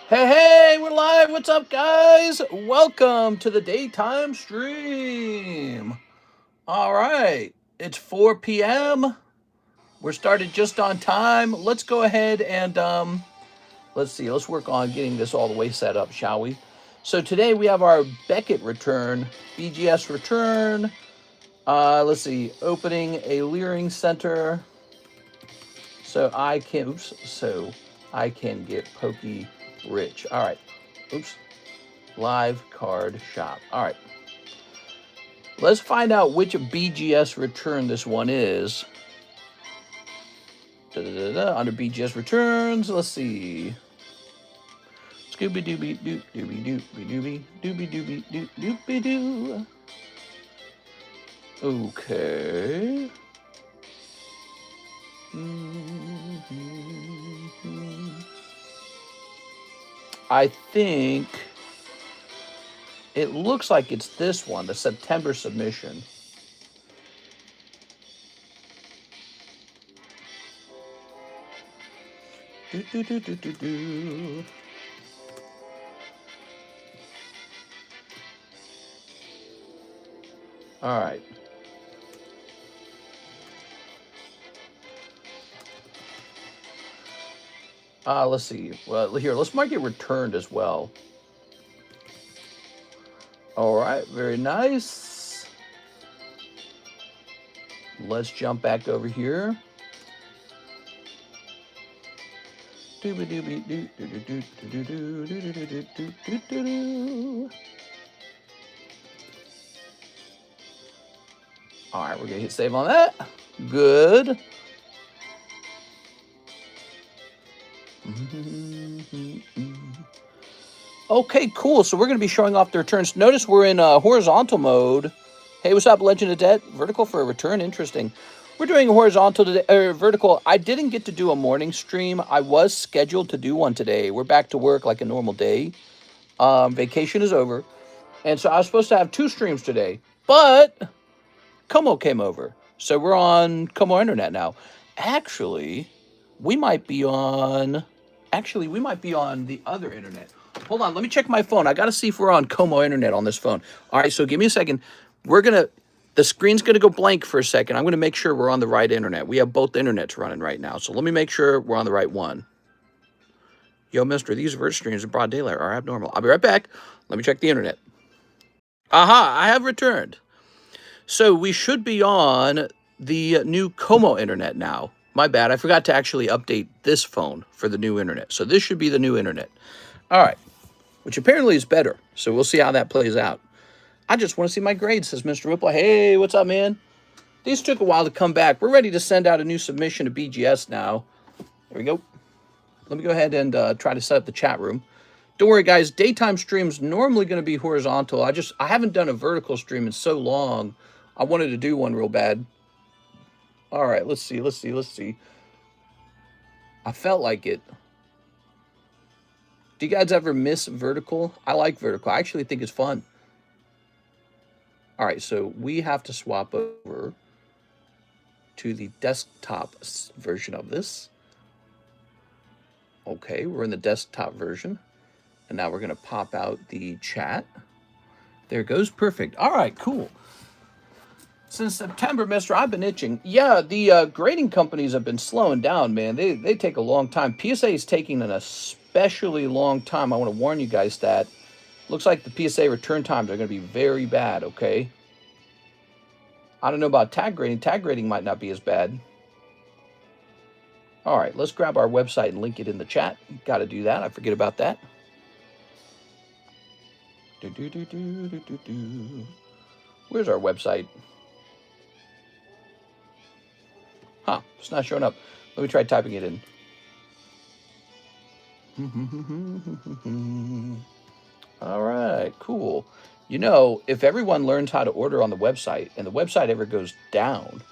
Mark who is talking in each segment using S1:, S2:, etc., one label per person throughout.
S1: Hey, we're live. What's up, guys? Welcome to the daytime stream. All right, it's 4 p.m. We're started just on time. Let's go ahead and let's see. Let's work on getting this all the way set up, shall we? So today we have our Beckett return, BGS return. Let's see, opening a Learing center, so I can get pokey rich. All right. Oops. Live card shop. All right. Let's find out which BGS return this one is. Under BGS returns, let's see. Scooby Dooby Doop Dooby Doopy Dooby Dooby Dooby Doop Doopy Doo. Okay. I think it looks like it's this one, the September submission. All right. Let's see. Well, here, let's mark it returned as well. All right, very nice. Let's jump back over here. All right, we're gonna hit save on that. Good. Okay, cool. So we're going to be showing off the returns. Notice we're in horizontal mode. Hey, what's up, Legend of Debt? Vertical for a return. Interesting. We're doing horizontal today, vertical. I didn't get to do a morning stream. I was scheduled to do one today. We're back to work like a normal day. Vacation is over. And so I was supposed to have 2 streams today. But Como came over. So we're on Como Internet now. Actually, we might be on the other internet. Hold on, let me check my phone. I got to see if we're on Como Internet on this phone. All right, so give me a second. The screen's going to go blank for a second. I'm going to make sure we're on the right internet. We have both internets running right now. So let me make sure we're on the right one. Yo, mister, these verse streams in broad daylight are abnormal. I'll be right back. Let me check the internet. Aha, I have returned. So we should be on the new Como Internet now. My bad, I forgot to actually update this phone for the new internet. So this should be the new internet. All right, which apparently is better. So we'll see how that plays out. I just want to see my grades, says Mr. Ripple. Hey, what's up, man? These took a while to come back. We're ready to send out a new submission to BGS now. There we go. Let me go ahead and try to set up the chat room. Don't worry, guys. Daytime stream's normally going to be horizontal. I haven't done a vertical stream in so long. I wanted to do one real bad. All right, let's see. I felt like it. Do you guys ever miss vertical? I like vertical. I actually think it's fun. All right, so we have to swap over to the desktop version of this. Okay, we're in the desktop version. And now we're going to pop out the chat. There it goes. Perfect. All right, cool. Since September, mister, I've been itching. Yeah, the grading companies have been slowing down, man. They take a long time. PSA is taking an especially long time. I want to warn you guys that. Looks like the PSA return times are going to be very bad, okay? I don't know about tag grading. Tag grading might not be as bad. All right, let's grab our website and link it in the chat. Got to do that. I forget about that. Where's our website? Huh, it's not showing up. Let me try typing it in. All right, cool. You know, if everyone learns how to order on the website and the website ever goes down,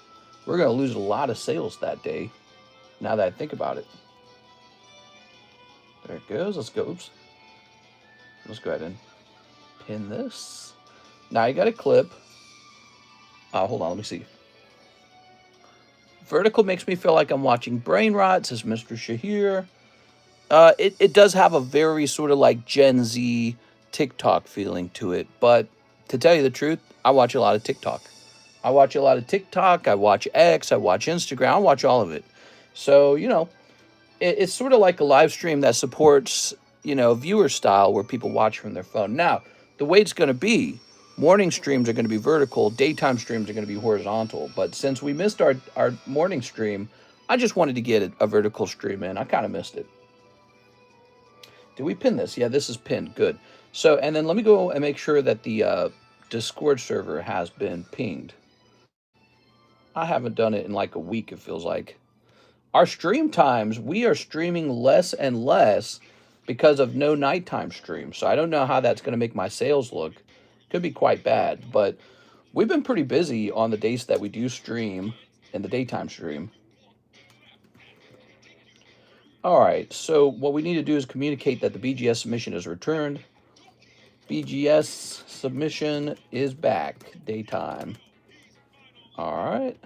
S1: we're going to lose a lot of sales that day, now that I think about it. There it goes. Let's go. Oops. Let's go ahead and pin this. Now you got a clip. Hold on, let me see. Vertical makes me feel like I'm watching Brain Rot, says Mr. Shahir. It does have a very sort of like Gen Z TikTok feeling to it. But to tell you the truth, I watch a lot of TikTok. I watch a lot of TikTok. I watch X. I watch Instagram. I watch all of it. So, you know, it's sort of like a live stream that supports, you know, viewer style where people watch from their phone. Now, the way it's going to be, morning streams are going to be vertical, daytime streams are going to be horizontal. But since we missed our morning stream, I just wanted to get a vertical stream in. I kind of missed it. Did we pin this? Yeah, this is pinned. Good. So, and then let me go and make sure that the Discord server has been pinged. I haven't done it in like a week, it feels like. Our stream times, we are streaming less and less because of no nighttime stream. So I don't know how that's going to make my sales look. Could be quite bad, but we've been pretty busy on the days that we do stream in the daytime stream. All right, so what we need to do is communicate that the BGS submission is returned. BGS submission is back, daytime. All right.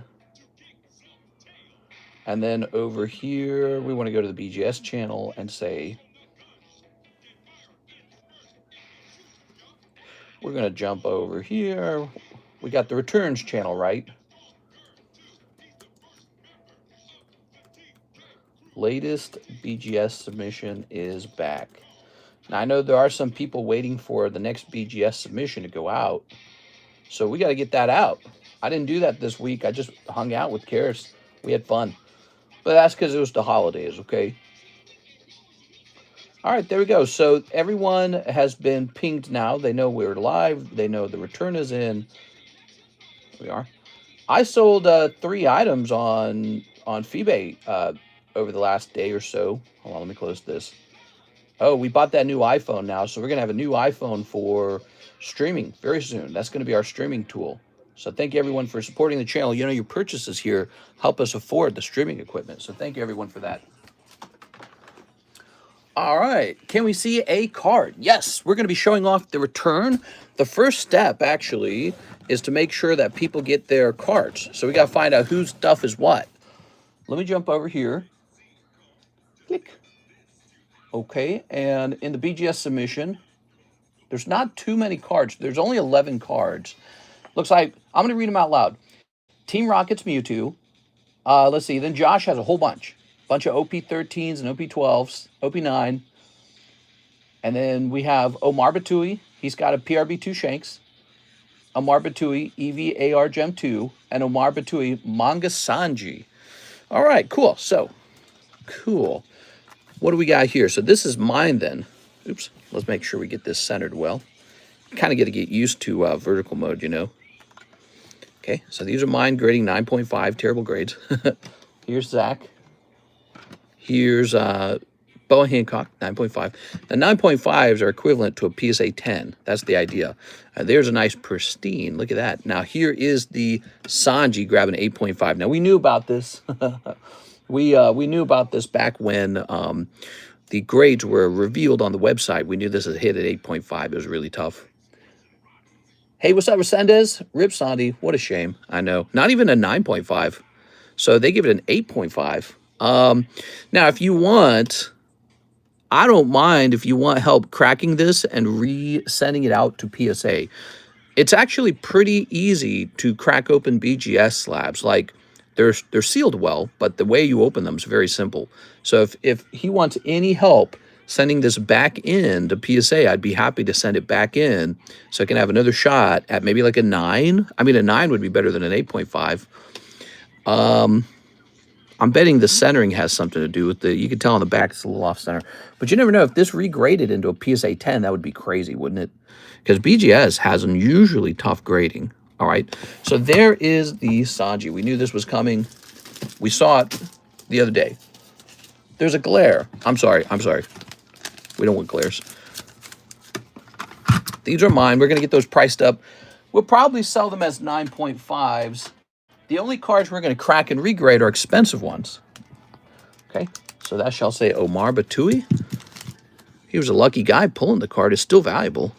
S1: And then over here, we want to go to the BGS channel and say, we're going to jump over here. We got the returns channel, right? Latest BGS submission is back. Now, I know there are some people waiting for the next BGS submission to go out. So we got to get that out. I didn't do that this week. I just hung out with Karis. We had fun. But that's because it was the holidays, okay? All right, there we go. So everyone has been pinged now. They know we're live. They know the return is in. We are. I sold 3 items on Feebay over the last day or so. Hold on, let me close this. Oh, we bought that new iPhone now, so we're going to have a new iPhone for streaming very soon. That's going to be our streaming tool. So thank you, everyone, for supporting the channel. You know, your purchases here help us afford the streaming equipment. So thank you, everyone, for that. All right. Can we see a card? Yes. We're going to be showing off the return. The first step, actually, is to make sure that people get their cards. So we got to find out whose stuff is what. Let me jump over here. Click. Okay. And in the BGS submission, there's not too many cards. There's only 11 cards. Looks like, I'm going to read them out loud. Team Rocket's Mewtwo. Let's see. Then Josh has a whole bunch of OP13s and OP12s, OP9. And then we have Omar Batui. He's got a PRB2 Shanks, Omar Batui EV AR Gem 2, and Omar Batui Manga Sanji. All right, cool. So, cool. What do we got here? So this is mine then. Oops. Let's make sure we get this centered well. Kind of got to get used to vertical mode, you know. Okay, so these are mine, grading 9.5, terrible grades. Here's Zach. Here's Boa Hancock, 9.5. The 9.5s are equivalent to a PSA 10. That's the idea. There's a nice pristine. Look at that. Now, here is the Sanji grabbing 8.5. Now, we knew about this. we knew about this back when the grades were revealed on the website. We knew this was hit at 8.5. It was really tough. Hey, what's up, Resendez? Rip Sandy. What a shame. I know. Not even a 9.5. So they give it an 8.5. Now, if you want, I don't mind if you want help cracking this and resending it out to PSA. It's actually pretty easy to crack open BGS slabs. Like, they're sealed well, but the way you open them is very simple. So if he wants any help sending this back in to PSA, I'd be happy to send it back in so I can have another shot at maybe like a 9. I mean, a 9 would be better than an 8.5. I'm betting the centering has something to do with you can tell on the back it's a little off center. But you never know. If this regraded into a PSA 10, that would be crazy, wouldn't it? Because BGS has unusually tough grading. All right. So there is the Sanji. We knew this was coming. We saw it the other day. There's a glare. I'm sorry. We don't want glares. These are mine. We're going to get those priced up. We'll probably sell them as 9.5s. The only cards we're going to crack and regrade are expensive ones. Okay, so that shall say Omar Batui. He was a lucky guy pulling the card. It's still valuable.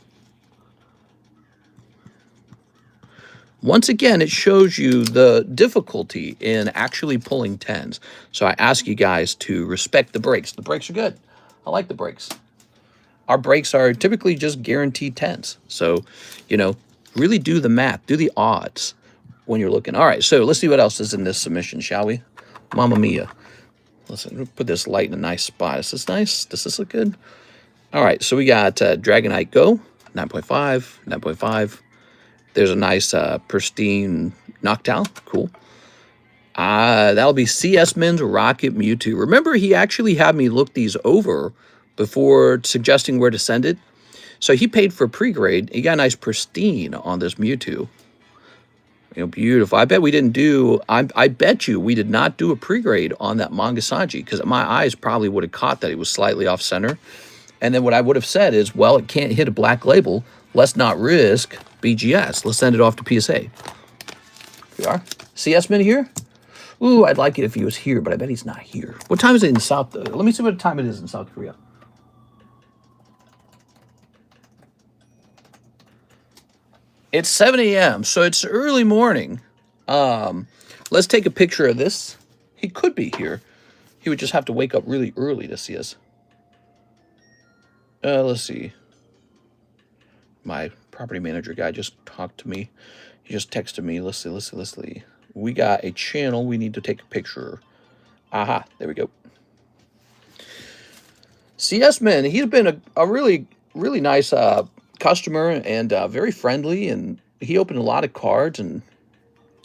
S1: Once again, it shows you the difficulty in actually pulling 10s. So I ask you guys to respect the breaks. The breaks are good. I like the breaks. Our breaks are typically just guaranteed 10s. So, you know, really do the math, do the odds when you're looking. All right, so let's see what else is in this submission, shall we? Mamma mia. Listen, put this light in a nice spot. Is this nice? Does this look good? All right, so we got Dragonite Go, 9.5, 9.5. There's a nice pristine Noctowl. Cool. That'll be CS Min's Rocket Mewtwo. Remember, he actually had me look these over before suggesting where to send it. So he paid for pre-grade. He got a nice pristine on this Mewtwo. You know, beautiful. I bet we didn't do, I bet you we did not do a pre-grade on that Mangasaji, because my eyes probably would have caught that it was slightly off center. And then what I would have said is, well, it can't hit a black label. Let's not risk BGS. Let's send it off to PSA. Here we are. CS Min here? Ooh, I'd like it if he was here, but I bet he's not here. What time is it in South? Let me see what time it is in South Korea. It's 7 a.m., so it's early morning. Let's take a picture of this. He could be here. He would just have to wake up really early to see us. Let's see. My property manager guy just talked to me. He just texted me. Let's see. We got a channel. We need to take a picture. Aha, there we go. CS Man, he's been a really, really nice customer and very friendly. And he opened a lot of cards. And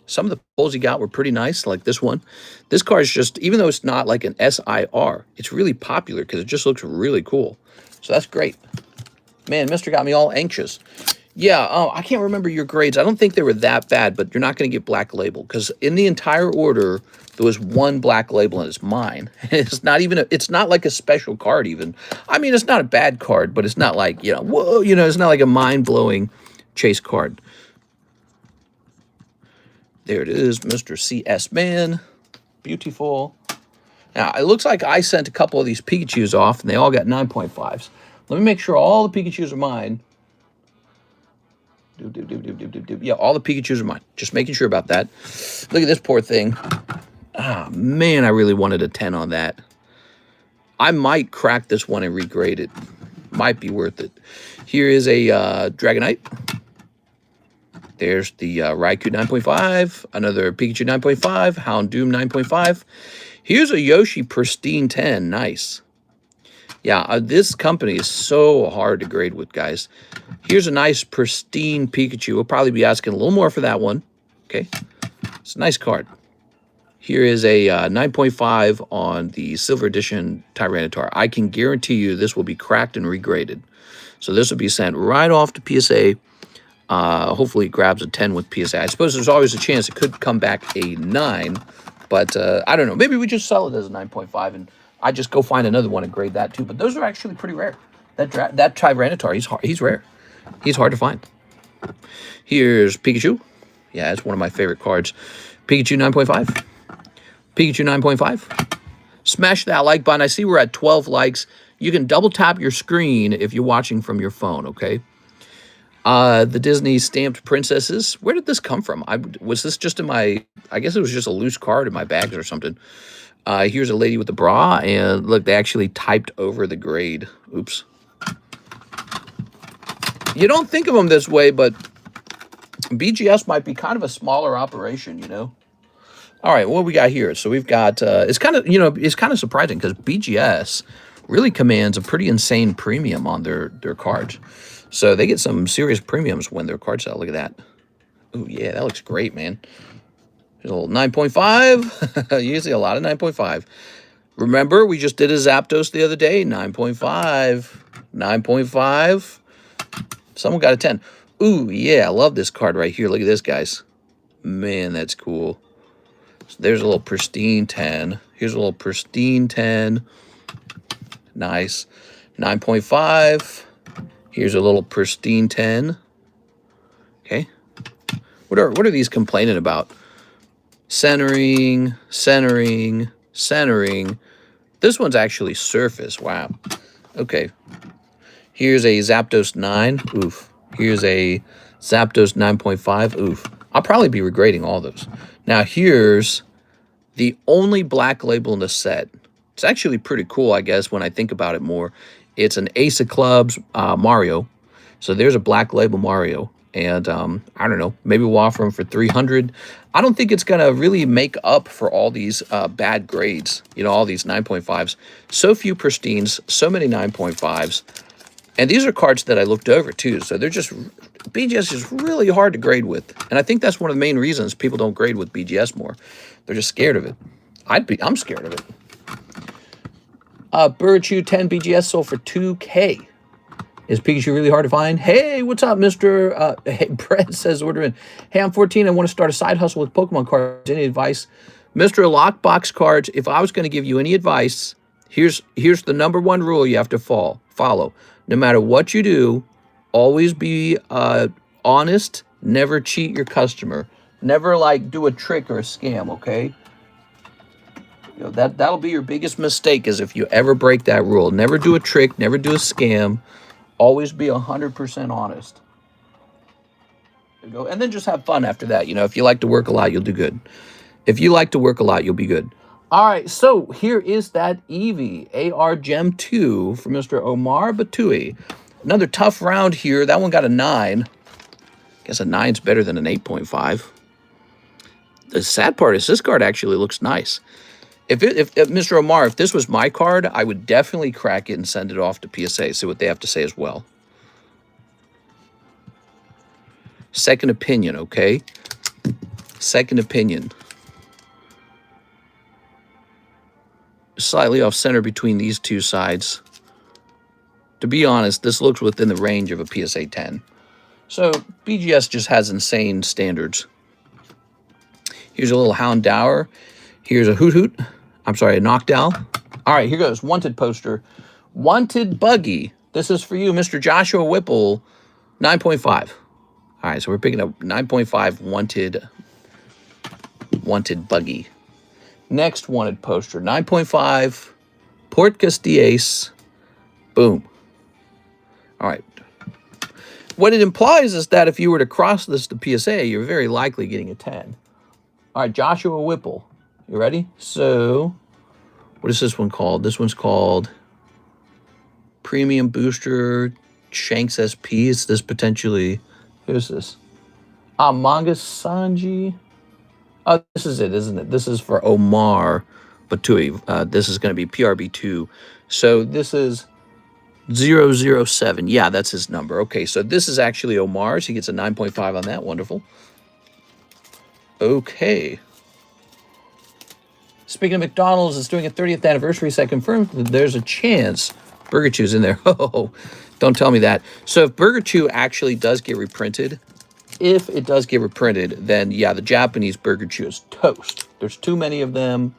S1: some of the pulls he got were pretty nice, like this one. This card is just, even though it's not like an SIR, it's really popular because it just looks really cool. So that's great. Man, Mister got me all anxious. Yeah, I can't remember your grades. I don't think they were that bad, but you're not going to get black label because in the entire order, there was one black label and it's mine. It's not even, it's not like a special card even. I mean, it's not a bad card, but it's not like, you know, whoa, you know, it's not like a mind-blowing chase card. There it is, Mr. CS Man. Beautiful. Now, it looks like I sent a couple of these Pikachus off and they all got 9.5s. Let me make sure all the Pikachus are mine. Yeah, all the Pikachus are mine. Just making sure about that. Look at this poor thing. Ah, man, I really wanted a 10 on that. I might crack this one and regrade it. Might be worth it. Here is a Dragonite. There's the Raikou 9.5. Another Pikachu 9.5. Houndoom 9.5. Here's a Yoshi Pristine 10. Nice. Yeah, this company is so hard to grade with, guys. Here's a nice pristine Pikachu. We'll probably be asking a little more for that one. Okay. It's a nice card. Here is a 9.5 on the Silver Edition Tyranitar. I can guarantee you this will be cracked and regraded. So this will be sent right off to PSA. Hopefully it grabs a 10 with PSA. I suppose there's always a chance it could come back a 9. But I don't know. Maybe we just sell it as a 9.5 and I just go find another one and grade that too. But those are actually pretty rare. That Tyranitar, he's rare. He's hard to find. Here's Pikachu. Yeah, it's one of my favorite cards. Pikachu 9.5. Pikachu 9.5. Smash that like button. I see we're at 12 likes. You can double tap your screen if you're watching from your phone, okay? The Disney stamped princesses. Where did this come from? Was this just in my... I guess it was just a loose card in my bags or something. Here's a lady with a bra, and look, they actually typed over the grade. Oops. You don't think of them this way, but BGS might be kind of a smaller operation, you know? All right, what we got here? So we've got, it's kind of, you know, it's kind of surprising because BGS really commands a pretty insane premium on their cards. So they get some serious premiums when their cards sell. Look at that. Oh, yeah, that looks great, man. There's a little 9.5. Usually a lot of 9.5. Remember, we just did a Zapdos the other day. 9.5. 9.5. Someone got a 10. Ooh, yeah, I love this card right here. Look at this, guys. Man, that's cool. So there's a little pristine 10. Here's a little pristine 10. Nice. 9.5. Here's a little pristine 10. Okay. What are these complaining about? Centering, centering, centering. This one's actually surface. Wow. Okay. Here's a Zapdos 9. Oof. Here's a Zapdos 9.5. Oof. I'll probably be regrading all those. Now here's the only black label in the set. It's actually pretty cool, I guess, when I think about it more. It's an Ace of Clubs Mario. So there's a black label Mario. And I don't know, maybe we'll offer them for 300. I don't think it's going to really make up for all these bad grades, you know, all these 9.5s. So few pristines, so many 9.5s. And these are cards that I looked over too. So they're just, BGS is really hard to grade with. And I think that's one of the main reasons people don't grade with BGS more. They're just scared of it. I'm scared of it. Pikachu 10 BGS sold for 2K. Is Pikachu really hard to find? Hey, what's up, Mr. Hey, Brett says, order in. Hey, I'm 14. I want to start a side hustle with Pokemon cards. Any advice? Mr. Lockbox Cards, if I was going to give you any advice, here's the #1 rule you have to follow. No matter what you do, always be honest. Never cheat your customer. Never, like, do a trick or a scam, okay? You know, that'll be your biggest mistake is if you ever break that rule. Never do a trick. Never do a scam. Always be 100% honest. There you go. And then just have fun after that. You know, if you like to work a lot, you'll do good. If you like to work a lot, you'll be good. All right, so here is that Eevee AR Gem 2 for Mr. Omar Batui. Another tough round here. That one got a 9. I guess a 9's better than an 8.5. The sad part is this card actually looks nice. If Mr. Omar, if this was my card, I would definitely crack it and send it off to PSA, see what they have to say as well. Second opinion, okay? Second opinion. Slightly off center between these two sides. To be honest, this looks within the range of a PSA 10. So BGS just has insane standards. Here's a little Houndour. Here's a Hoot Hoot. I'm sorry, a Knockdown. All right, here goes. Wanted poster. Wanted Buggy. This is for you, Mr. Joshua Whipple, 9.5. All right, so we're picking up 9.5 wanted Buggy. Next wanted poster, 9.5, Port Castillace. Boom. All right. What it implies is that if you were to cross this to PSA, you're very likely getting a 10. All right, Joshua Whipple. You ready? So, what is this one called? This one's called Premium Booster Shanks SP. Is this potentially... Who's this? Manga Sanji. Oh, this is it, isn't it? This is for Omar Batui. This is going to be PRB2. So this is 007. Yeah, that's his number. Okay, so this is actually Omar's. He gets a 9.5 on that. Wonderful. Okay. Speaking of McDonald's, it's doing a 30th anniversary. So I confirmed that there's a chance Burger Chew's in there. Oh, don't tell me that. So if Burger Chew actually does get reprinted, if it does get reprinted, then yeah, the Japanese Burger Chew is toast. There's too many of them,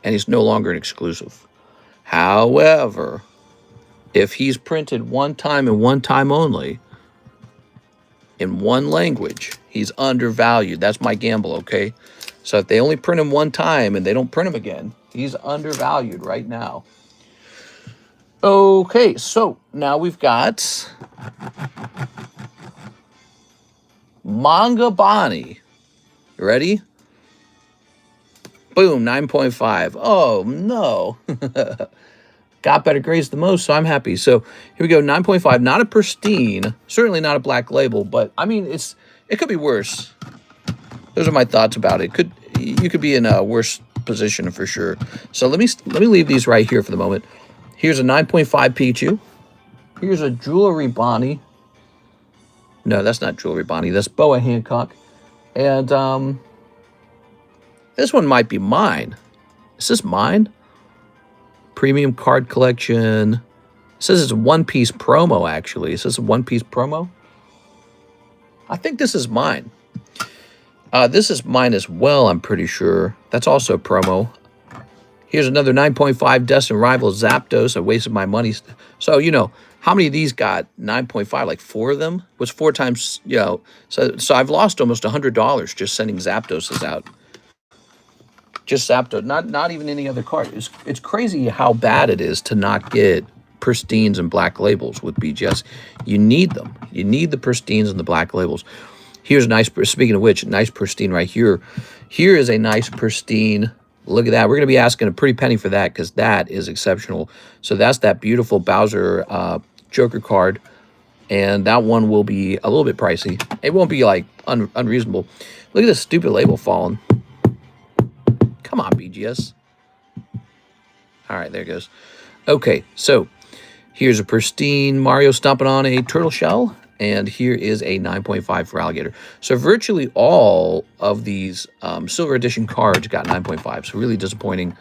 S1: and he's no longer an exclusive. However, if he's printed one time and one time only, in one language, he's undervalued. That's my gamble, okay? So if they only print him one time and they don't print him again, he's undervalued right now. Okay, so now we've got Manga Bonnie. You ready? Boom, 9.5. Oh, no. Got better grades the most, so I'm happy. So here we go, 9.5. Not a pristine, certainly not a black label, but I mean, it could be worse. Those are my thoughts about it. You could be in a worse position for sure. So let me leave these right here for the moment. Here's a 9.5 Pikachu. Here's a Jewelry Bonnie. No, that's not Jewelry Bonnie. That's Boa Hancock. And this one might be mine. Is this mine? Premium card collection. It says it's a one-piece promo, actually. Is this a one-piece promo? I think this is mine. This is mine as well, I'm pretty sure. That's also a promo. Here's another 9.5 Destined Rival Zapdos. I wasted my money. So, you know, how many of these got 9.5? Like 4 of them? Was 4 times, you know. So I've lost almost $100 just sending Zapdoses out. Just Zapdos, not even any other card. It's crazy how bad it is to not get pristines and black labels with BGS. You need them. You need the pristines and the black labels. Here's a nice, speaking of which, nice pristine right here. Here is a nice pristine Look at that. We're going to be asking a pretty penny for that because that is exceptional. So that's that beautiful Bowser Joker card. And that one will be a little bit pricey. It won't be like unreasonable. Look at this stupid label falling. Come on, BGS. All right, there it goes. Okay, so here's a pristine Mario stomping on a turtle shell. And here is a 9.5 for alligator. So virtually all of these Silver Edition cards got 9.5. So really disappointing.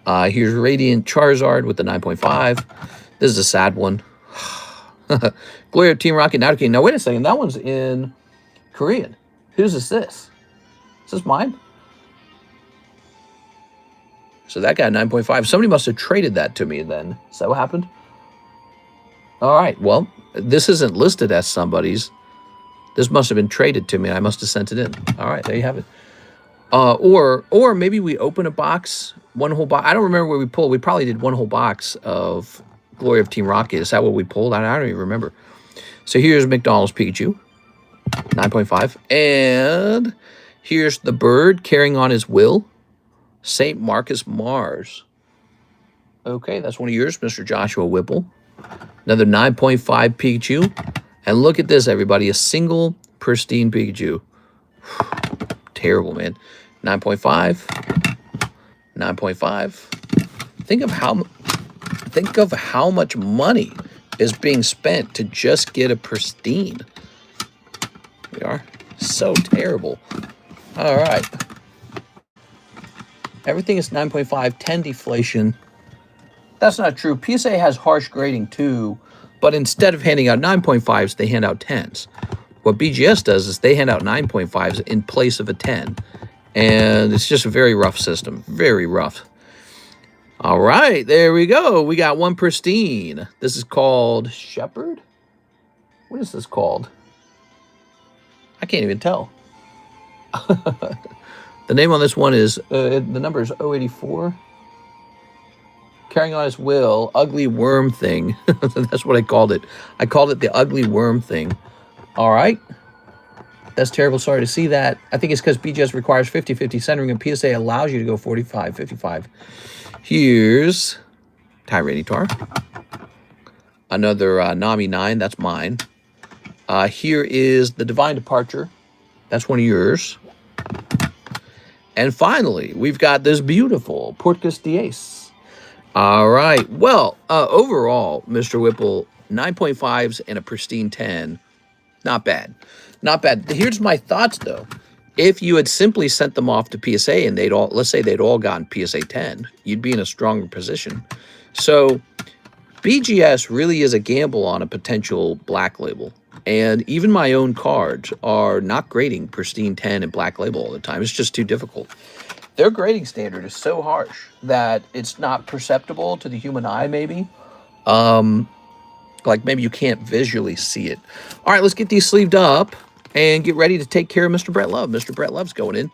S1: Here's Radiant Charizard with the 9.5. This is a sad one. Glory of Team Rocket, now King. Now wait a second. That one's in Korean. Whose is this? Is this mine? So that got 9.5. Somebody must have traded that to me then. Is that what happened? All right. Well, this isn't listed as somebody's. This must have been traded to me. I must have sent it in. All right, there you have it. Or maybe we open a box, one whole box. I don't remember what we pulled. We probably did one whole box of Glory of Team Rocket. Is that what we pulled? I don't even remember. So here's McDonald's Pikachu, 9.5. And here's the bird carrying on his will, St. Marcus Mars. Okay, that's one of yours, Mr. Joshua Whipple. Another 9.5 Pikachu. And look at this, everybody. A single pristine Pikachu. Terrible, man. 9.5. 9.5. Think of how much money is being spent to just get a pristine. We are so terrible. All right. Everything is 9.5, 10 deflation. That's not true. PSA has harsh grading too, but instead of handing out 9.5s, they hand out 10s. What BGS does is they hand out 9.5s in place of a 10. And it's just a very rough system. Very rough. All right, there we go. We got one pristine. This is called Shepherd? What is this called? I can't even tell. The name on this one is, the number is 084. Carrying on his will, ugly worm thing. That's what I called it. I called it the ugly worm thing. All right. That's terrible. Sorry to see that. I think it's because BGS requires 50-50 centering and PSA allows you to go 45-55. Here's Tyranitar. Another Nami 9. That's mine. Here is the Divine Departure. That's one of yours. And finally, we've got this beautiful Portcullis Diaz. All right. Well, overall, Mr. Whipple, 9.5s and a pristine 10. Not bad. Not bad. Here's my thoughts, though. If you had simply sent them off to PSA and they'd all, let's say they'd all gotten PSA 10, you'd be in a stronger position. So BGS really is a gamble on a potential black label. And even my own cards are not grading pristine 10 and black label all the time. It's just too difficult. Their grading standard is so harsh that it's not perceptible to the human eye, maybe. Like maybe you can't visually see it. All right, let's get these sleeved up and get ready to take care of Mr. Brett Love. Mr. Brett Love's going in.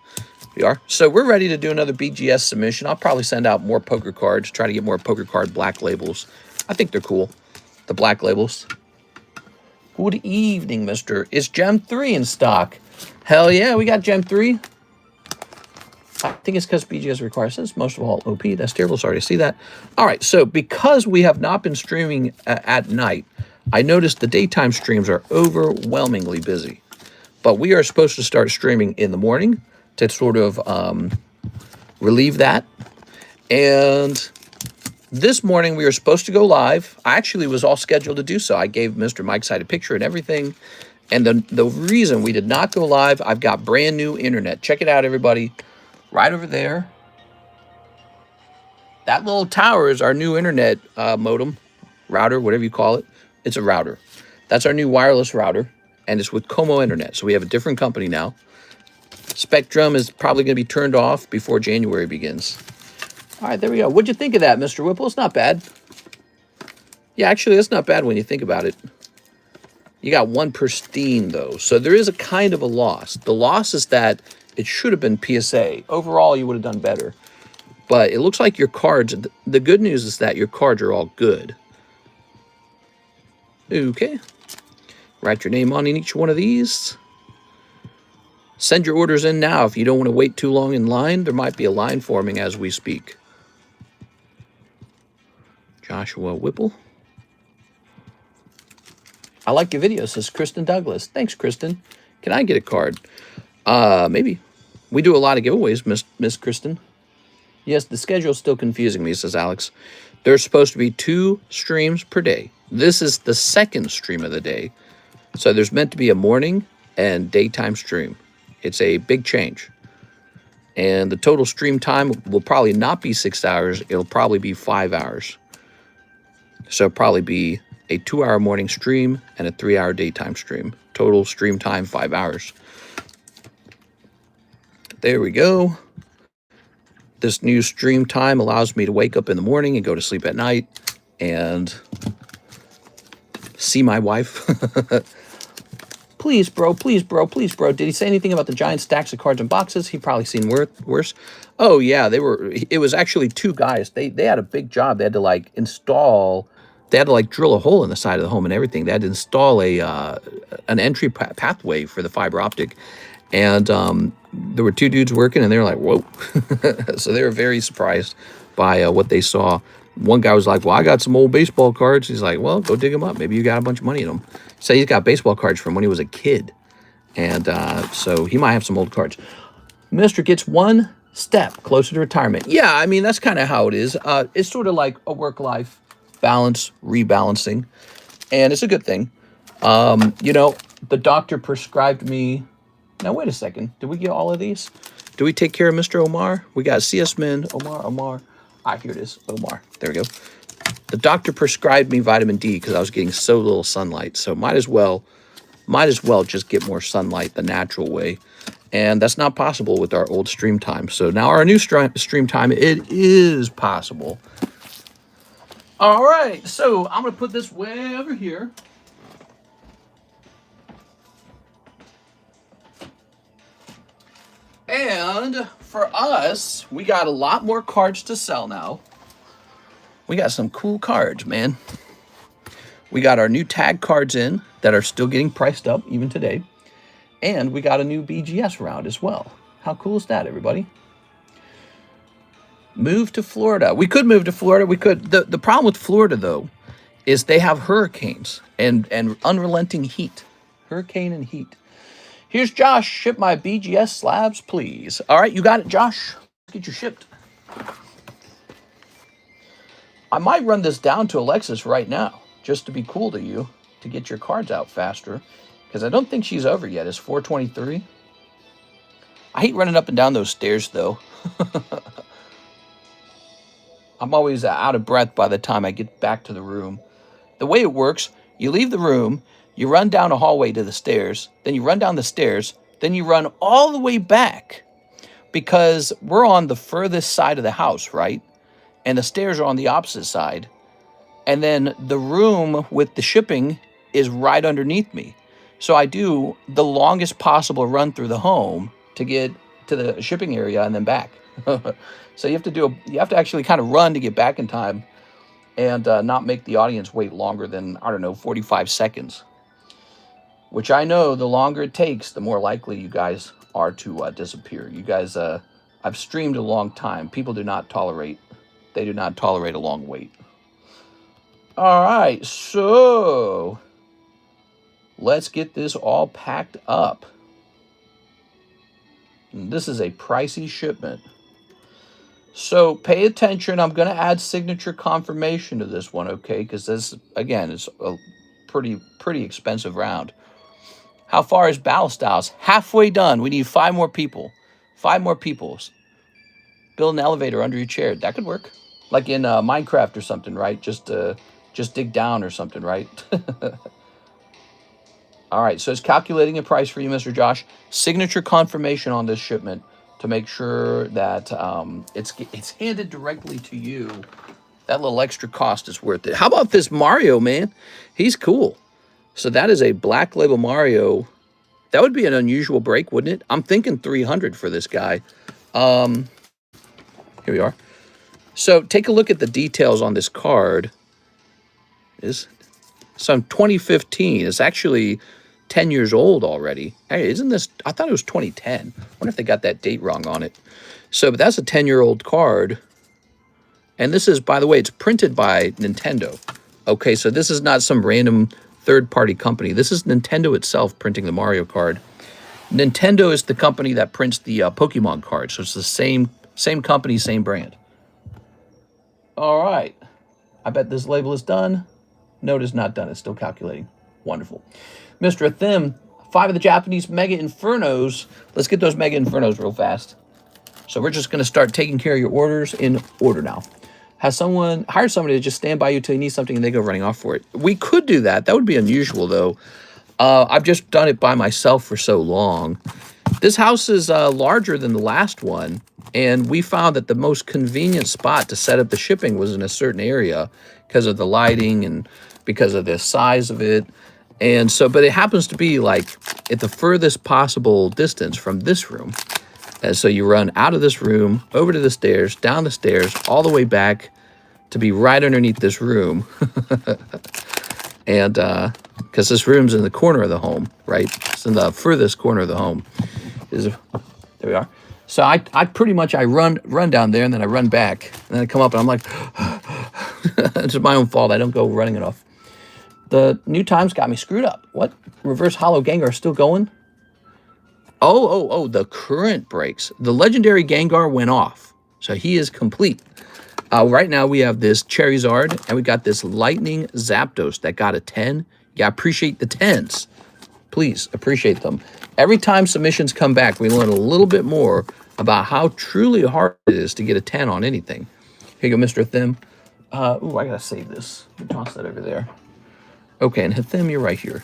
S1: We are. So we're ready to do another BGS submission. I'll probably send out more poker cards, try to get more poker card black labels. I think they're cool, the black labels. Good evening, Mr. Is Gem 3 in stock? Hell yeah, we got Gem 3. I think it's because BGS requires this. Most of all, OP. That's terrible. Sorry to see that. All right. So because we have not been streaming at night, I noticed the daytime streams are overwhelmingly busy. But we are supposed to start streaming in the morning to sort of relieve that. And this morning we were supposed to go live. I actually was all scheduled to do so. I gave Mr. Mike's side a picture and everything. And the reason we did not go live, I've got brand new internet. Check it out, everybody. Right over there. That little tower is our new internet modem, router, whatever you call it. It's a router. That's our new wireless router, and it's with Como Internet. So we have a different company now. Spectrum is probably going to be turned off before January begins. All right, there we go. What'd you think of that, Mr. Whipple? It's not bad. Yeah, actually, that's not bad when you think about it. You got one pristine, though. So there is a kind of a loss. The loss is that it should have been PSA. Overall, you would have done better. But it looks like your cards, the good news is that your cards are all good. Okay. Write your name on in each one of these. Send your orders in now if you don't want to wait too long in line. There might be a line forming as we speak. Joshua Whipple. I like your video, says Kristen Douglas. Thanks, Kristen. Can I get a card? Maybe. We do a lot of giveaways, Miss Kristen. Yes, the schedule's still confusing me, says Alex. There's supposed to be 2 streams per day. This is the second stream of the day. So there's meant to be a morning and daytime stream. It's a big change. And the total stream time will probably not be 6 hours. It'll probably be 5 hours. So it'll probably be a 2-hour morning stream and a 3-hour daytime stream. Total stream time, 5 hours. There we go. This new stream time allows me to wake up in the morning and go to sleep at night and see my wife. Please, bro, please, bro, please, bro. Did he say anything about the giant stacks of cards and boxes? He probably seen worse. Oh, yeah, it was actually 2 guys. They had a big job. They had to, like, install... They had to, like, drill a hole in the side of the home and everything. They had to install an entry pathway for the fiber optic. And there were 2 dudes working, and they were like, whoa. So they were very surprised by what they saw. One guy was like, well, I got some old baseball cards. He's like, well, go dig them up. Maybe you got a bunch of money in them. So he's got baseball cards from when he was a kid. And so he might have some old cards. Mr. gets 1 step closer to retirement. Yeah, I mean, that's kind of how it is. It's sort of like a work-life balance, rebalancing. And it's a good thing. You know, the doctor prescribed me... Now, wait a second. Did we get all of these? Do we take care of Mr. Omar? We got CS Men, Omar. Ah, here it is, Omar. There we go. The doctor prescribed me vitamin D because I was getting so little sunlight. So might as well just get more sunlight the natural way. And that's not possible with our old stream time. So now our new stream time, it is possible. All right, so I'm going to put this way over here. And for us, we got a lot more cards to sell now. We got some cool cards, man. We got our new tag cards in that are still getting priced up even today. And we got a new BGS round as well. How cool is that, everybody? Move to Florida. We could move to Florida. We could. The problem with Florida, though, is they have hurricanes and unrelenting heat. Hurricane and heat. Here's Josh. Ship my BGS slabs, please. All right, you got it, Josh. Let's get you shipped. I might run this down to Alexis right now, just to be cool to you, to get your cards out faster, because I don't think she's over yet. It's 4:23. I hate running up and down those stairs, though. I'm always out of breath by the time I get back to the room. The way it works, you leave the room, you run down a hallway to the stairs, then you run down the stairs, then you run all the way back because we're on the furthest side of the house, right? And the stairs are on the opposite side. And then the room with the shipping is right underneath me. So I do the longest possible run through the home to get to the shipping area and then back. So you have to actually kind of run to get back in time and not make the audience wait longer than, I don't know, 45 seconds. Which I know the longer it takes, the more likely you guys are to disappear. You guys, I've streamed a long time. People do not tolerate a long wait. All right, so let's get this all packed up. And this is a pricey shipment. So pay attention. I'm going to add signature confirmation to this one, okay? Because this, again, is a pretty expensive round. How far is Battle Styles? Halfway done. We need 5 more people. 5 more people. Build an elevator under your chair. That could work. Like in Minecraft or something, right? Just dig down or something, right? All right, so it's calculating a price for you, Mr. Josh. Signature confirmation on this shipment to make sure that it's handed directly to you. That little extra cost is worth it. How about this Mario, man? He's cool. So that is a Black Label Mario. That would be an unusual break, wouldn't it? I'm thinking 300 for this guy. Here we are. So take a look at the details on this card. So 2015. It's actually 10 years old already. Hey, isn't this, I thought it was 2010. I wonder if they got that date wrong on it. So, but that's a 10-year-old card. And this is, by the way, it's printed by Nintendo. Okay, so this is not some random third-party company. This is Nintendo itself printing the Mario card. Nintendo is the company that prints the Pokemon card. So it's the same company, same brand. All right. I bet this label is done. No, it is not done. It's still calculating. Wonderful. Mr. Thim, 5 of the Japanese Mega Infernos. Let's get those Mega Infernos real fast. So we're just going to start taking care of your orders in order now. Hire somebody to just stand by you till you need something and they go running off for it. We could do that. That would be unusual, though. I've just done it by myself for so long. This house is larger than the last one, and we found that the most convenient spot to set up the shipping was in a certain area because of the lighting and because of the size of it. And so, but it happens to be like at the furthest possible distance from this room. And so you run out of this room, over to the stairs, down the stairs, all the way back to be right underneath this room. And because this room's in the corner of the home, right? It's in the furthest corner of the home. There we are. So I pretty much run down there and then I run back and then I come up and I'm like, it's my own fault. I don't go running it off. The new times got me screwed up. What? Reverse Hollow Gengar still going? Oh, the current breaks. The legendary Gengar went off. So he is complete. Right now we have this Charizard and we got this Lightning Zapdos that got a 10. Yeah, appreciate the 10s. Please appreciate them. Every time submissions come back, we learn a little bit more about how truly hard it is to get a 10 on anything. Here you go, Mr. Thim. Ooh, I gotta save this. Toss that over there. Okay, and Thim, you're right here.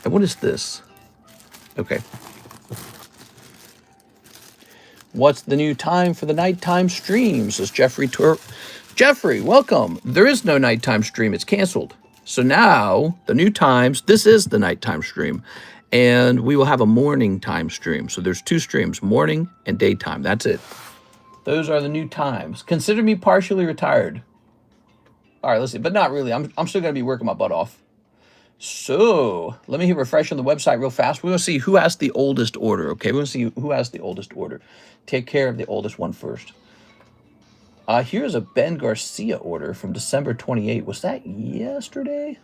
S1: And what is this? Okay. What's the new time for the nighttime streams? Says Jeffrey. Jeffrey, welcome. There is no nighttime stream. It's canceled. So now the new times, this is the nighttime stream. And we will have a morning time stream. So there's 2 streams, morning and daytime. That's it. Those are the new times. Consider me partially retired. All right, let's see. But not really. I'm still going to be working my butt off. So let me hit refresh on the website real fast. We want to see who has the oldest order. Okay, we want to see who has the oldest order. Take care of the oldest one first. Here's a Ben Garcia order from December 28. Was that yesterday?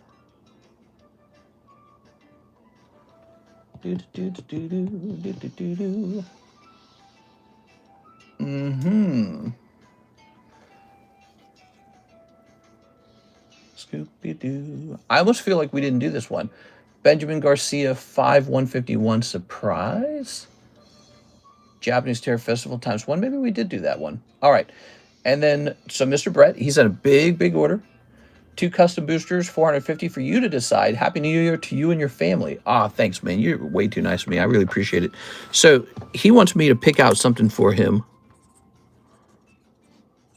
S1: Scooby-Doo. I almost feel like we didn't do this one. Benjamin Garcia 5/151 surprise. Japanese Terror Festival ×1. Maybe we did do that one. All right. And then, so Mr. Brett, he's at a big order. 2 custom boosters, 450 for you to decide. Happy New Year to you and your family. Ah, thanks, man. You're way too nice to me. I really appreciate it. So he wants me to pick out something for him.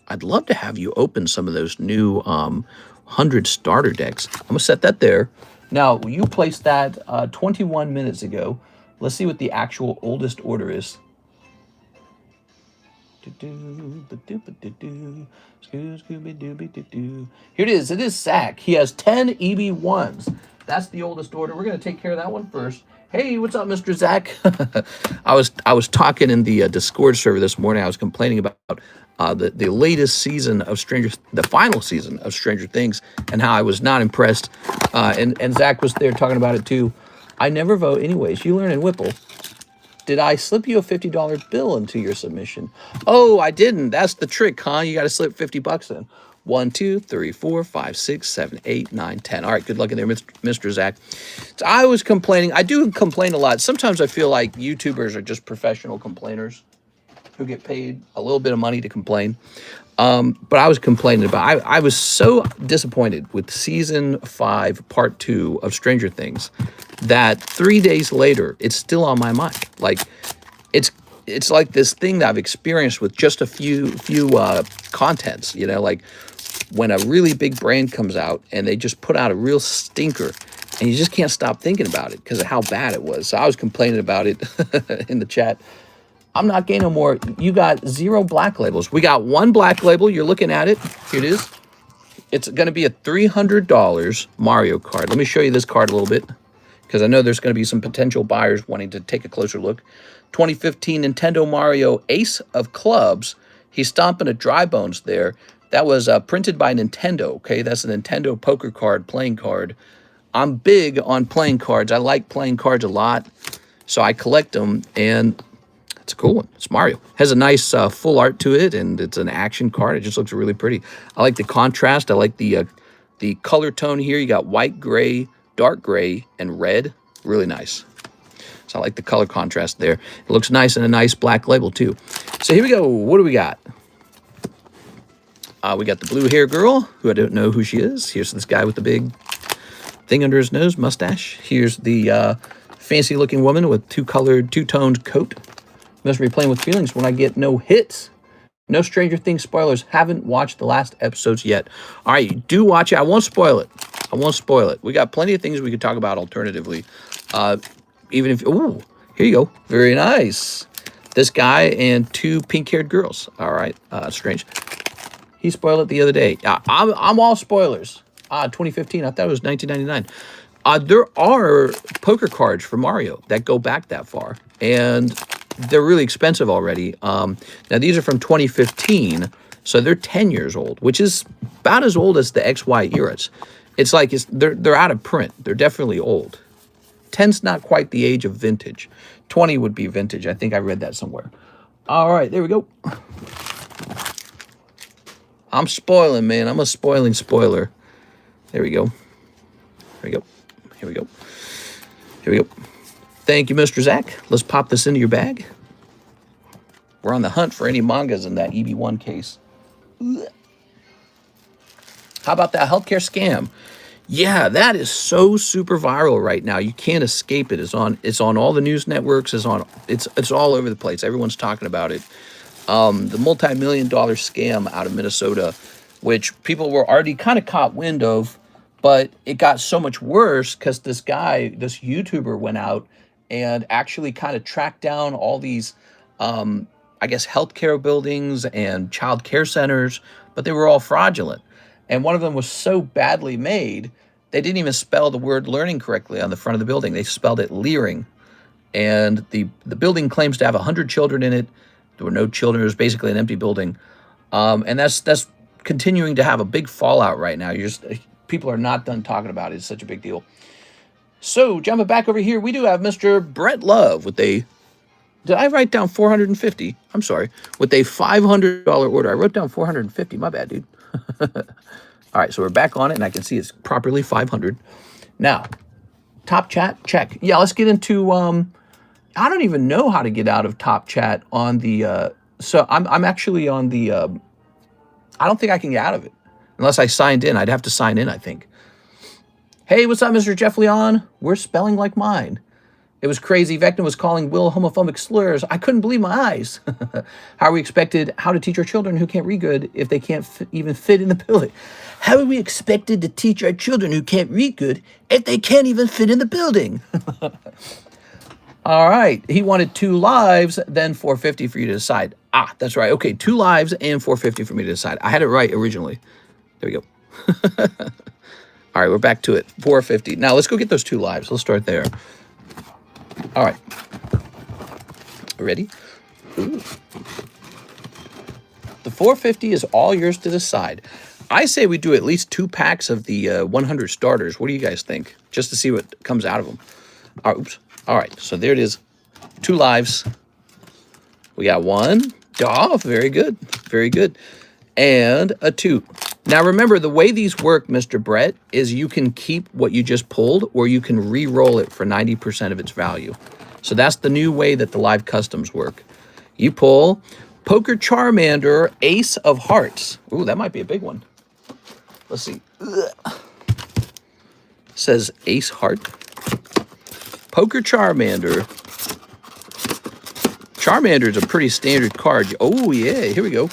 S1: I'd love to have you open some of those new 100 starter decks. I'm going to set that there. Now, you placed that 21 minutes ago. Let's see what the actual oldest order is. Here it is. It is Zach. He has 10 EB1s. That's the oldest order. We're going to take care of that one first. Hey, what's up, Mr. Zach? I was talking in the Discord server this morning. I was complaining about the latest season of the final season of Stranger Things, and how I was not impressed. And Zach was there talking about it too. I never vote anyways. You learn in Whipple. Did I slip you a $50 bill into your submission? Oh, I didn't. That's the trick, huh? You got to slip $50 in. 1, 2, 3, 4, 5, 6, 7, 8, 9, 10. All right, good luck in there, Mr. Zach. So I was complaining. I do complain a lot. Sometimes I feel like YouTubers are just professional complainers who get paid a little bit of money to complain. But I was complaining about, I was so disappointed with season 5, part 2 of Stranger Things that 3 days later, it's still on my mind. Like, it's like this thing that I've experienced with just a few contents, you know, like when a really big brand comes out and they just put out a real stinker and you just can't stop thinking about it because of how bad it was. So I was complaining about it in the chat. I'm not getting no more. You got 0 black labels. We got 1 black label. You're looking at it. Here it is. It's going to be a $300 Mario card. Let me show you this card a little bit because I know there's going to be some potential buyers wanting to take a closer look. 2015 Nintendo Mario Ace of Clubs. He's stomping a dry bones there. That was printed by Nintendo, okay? That's a Nintendo poker card, playing card. I'm big on playing cards. I like playing cards a lot, so I collect them, and it's a cool one. It's Mario. Has a nice full art to it, and it's an action card. It just looks really pretty. I like the contrast. I like the color tone here. You got white, gray, dark gray, and red. Really nice. So I like the color contrast there. It looks nice in a nice black label, too. So here we go. What do we got? We got the blue hair girl, who I don't know who she is. Here's this guy with the big thing under his nose, mustache. Here's the fancy-looking woman with two-toned coat. Must be playing with feelings when I get no hits. No Stranger Things spoilers. Haven't watched the last episodes yet. All right, do watch it. I won't spoil it. I won't spoil it. We got plenty of things we could talk about alternatively. Even if... Ooh, here you go. Very nice. This guy and two pink-haired girls. All right, strange. He spoiled it the other day. I'm all spoilers. 2015. I thought it was 1999. There are poker cards for Mario that go back that far, and they're really expensive already. Now, these are from 2015, so they're 10 years old, which is about as old as the XY eras. It's like they're out of print. They're definitely old. 10's not quite the age of vintage. 20 would be vintage. I think I read that somewhere. All right, there we go. I'm spoiling, man. I'm a spoiling spoiler. There we go. Here we go. Here we go. Here we go. Thank you, Mr. Zach. Let's pop this into your bag. We're on the hunt for any mangas in that EB1 case. How about that healthcare scam? Yeah, that is so super viral right now. You can't escape it. It's on all the news networks. It's all over the place. Everyone's talking about it. The multi-million-dollar scam out of Minnesota, which people were already kind of caught wind of, but it got so much worse because this YouTuber went out and actually kind of tracked down all these, I guess, healthcare buildings and child care centers, but they were all fraudulent. And one of them was so badly made, they didn't even spell the word learning correctly on the front of the building. They spelled it Learing. And the building claims to have 100 children in it. There were no children. It was basically an empty building. And that's continuing to have a big fallout right now. People are not done talking about it. It's such a big deal. So, jumping back over here, we do have Mr. Brett Love with a... Did I write down 450? I'm sorry. With a $500 order. I wrote down 450. My bad, dude. All right, so we're back on it, and I can see it's properly 500. Now, top chat, check. Yeah, let's get into... I don't even know how to get out of top chat on the... so I'm actually on the... I don't think I can get out of it. Unless I signed in. I'd have to sign in, I think. Hey, what's up, Mr. Jeff Leon? We're spelling like mine. It was crazy. Vecna was calling Will homophobic slurs. I couldn't believe my eyes. How are we expected how to teach our children who can't read good if they can't even fit in the building? How are we expected to teach our children who can't read good if they can't even fit in the building? All right. He wanted 2 lives, then 450 for you to decide. Ah, that's right. Okay, 2 lives and 450 for me to decide. I had it right originally. There we go. All right, we're back to it. 450. Now, let's go get those 2 lives. Let's start there. All right. Ready? Ooh. The 450 is all yours to decide. I say we do at least 2 packs of the 100 starters. What do you guys think? Just to see what comes out of them. Oops. All right, so there it is. 2 lives. We got 1. Oh, very good. Very good. And a 2. Now, remember, the way these work, Mr. Brett, is you can keep what you just pulled, or you can re-roll it for 90% of its value. So that's the new way that the live customs work. You pull Poker Charmander, Ace of Hearts. Ooh, that might be a big one. Let's see. Says Ace Heart. Poker Charmander. Charmander is a pretty standard card. Oh, yeah, here we go.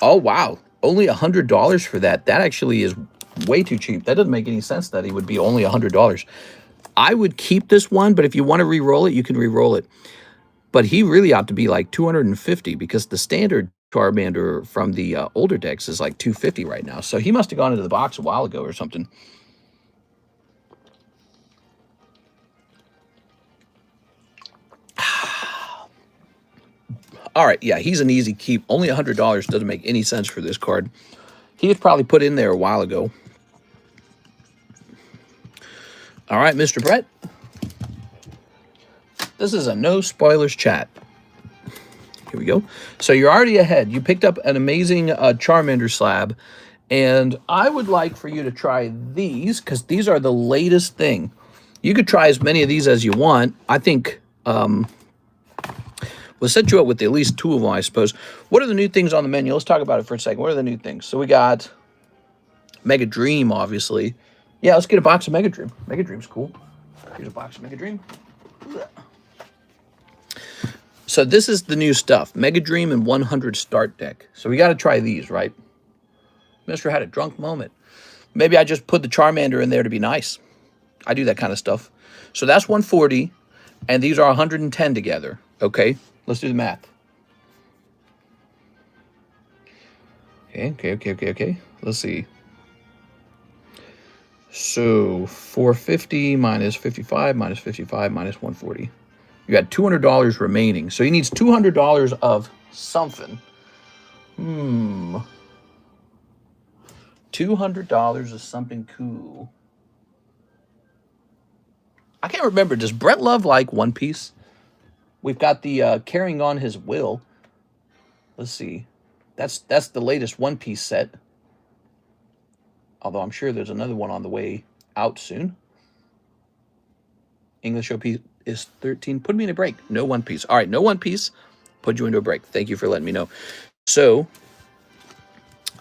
S1: Oh, wow. Only $100 for that. That actually is way too cheap. That doesn't make any sense that he would be only $100. I would keep this one, but if you want to re-roll it, you can re-roll it. But he really ought to be like 250 because the standard Charmander from the older decks is like 250 right now. So he must have gone into the box a while ago or something. All right, yeah, he's an easy keep. Only $100 doesn't make any sense for this card. He was probably put in there a while ago. All right, Mr. Brett. This is a no spoilers chat. Here we go. So you're already ahead. You picked up an amazing Charmander slab, and I would like for you to try these because these are the latest thing. You could try as many of these as you want. I think we'll set you up with at least 2 of them, I suppose. What are the new things on the menu? Let's talk about it for a second. What are the new things? So we got Mega Dream, obviously. Yeah, let's get a box of Mega Dream. Mega Dream's cool. Here's a box of Mega Dream. So this is the new stuff. Mega Dream and 100 start deck. So we got to try these, right? Mister had a drunk moment. Maybe I just put the Charmander in there to be nice. I do that kind of stuff. So that's 140, and these are 110 together. Okay, let's do the math. Okay. Let's see. So 450 minus 55 minus 55 minus 140. You got $200 remaining. So he needs $200 of something. $200 of something cool. I can't remember. Does Brett Love like One Piece? We've got the Carrying On His Will. Let's see. That's the latest One Piece set. Although I'm sure there's another one on the way out soon. English OP is 13. Put me in a break. No One Piece. All right, no One Piece. Put you into a break. Thank you for letting me know. So,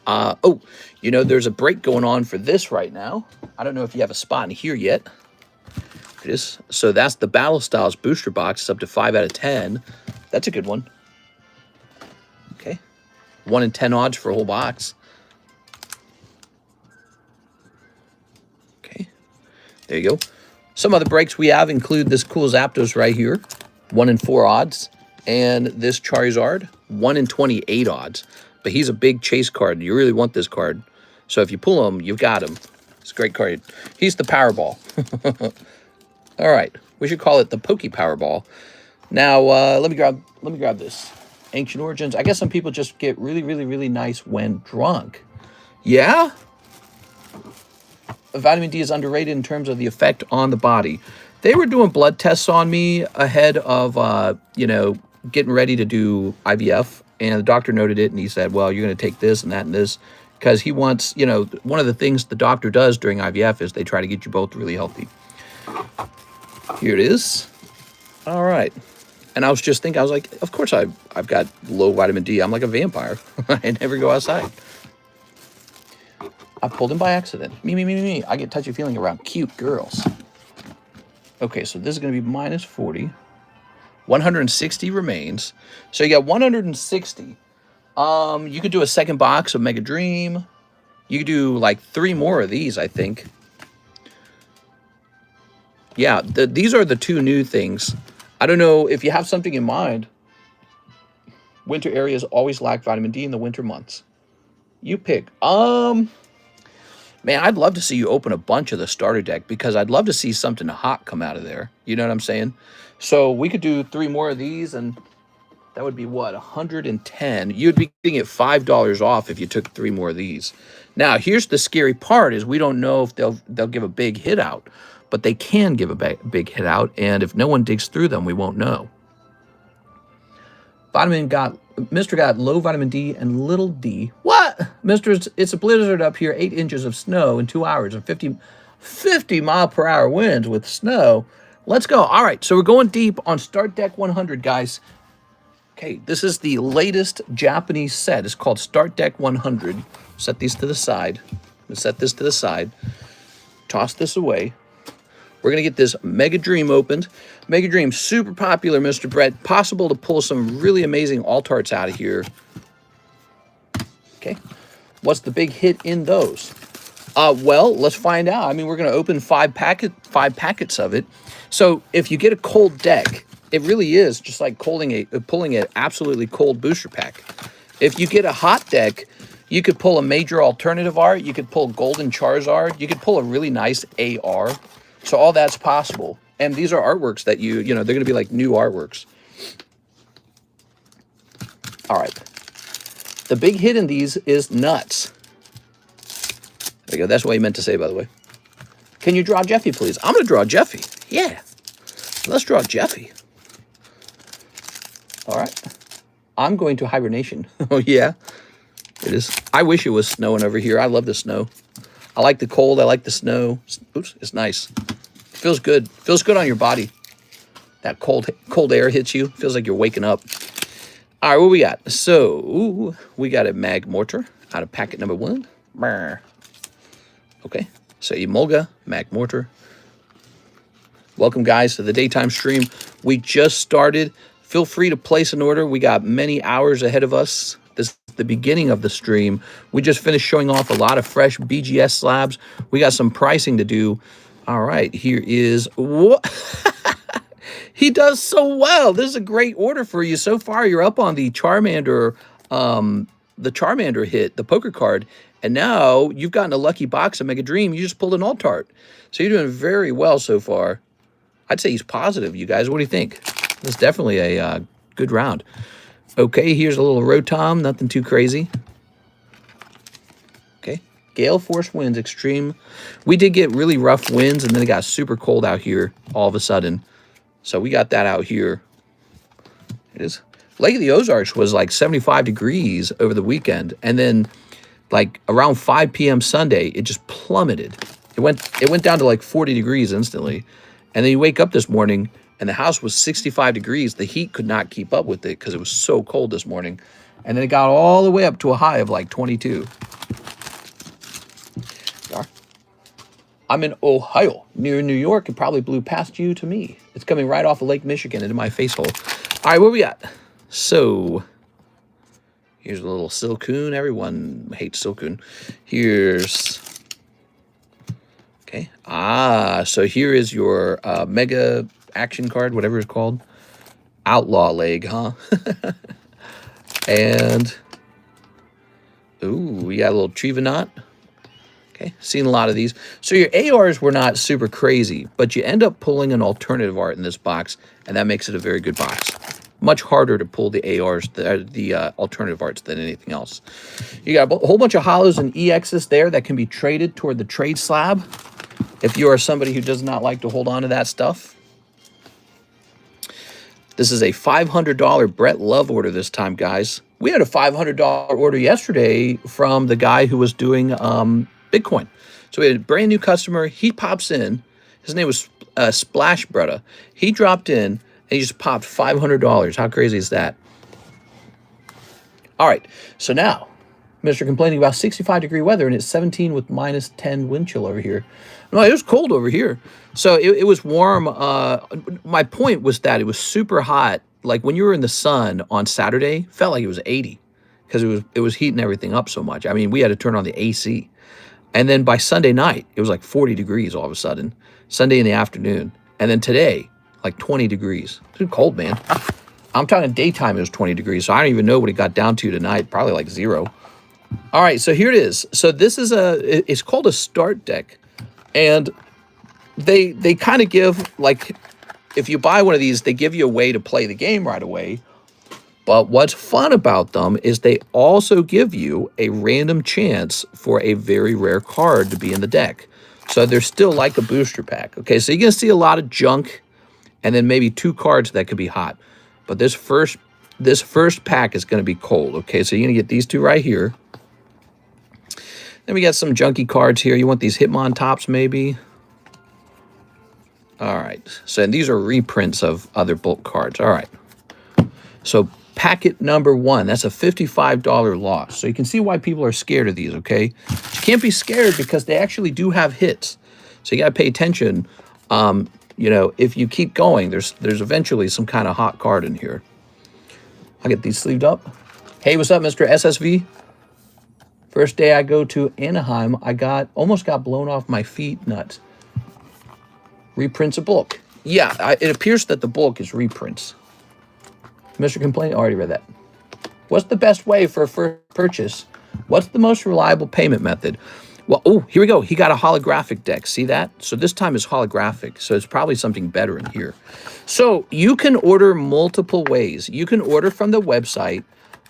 S1: oh, you know, there's a break going on for this right now. I don't know if you have a spot in here yet. It is. So that's the Battle Styles booster box. It's up to 5 out of 10. That's a good one. Okay. 1 in 10 odds for a whole box. Okay. There you go. Some other breaks we have include this cool Zapdos right here. 1 in 4 odds. And this Charizard. 1 in 28 odds. But he's a big chase card. You really want this card. So if you pull him, you've got him. It's a great card. He's the Powerball. All right. We should call it the Poke Powerball. Now, let me grab this. Ancient Origins. I guess some people just get really, really, really nice when drunk. Yeah? Vitamin D is underrated in terms of the effect on the body. They were doing blood tests on me ahead of, you know, getting ready to do IVF. And the doctor noted it, and he said, well, you're going to take this and that and this. Because he wants, you know, one of the things the doctor does during IVF is they try to get you both really healthy. Here it is. All right. And I was just thinking, I was like, of course I've got low vitamin D. I'm like a vampire. I never go outside. I pulled him by accident. Me. I get touchy-feeling around cute girls. Okay, so this is going to be minus 40. 160 remains. So you got 160. You could do a second box of Mega Dream. You could do like 3 more of these, I think. Yeah, these are the 2 new things. I don't know if you have something in mind. Winter areas always lack vitamin D in the winter months. You pick. Man, I'd love to see you open a bunch of the starter deck because I'd love to see something hot come out of there. You know what I'm saying? So we could do 3 more of these, and that would be what, 110. You'd be getting it $5 off if you took 3 more of these. Now, here's the scary part: is we don't know if they'll give a big hit out, but they can give a big hit out, and if no one digs through them, we won't know. Mr. got low vitamin D and little D. What? Mr. It's a blizzard up here, 8 inches of snow in 2 hours and 50 mile per hour winds with snow. Let's go. All right, so we're going deep on Start Deck 100, guys. Okay, this is the latest Japanese set. It's called Start Deck 100. Set these to the side. Set this to the side. Toss this away. We're going to get this Mega Dream opened. Mega Dream, super popular, Mr. Brett. Possible to pull some really amazing alt-arts out of here. Okay. What's the big hit in those? Well, let's find out. I mean, we're going to open 5 packets of it. So if you get a cold deck, it really is just like pulling an absolutely cold booster pack. If you get a hot deck, you could pull a major alternative art. You could pull Golden Charizard. You could pull a really nice AR. So all that's possible. And these are artworks that you know, they're going to be like new artworks. All right. The big hit in these is nuts. There you go. That's what you meant to say, by the way. Can you draw Jeffy, please? I'm going to draw Jeffy. Yeah. Let's draw Jeffy. All right. I'm going to hibernation. Oh, yeah. It is. I wish it was snowing over here. I love the snow. I like the cold. I like the snow. Oops. It's nice. It feels good. Feels good on your body. That cold air hits you. Feels like you're waking up. All right, what we got? So, we got a mag mortar out of packet number 1. Brr. Okay, so Emolga, mag mortar. Welcome, guys, to the daytime stream. We just started. Feel free to place an order. We got many hours ahead of us. This is the beginning of the stream. We just finished showing off a lot of fresh BGS slabs. We got some pricing to do. All right, here is... what? He does so well. This is a great order for you. So far, you're up on the Charmander hit, the poker card. And now you've gotten a lucky box of Mega Dream. You just pulled an alt-art. So you're doing very well so far. I'd say he's positive, you guys. What do you think? It's definitely a good round. Okay, here's a little Rotom. Nothing too crazy. Okay. Gale Force winds, extreme. We did get really rough winds, and then it got super cold out here all of a sudden. So we got that out here. It is. Lake of the Ozarks was like 75 degrees over the weekend. And then like around 5 p.m. Sunday, it just plummeted. It went down to like 40 degrees instantly. And then you wake up this morning and the house was 65 degrees. The heat could not keep up with it because it was so cold this morning. And then it got all the way up to a high of like 22. I'm in Ohio, near New York. It probably blew past you to me. It's coming right off of Lake Michigan into my face hole. All right, what we got? So, here's a little Silcoon. Everyone hates Silcoon. Here's... okay. So here is your Mega Action card, whatever it's called. Outlaw Leg, huh? And... ooh, we got a little Trevenant. Okay, seen a lot of these. So your ARs were not super crazy, but you end up pulling an alternative art in this box, and that makes it a very good box. Much harder to pull the ARs, the alternative arts, than anything else. You got a whole bunch of hollows and EXs there that can be traded toward the trade slab if you are somebody who does not like to hold on to that stuff. This is a $500 Brett Love order this time, guys. We had a $500 order yesterday from the guy who was doing... Bitcoin. So we had a brand new customer. He pops in. His name was Splash Brutta. He dropped in and he just popped $500. How crazy is that? All right. So now, Mr. complaining about 65-degree weather and it's 17 with minus 10 wind chill over here. No, it was cold over here. So it was warm. My point was that it was super hot. Like when you were in the sun on Saturday, felt like it was 80 because it was heating everything up so much. I mean, we had to turn on the AC. And then by Sunday night, it was like 40 degrees all of a sudden. Sunday in the afternoon. And then today, like 20 degrees. It's too cold, man. I'm talking daytime, it was 20 degrees. So I don't even know what it got down to tonight. Probably like 0. All right, so here it is. So this is it's called a start deck. And they kind of give, like, if you buy one of these, they give you a way to play the game right away. But what's fun about them is they also give you a random chance for a very rare card to be in the deck. So they're still like a booster pack. Okay, so you're going to see a lot of junk and then maybe 2 cards that could be hot. But this first pack is going to be cold. Okay, so you're going to get these 2 right here. Then we got some junky cards here. You want these Hitmon tops maybe? All right, so and these are reprints of other bulk cards. All right, so... packet number 1, that's a $55 loss. So you can see why people are scared of these, okay? You can't be scared because they actually do have hits. So you got to pay attention. You know, if you keep going, there's eventually some kind of hot card in here. I'll get these sleeved up. Hey, what's up, Mr. SSV? First day I go to Anaheim, I almost got blown off my feet nuts. Reprints a book. Yeah, it appears that the book is reprints. Mr. Complaint, already read that. What's the best way for a first purchase? What's the most reliable payment method? Well, oh, here we go. He got a holographic deck. See that? So this time is holographic. So it's probably something better in here. So you can order multiple ways. You can order from the website,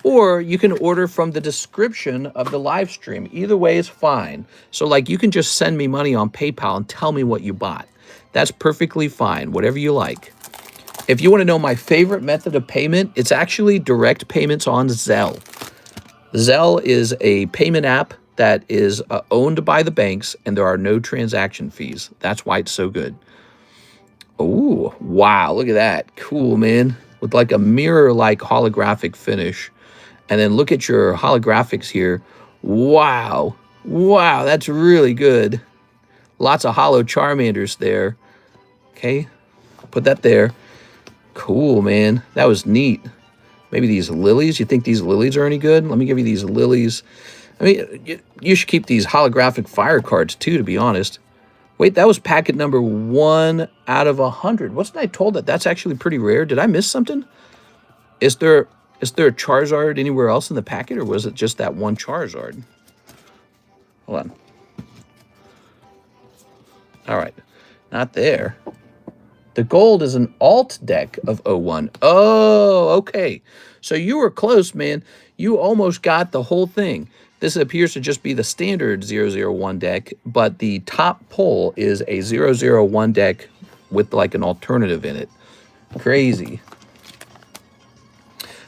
S1: or you can order from the description of the live stream. Either way is fine. So like you can just send me money on PayPal and tell me what you bought. That's perfectly fine, whatever you like. If you want to know my favorite method of payment, it's actually direct payments on ZELLE. ZELLE is a payment app that is owned by the banks, and there are no transaction fees. That's why it's so good. Oh, wow, look at that. Cool, man. With like a mirror-like holographic finish. And then look at your holographics here. Wow. Wow, that's really good. Lots of hollow Charmanders there. Okay, put that there. Cool, man. That was neat. Maybe these lilies. You think these lilies are any good? Let me give you these lilies. I mean, you should keep these holographic fire cards too, to be honest. Wait, that was packet number 1 out of 100. Wasn't I told that that's actually pretty rare? Did I miss something? Is there a Charizard anywhere else in the packet, or was it just that one Charizard? Hold on. All right, not there. The gold is an alt deck of 01. Oh, okay. So you were close, man. You almost got the whole thing. This appears to just be the standard 001 deck, but the top pull is a 001 deck with like an alternative in it. Crazy.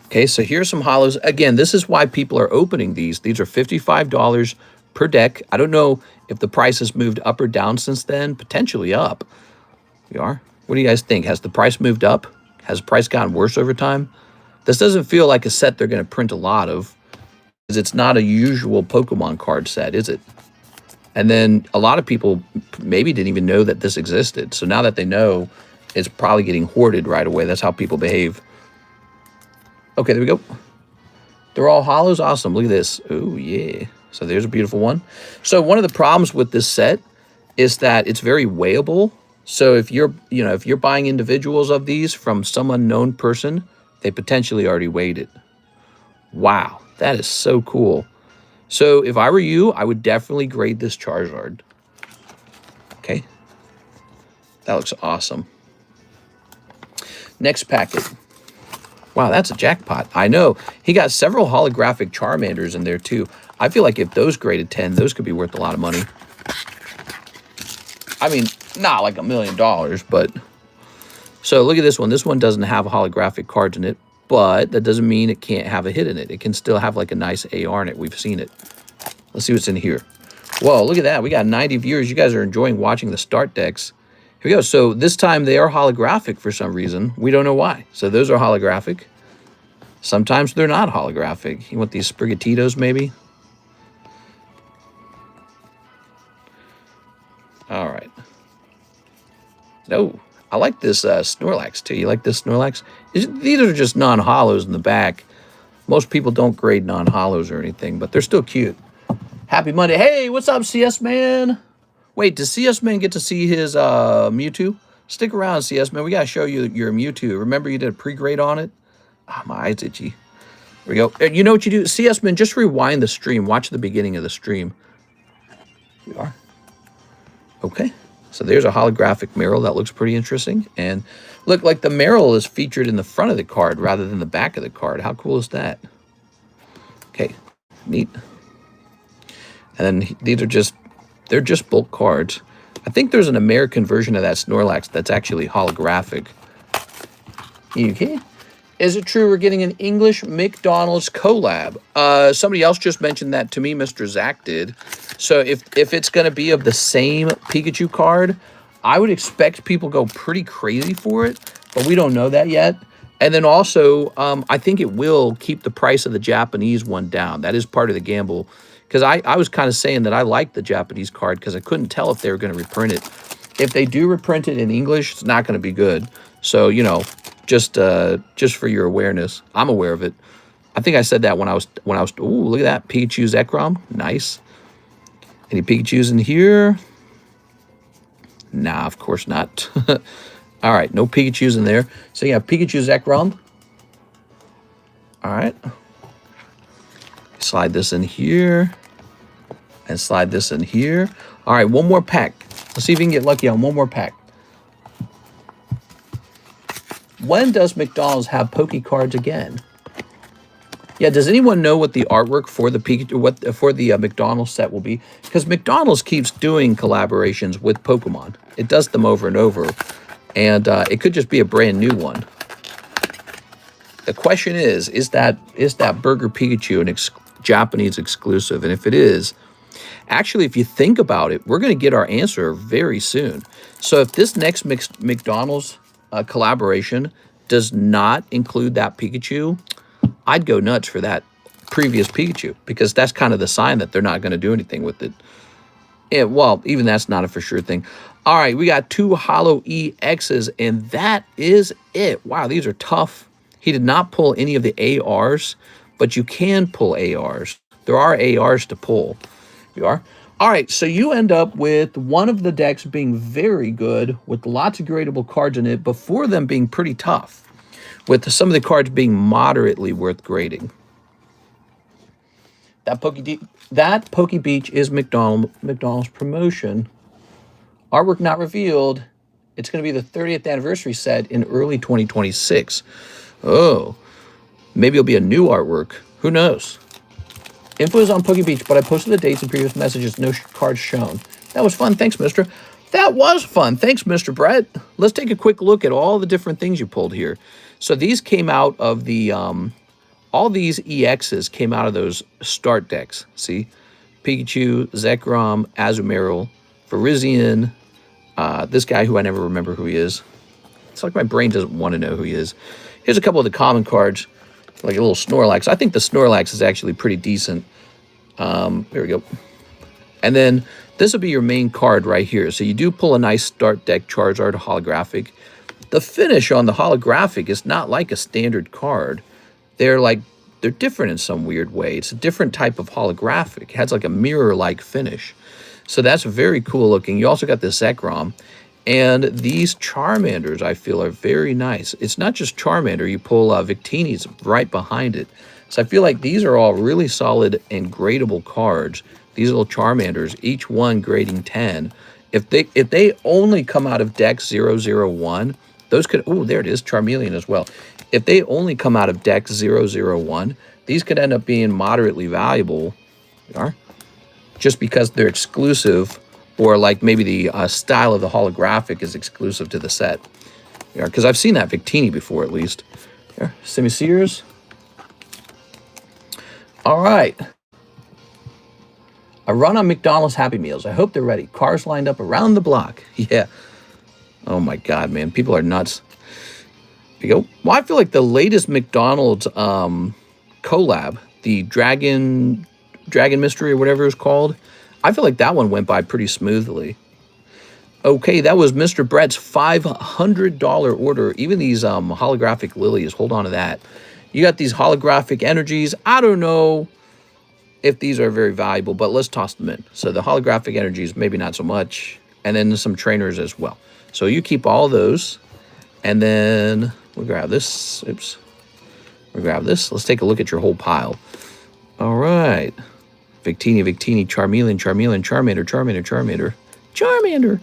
S1: Okay, so here's some hollows. Again, this is why people are opening these. These are $55 per deck. I don't know if the price has moved up or down since then. Potentially up. We are. What do you guys think? Has the price moved up? Has the price gotten worse over time? This doesn't feel like a set they're going to print a lot of, because it's not a usual Pokemon card set, is it? And then a lot of people maybe didn't even know that this existed. So now that they know, it's probably getting hoarded right away. That's how people behave. Okay, there we go. They're all hollows. Awesome. Look at this. Oh, yeah. So there's a beautiful one. So one of the problems with this set is that it's very weighable. So if you're buying individuals of these from some unknown person, they potentially already weighed it. Wow, that is so cool. So if I were you, I would definitely grade this Charizard. Okay. That looks awesome. Next packet. Wow, that's a jackpot. I know. He got several holographic Charmanders in there too. I feel like if those graded 10, those could be worth a lot of money. I mean, not like $1 million, but... So look at this one. This one doesn't have holographic cards in it, but that doesn't mean it can't have a hit in it. It can still have like a nice AR in it. We've seen it. Let's see what's in here. Whoa, look at that. We got 90 viewers. You guys are enjoying watching the start decks. Here we go. So this time they are holographic for some reason. We don't know why. So those are holographic. Sometimes they're not holographic. You want these Sprigatitos maybe? All right. No, I like this Snorlax too. You like this Snorlax? These are just non-hollows in the back. Most people don't grade non-hollows or anything, but they're still cute. Happy Monday. Hey, what's up, CS Man? Wait, does CS Man get to see his Mewtwo? Stick around, CS Man. We got to show you your Mewtwo. Remember you did a pre-grade on it? Ah, my eye's itchy. There we go. You know what you do? CS Man, just rewind the stream. Watch the beginning of the stream. Here we are. Okay. So there's a holographic Meryl that looks pretty interesting. And look, like the Meryl is featured in the front of the card rather than the back of the card. How cool is that? Okay, neat. And then these are they're just bulk cards. I think there's an American version of that Snorlax that's actually holographic. Okay. Is it true we're getting an English McDonald's collab? Somebody else just mentioned that to me. Mr. Zach did. So if it's going to be of the same Pikachu card, I would expect people go pretty crazy for it, but we don't know that yet. And then also, I think it will keep the price of the Japanese one down. That is part of the gamble. Because I was kind of saying that I liked the Japanese card because I couldn't tell if they were going to reprint it. If they do reprint it in English, it's not going to be good. So, you know, just for your awareness, I'm aware of it. I think I said that when I was. Ooh, look at that Pikachu Zekrom, nice. Any Pikachus in here? Nah, of course not. All right, no Pikachus in there. So you have Pikachu Zekrom. All right. Slide this in here. And slide this in here. All right, one more pack. Let's see if we can get lucky on one more pack. When does McDonald's have Poke cards again? Yeah, does anyone know what the artwork for the McDonald's set will be? Because McDonald's keeps doing collaborations with Pokemon. It does them over and over, and it could just be a brand new one. The question is that Burger Pikachu an Japanese exclusive? And if it is, actually, if you think about it, we're going to get our answer very soon. So if this next McDonald's collaboration does not include that Pikachu, I'd go nuts for that previous Pikachu, because that's kind of the sign that they're not going to do anything with it. And, well, even that's not a for sure thing. All right, we got 2 Holo EXs, and that is it. Wow, these are tough. He did not pull any of the ARs, but you can pull ARs. There are ARs to pull. You are? All right, so you end up with one of the decks being very good with lots of gradable cards in it, but 4 of them being pretty tough, with some of the cards being moderately worth grading. That Poke Beach is McDonald's promotion. Artwork not revealed. It's going to be the 30th anniversary set in early 2026. Oh, maybe it'll be a new artwork. Who knows? Info is on Poke Beach, but I posted the dates in previous messages. No cards shown. That was fun. Thanks, mister. That was fun. Thanks, Mr. Brett. Let's take a quick look at all the different things you pulled here. So these came out of the, all these EXs came out of those start decks. See? Pikachu, Zekrom, Azumarill, Virizion, this guy who I never remember who he is. It's like my brain doesn't want to know who he is. Here's a couple of the common cards, like a little Snorlax. I think the Snorlax is actually pretty decent. There we go. And then this will be your main card right here. So you do pull a nice start deck Charizard holographic. The finish on the holographic is not like a standard card. They're different in some weird way. It's a different type of holographic. It has like a mirror-like finish. So that's very cool looking. You also got the Zekrom. And these Charmanders, I feel, are very nice. It's not just Charmander. You pull Victini's right behind it. So I feel like these are all really solid and gradable cards. These little Charmanders, each one grading 10. If they only come out of deck 001, those could... Oh, there it is, Charmeleon as well. If they only come out of deck 001, these could end up being moderately valuable. They are. Just because they're exclusive, or like maybe the style of the holographic is exclusive to the set. Because I've seen that Victini before, at least. Here, Simisears. All right. A run on McDonald's Happy Meals. I hope they're ready. Cars lined up around the block. Yeah. Oh my God, man. People are nuts. There you go. Well, I feel like the latest McDonald's collab, the Dragon Mystery or whatever it's called, I feel like that one went by pretty smoothly. Okay, that was Mr. Brett's $500 order. Even these holographic lilies, hold on to that. You got these holographic energies. I don't know if these are very valuable, but let's toss them in. So the holographic energies, maybe not so much. And then some trainers as well. So you keep all those. And then we'll grab this. Oops. We'll grab this. Let's take a look at your whole pile. All right. Victini, Charmeleon, Charmander.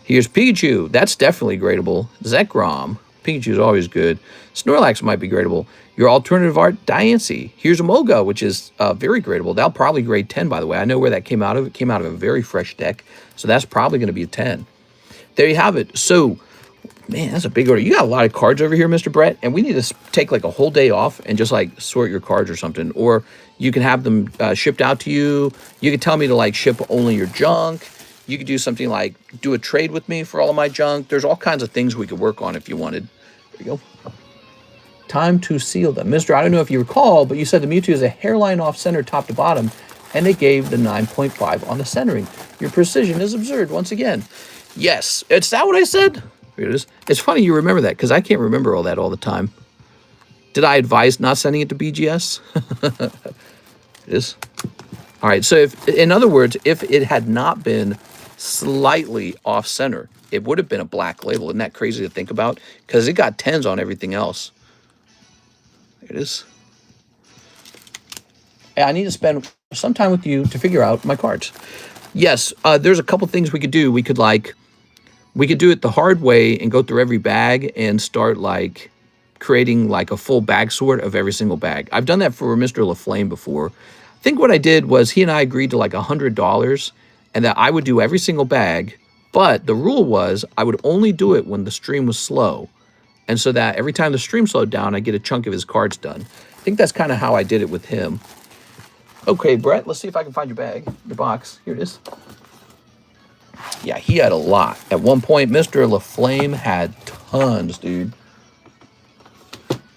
S1: Here's Pikachu. That's definitely gradable. Zekrom. Pikachu's always good. Snorlax might be gradable. Your alternative art, Diancie. Here's Emolga, which is very gradable. That'll probably grade 10, by the way. I know where that came out of. It came out of a very fresh deck. So that's probably going to be a 10. There you have it. So, man, that's a big order. You got a lot of cards over here, Mr. Brett, and we need to take like a whole day off and just like sort your cards or something. Or you can have them shipped out to you. You can tell me to like ship only your junk. You could do something like do a trade with me for all of my junk. There's all kinds of things we could work on if you wanted. There you go. Time to seal them. Mister, I don't know if you recall, but you said the Mewtwo is a hairline off center top to bottom, and they gave the 9.5 on the centering. Your precision is absurd once again. Yes. Is that what I said? Here it is. It's funny you remember that, because I can't remember all that all the time. Did I advise not sending it to BGS? It is. All right, so if, in other words, if it had not been slightly off center, it would have been a black label. Isn't that crazy to think about? Because it got 10s on everything else. There it is. I need to spend some time with you to figure out my cards. Yes, there's a couple things we could do. We could do it the hard way and go through every bag and start like creating like a full bag sort of every single bag. I've done that for Mr. LaFlame before. I think what I did was he and I agreed to like $100 and that I would do every single bag, but the rule was I would only do it when the stream was slow. And so that every time the stream slowed down, I get a chunk of his cards done. I think that's kind of how I did it with him. Okay, Brett, let's see if I can find your bag, your box. Here it is. Yeah, he had a lot. At one point, Mr. LaFlame had tons, dude.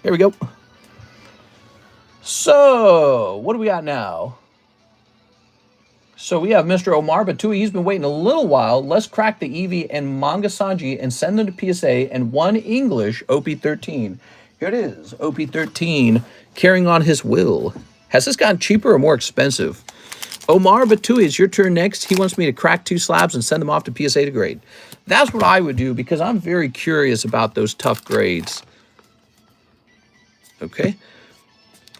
S1: Here we go. So, what do we got now? So we have Mr. Omar Batui. He's been waiting a little while. Let's crack the Eevee and Manga Sanji and send them to PSA and one English OP13. Here it is, OP13, carrying on his will. Has this gotten cheaper or more expensive? Omar Batui, it's your turn next. He wants me to crack 2 slabs and send them off to PSA to grade. That's what I would do because I'm very curious about those tough grades. Okay.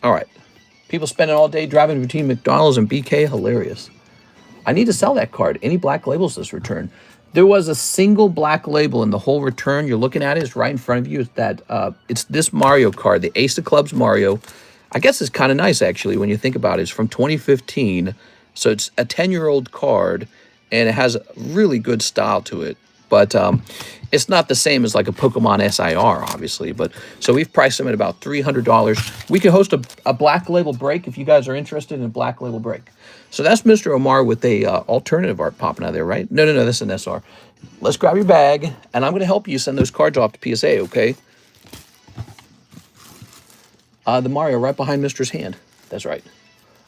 S1: All right. People spending all day driving between McDonald's and BK. Hilarious. I need to sell that card. Any black labels this return? There was a single black label in the whole return. You're looking at it. It's right in front of you. It's that. It's this Mario card, the Ace of Clubs Mario. I guess it's kind of nice, actually, when you think about it. It's from 2015. So it's a 10-year-old card, and it has really good style to it. But it's not the same as like a Pokemon SIR, obviously. But so we've priced them at about $300. We can host a black label break if you guys are interested in a black label break. So that's Mr. Omar with a alternative art popping out there, right? No, that's an SR. Let's grab your bag, and I'm going to help you send those cards off to PSA, okay? The Mario right behind Mr.'s hand. That's right.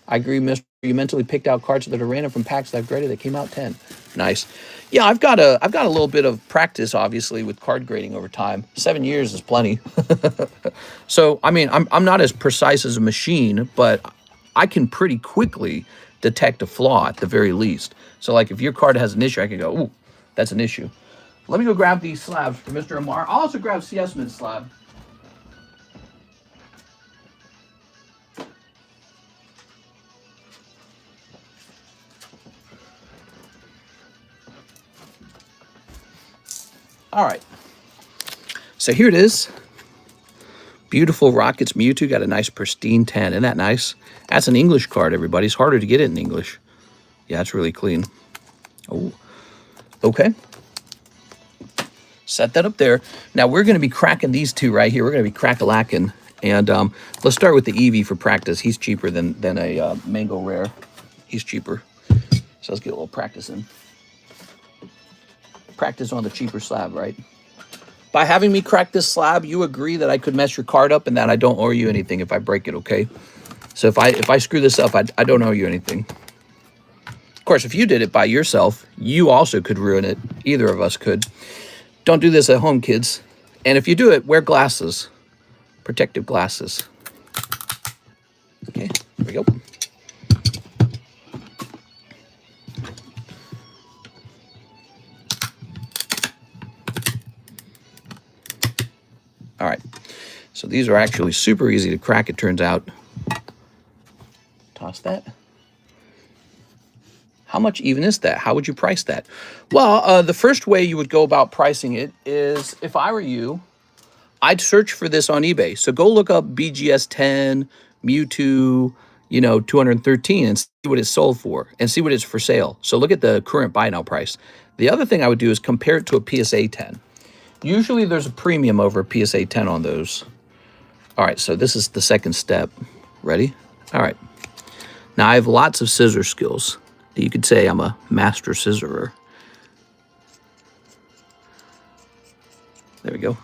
S1: I agree, Mr. You mentally picked out cards that are random from packs that I've graded that came out 10. Nice. Yeah, I've got a little bit of practice, obviously, with card grading over time. 7 years is plenty. So, I mean, I'm not as precise as a machine, but I can pretty quickly detect a flaw at the very least. So, like, if your card has an issue, I can go, ooh, that's an issue. Let me go grab these slabs for Mr. Omar. I'll also grab CS Mid slab. All right, so here it is. Beautiful Rockets Mewtwo, got a nice pristine 10. Isn't that nice? That's an English card, everybody. It's harder to get it in English. Yeah, it's really clean. Oh, okay. Set that up there. Now we're going to be cracking these two right here. We're going to be crack-a-lacking. And let's start with the Eevee for practice. He's cheaper than a Mango Rare. He's cheaper. So let's get a little practice in. Practice on the cheaper slab, right? By having me crack this slab, you agree that I could mess your card up and that I don't owe you anything if I break it, okay? So if I screw this up, I don't owe you anything. Of course, if you did it by yourself, you also could ruin it. Either of us could. Don't do this at home, kids. And if you do it, wear glasses. Protective glasses. Okay, here we go. All right, so these are actually super easy to crack, it turns out. Toss that. How much even is that? How would you price that? Well, the first way you would go about pricing it is, if I were you, I'd search for this on eBay. So go look up BGS 10, Mewtwo, 213 and see what it's sold for and see what it's for sale. So look at the current buy now price. The other thing I would do is compare it to a PSA 10. Usually there's a premium over a PSA 10 on those. All right, so this is the second step. Ready? All right. Now I have lots of scissor skills. You could say I'm a master scissorer. There we go.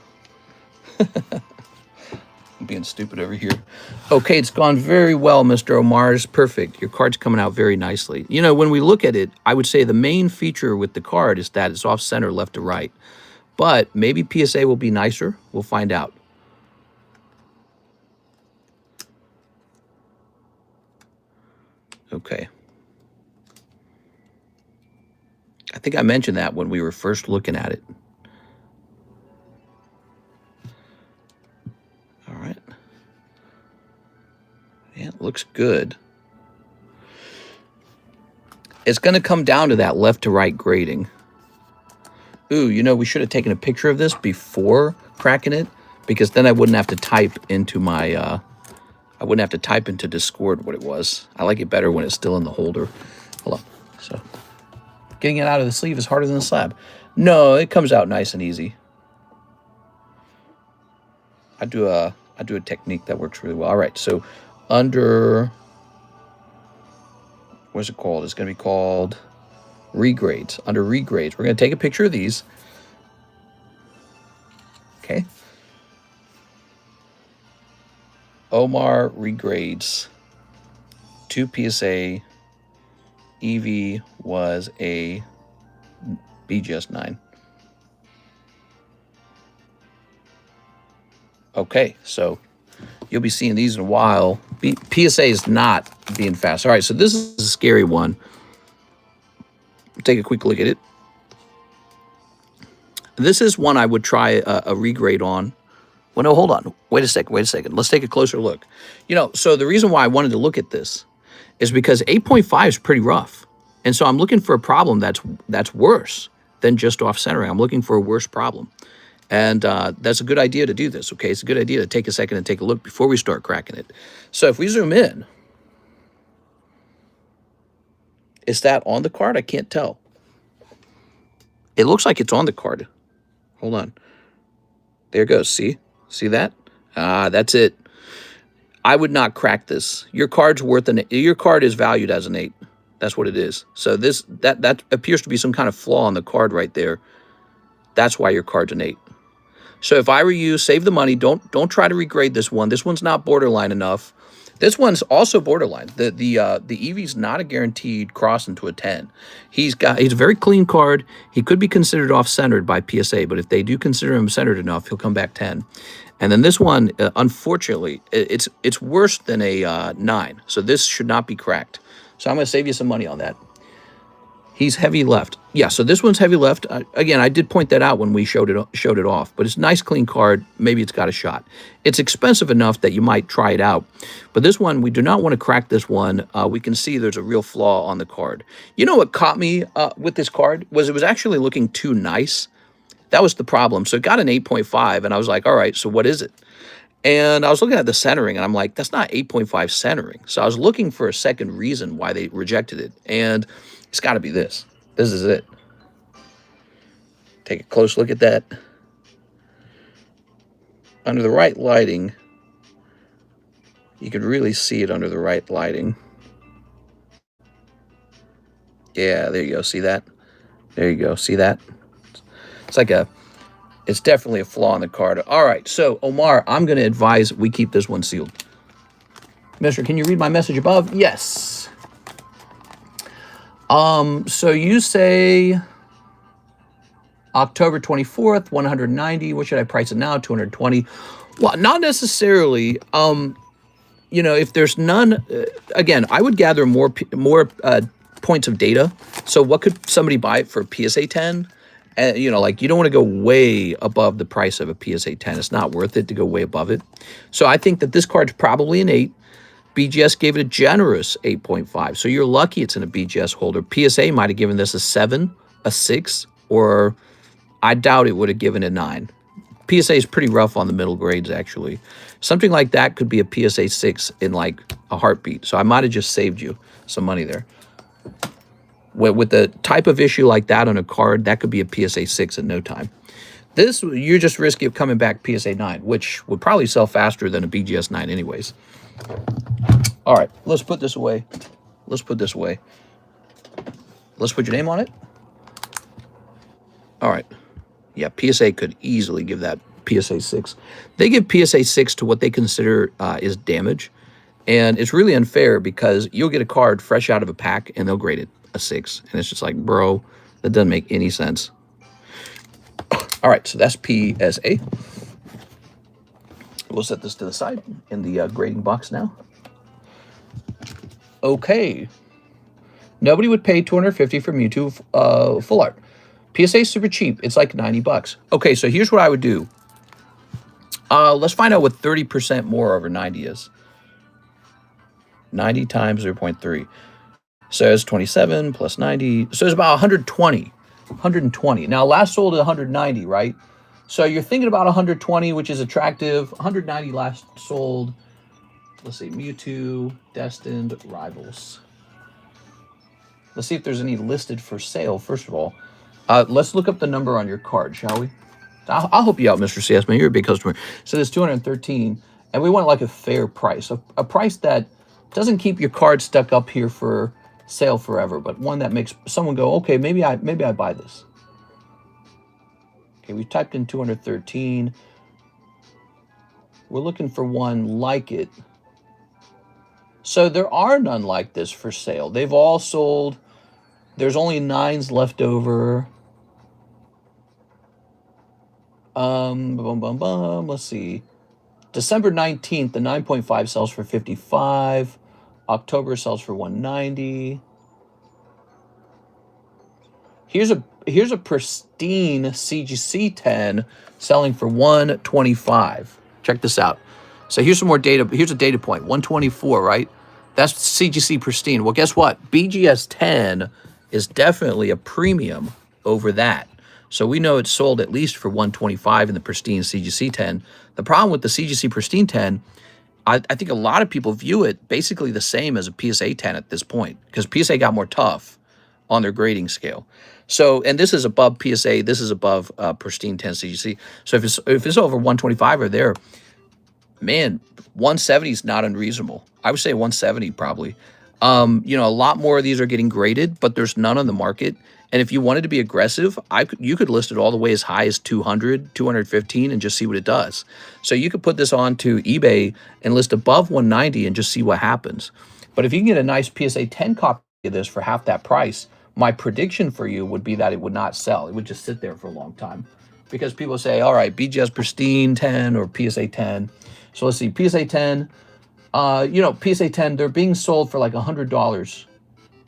S1: I'm being stupid over here. Okay, it's gone very well, Mr. Omar. It's perfect. Your card's coming out very nicely. When we look at it, I would say the main feature with the card is that it's off center left to right. But maybe PSA will be nicer. We'll find out. Okay. I think I mentioned that when we were first looking at it. All right. Yeah, it looks good. It's going to come down to that left to right grading. Ooh, we should have taken a picture of this before cracking it, because then I wouldn't have to type into my, I wouldn't have to type into Discord what it was. I like it better when it's still in the holder. Hold on. So getting it out of the sleeve is harder than the slab. No, it comes out nice and easy. I do a technique that works really well. All right, so under, what's it called? It's going to be called regrades. Under regrades, we're going to take a picture of these. Okay. Omar regrades 2 PSA. EV was a BGS 9. Okay, so you'll be seeing these in a while. PSA is not being fast. All right, so this is a scary one. Take a quick look at it. This is one I would try a regrade on. Well, no, hold on. Wait a second. Let's take a closer look. You know, so the reason why I wanted to look at this is because 8.5 is pretty rough. And so I'm looking for a problem that's worse than just off centering. I'm looking for a worse problem. And that's a good idea to do this, okay? It's a good idea to take a second and take a look before we start cracking it. So if we zoom in, is that on the card? I can't tell. It looks like it's on the card. Hold on. There it goes. See? See that? That's it. I would not crack this. Your card's worth your card is valued as an 8. That's what it is. So that appears to be some kind of flaw on the card right there. That's why your card's an 8. So if I were you, save the money. Don't try to regrade this one. This one's not borderline enough. This one's also borderline. The EV's not a guaranteed cross into a 10. He's a very clean card. He could be considered off-centered by PSA, but if they do consider him centered enough, he'll come back 10. And then this one, unfortunately, it's worse than a 9. So this should not be cracked. So I'm going to save you some money on that. He's heavy left. Yeah, so this one's heavy left. Again, I did point that out when we showed it off, but it's a nice, clean card. Maybe it's got a shot. It's expensive enough that you might try it out. But this one, we do not want to crack this one. We can see there's a real flaw on the card. You know what caught me with this card was it was actually looking too nice. That was the problem. So it got an 8.5, and I was like, all right, so what is it? And I was looking at the centering, and I'm like, that's not 8.5 centering. So I was looking for a second reason why they rejected it. And it's got to be this. This is it. Take a close look at that. Under the right lighting, you could really see it under the right lighting. Yeah, there you go. See that? There you go. See that? It's definitely a flaw in the card. All right, so Omar, I'm going to advise we keep this one sealed. Mister, can you read my message above? Yes. So you say October 24th, 190. What should I price it now? 220. Well, not necessarily. You know, if there's none, again, I would gather more points of data. So what could somebody buy it for PSA 10? You know, like you don't want to go way above the price of a PSA 10. It's not worth it to go way above it. So I think that this card's probably an 8. BGS gave it a generous 8.5. So you're lucky it's in a BGS holder. PSA might have given this a 7, a 6, or I doubt it would have given a 9. PSA is pretty rough on the middle grades, actually. Something like that could be a PSA 6 in like a heartbeat. So I might have just saved you some money there. With the type of issue like that on a card, that could be a PSA 6 in no time. This, you're just risky of coming back PSA 9, which would probably sell faster than a BGS 9 anyways. All right, let's put this away. Let's put this away. Let's put your name on it. All right. Yeah, PSA could easily give that PSA 6. They give PSA 6 to what they consider is damage. And it's really unfair because you'll get a card fresh out of a pack and they'll grade it a 6. And it's just like, bro, that doesn't make any sense. All right, so that's PSA. We'll set this to the side in the grading box now. Okay. Nobody would pay $250 for Mewtwo full art. PSA is super cheap. It's like 90 bucks. Okay, so here's what I would do. Let's find out what 30% more over 90 is. 90 times 0.3. So it's 27 plus 90. So it's about 120. 120. Now, last sold at 190, right? So you're thinking about 120, which is attractive. 190 last sold. Let's see, Mewtwo, Destined, Rivals. Let's see if there's any listed for sale, first of all. Let's look up the number on your card, shall we? I'll help you out, Mr. CS, man. You're a big customer. So there's 213, and we want like a fair price. A price that doesn't keep your card stuck up here for sale forever, but one that makes someone go, okay, maybe I buy this. Okay, we typed in 213. We're looking for one like it. So there are none like this for sale. They've all sold. There's only 9s left over. Let's see. December 19th, the 9.5 sells for 55. October sells for 190. Here's a pristine CGC 10 selling for 125. Check this out. So here's some more data. Here's a data point, 124, right? That's CGC pristine. Well, guess what? BGS 10 is definitely a premium over that. So we know it's sold at least for 125 in the pristine CGC 10. The problem with the CGC pristine 10, I think a lot of people view it basically the same as a PSA 10 at this point, because PSA got more tough on their grading scale. So, and this is above PSA, this is above pristine 10 CGC. So if it's over 125 or there, man, 170 is not unreasonable. I would say 170 probably. You know, a lot more of these are getting graded, but there's none on the market. And if you wanted to be aggressive, you could list it all the way as high as 200, 215 and just see what it does. So you could put this on to eBay and list above 190 and just see what happens. But if you can get a nice PSA 10 copy of this for half that price, my prediction for you would be that it would not sell. It would just sit there for a long time. Because people say, all right, BGS pristine 10 or PSA 10. So let's see, PSA 10. You know, PSA 10, they're being sold for like $100.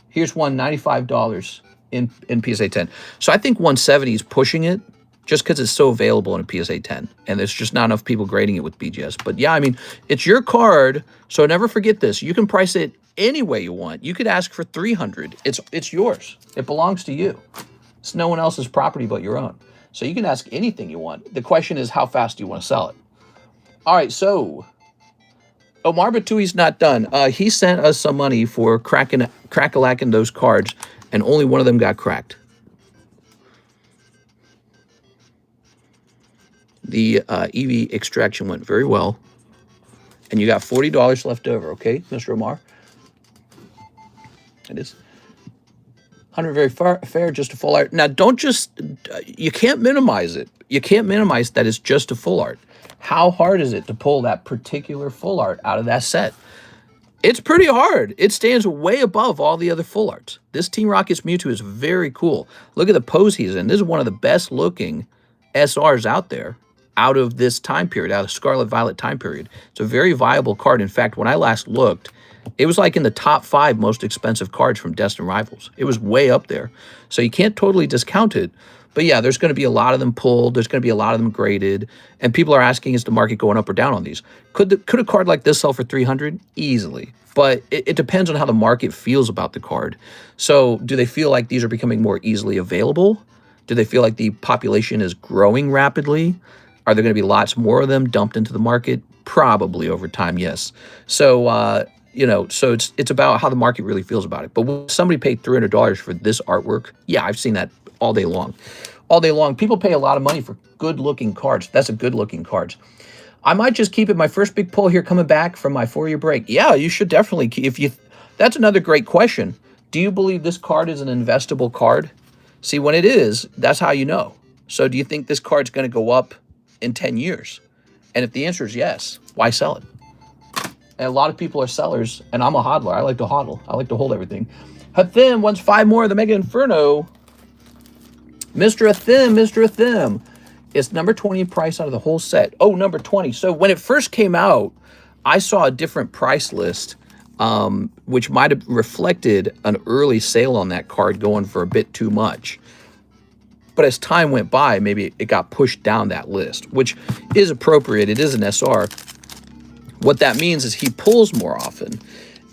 S1: Here's one, $95 in PSA 10. So I think 170 is pushing it just because it's so available in a PSA 10. And there's just not enough people grading it with BGS. But yeah, I mean, it's your card. So never forget this. You can price it any way you want. You could ask for 300. It's yours. It belongs to you. It's no one else's property but your own. So you can ask anything you want. The question is, how fast do you want to sell it? All right, so Omar Batui's not done. He sent us some money for crack-a-lacking those cards, and only one of them got cracked. The EV extraction went very well, and you got $40 left over, okay, Mr. Omar? It is 100 very fair, just a full art. Now, don't just, you can't minimize it. You can't minimize that it's just a full art. How hard is it to pull that particular full art out of that set? It's pretty hard. It stands way above all the other full arts. This Team Rocket's Mewtwo is very cool. Look at the pose he's in. This is one of the best looking SRs out there, out of this time period, out of Scarlet Violet time period. It's a very viable card. In fact, when I last looked, it was like in the top 5 most expensive cards from Destined Rivals. It was way up there. So you can't totally discount it. But yeah, there's going to be a lot of them pulled. There's going to be a lot of them graded. And people are asking, is the market going up or down on these? Could a card like this sell for 300? Easily. But it depends on how the market feels about the card. So do they feel like these are becoming more easily available? Do they feel like the population is growing rapidly? Are there going to be lots more of them dumped into the market? Probably over time, yes. So, you know, so it's about how the market really feels about it. But when somebody paid $300 for this artwork, yeah, I've seen that all day long. All day long. People pay a lot of money for good-looking cards. That's a good-looking card. I might just keep it. My first big pull here coming back from my 4-year break. Yeah, you should definitely keep. That's another great question. Do you believe this card is an investable card? See, when it is, that's how you know. So do you think this card's going to go up in 10 years? And if the answer is yes, why sell it? And a lot of people are sellers, and I'm a hodler. I like to hodl. I like to hold everything. Hathim wants 5 more of the Mega Inferno. Mr. Athim. It's number 20 price out of the whole set. Oh, number 20. So when it first came out, I saw a different price list, which might have reflected an early sale on that card going for a bit too much. But as time went by, maybe it got pushed down that list, which is appropriate. It is an SR. What that means is he pulls more often.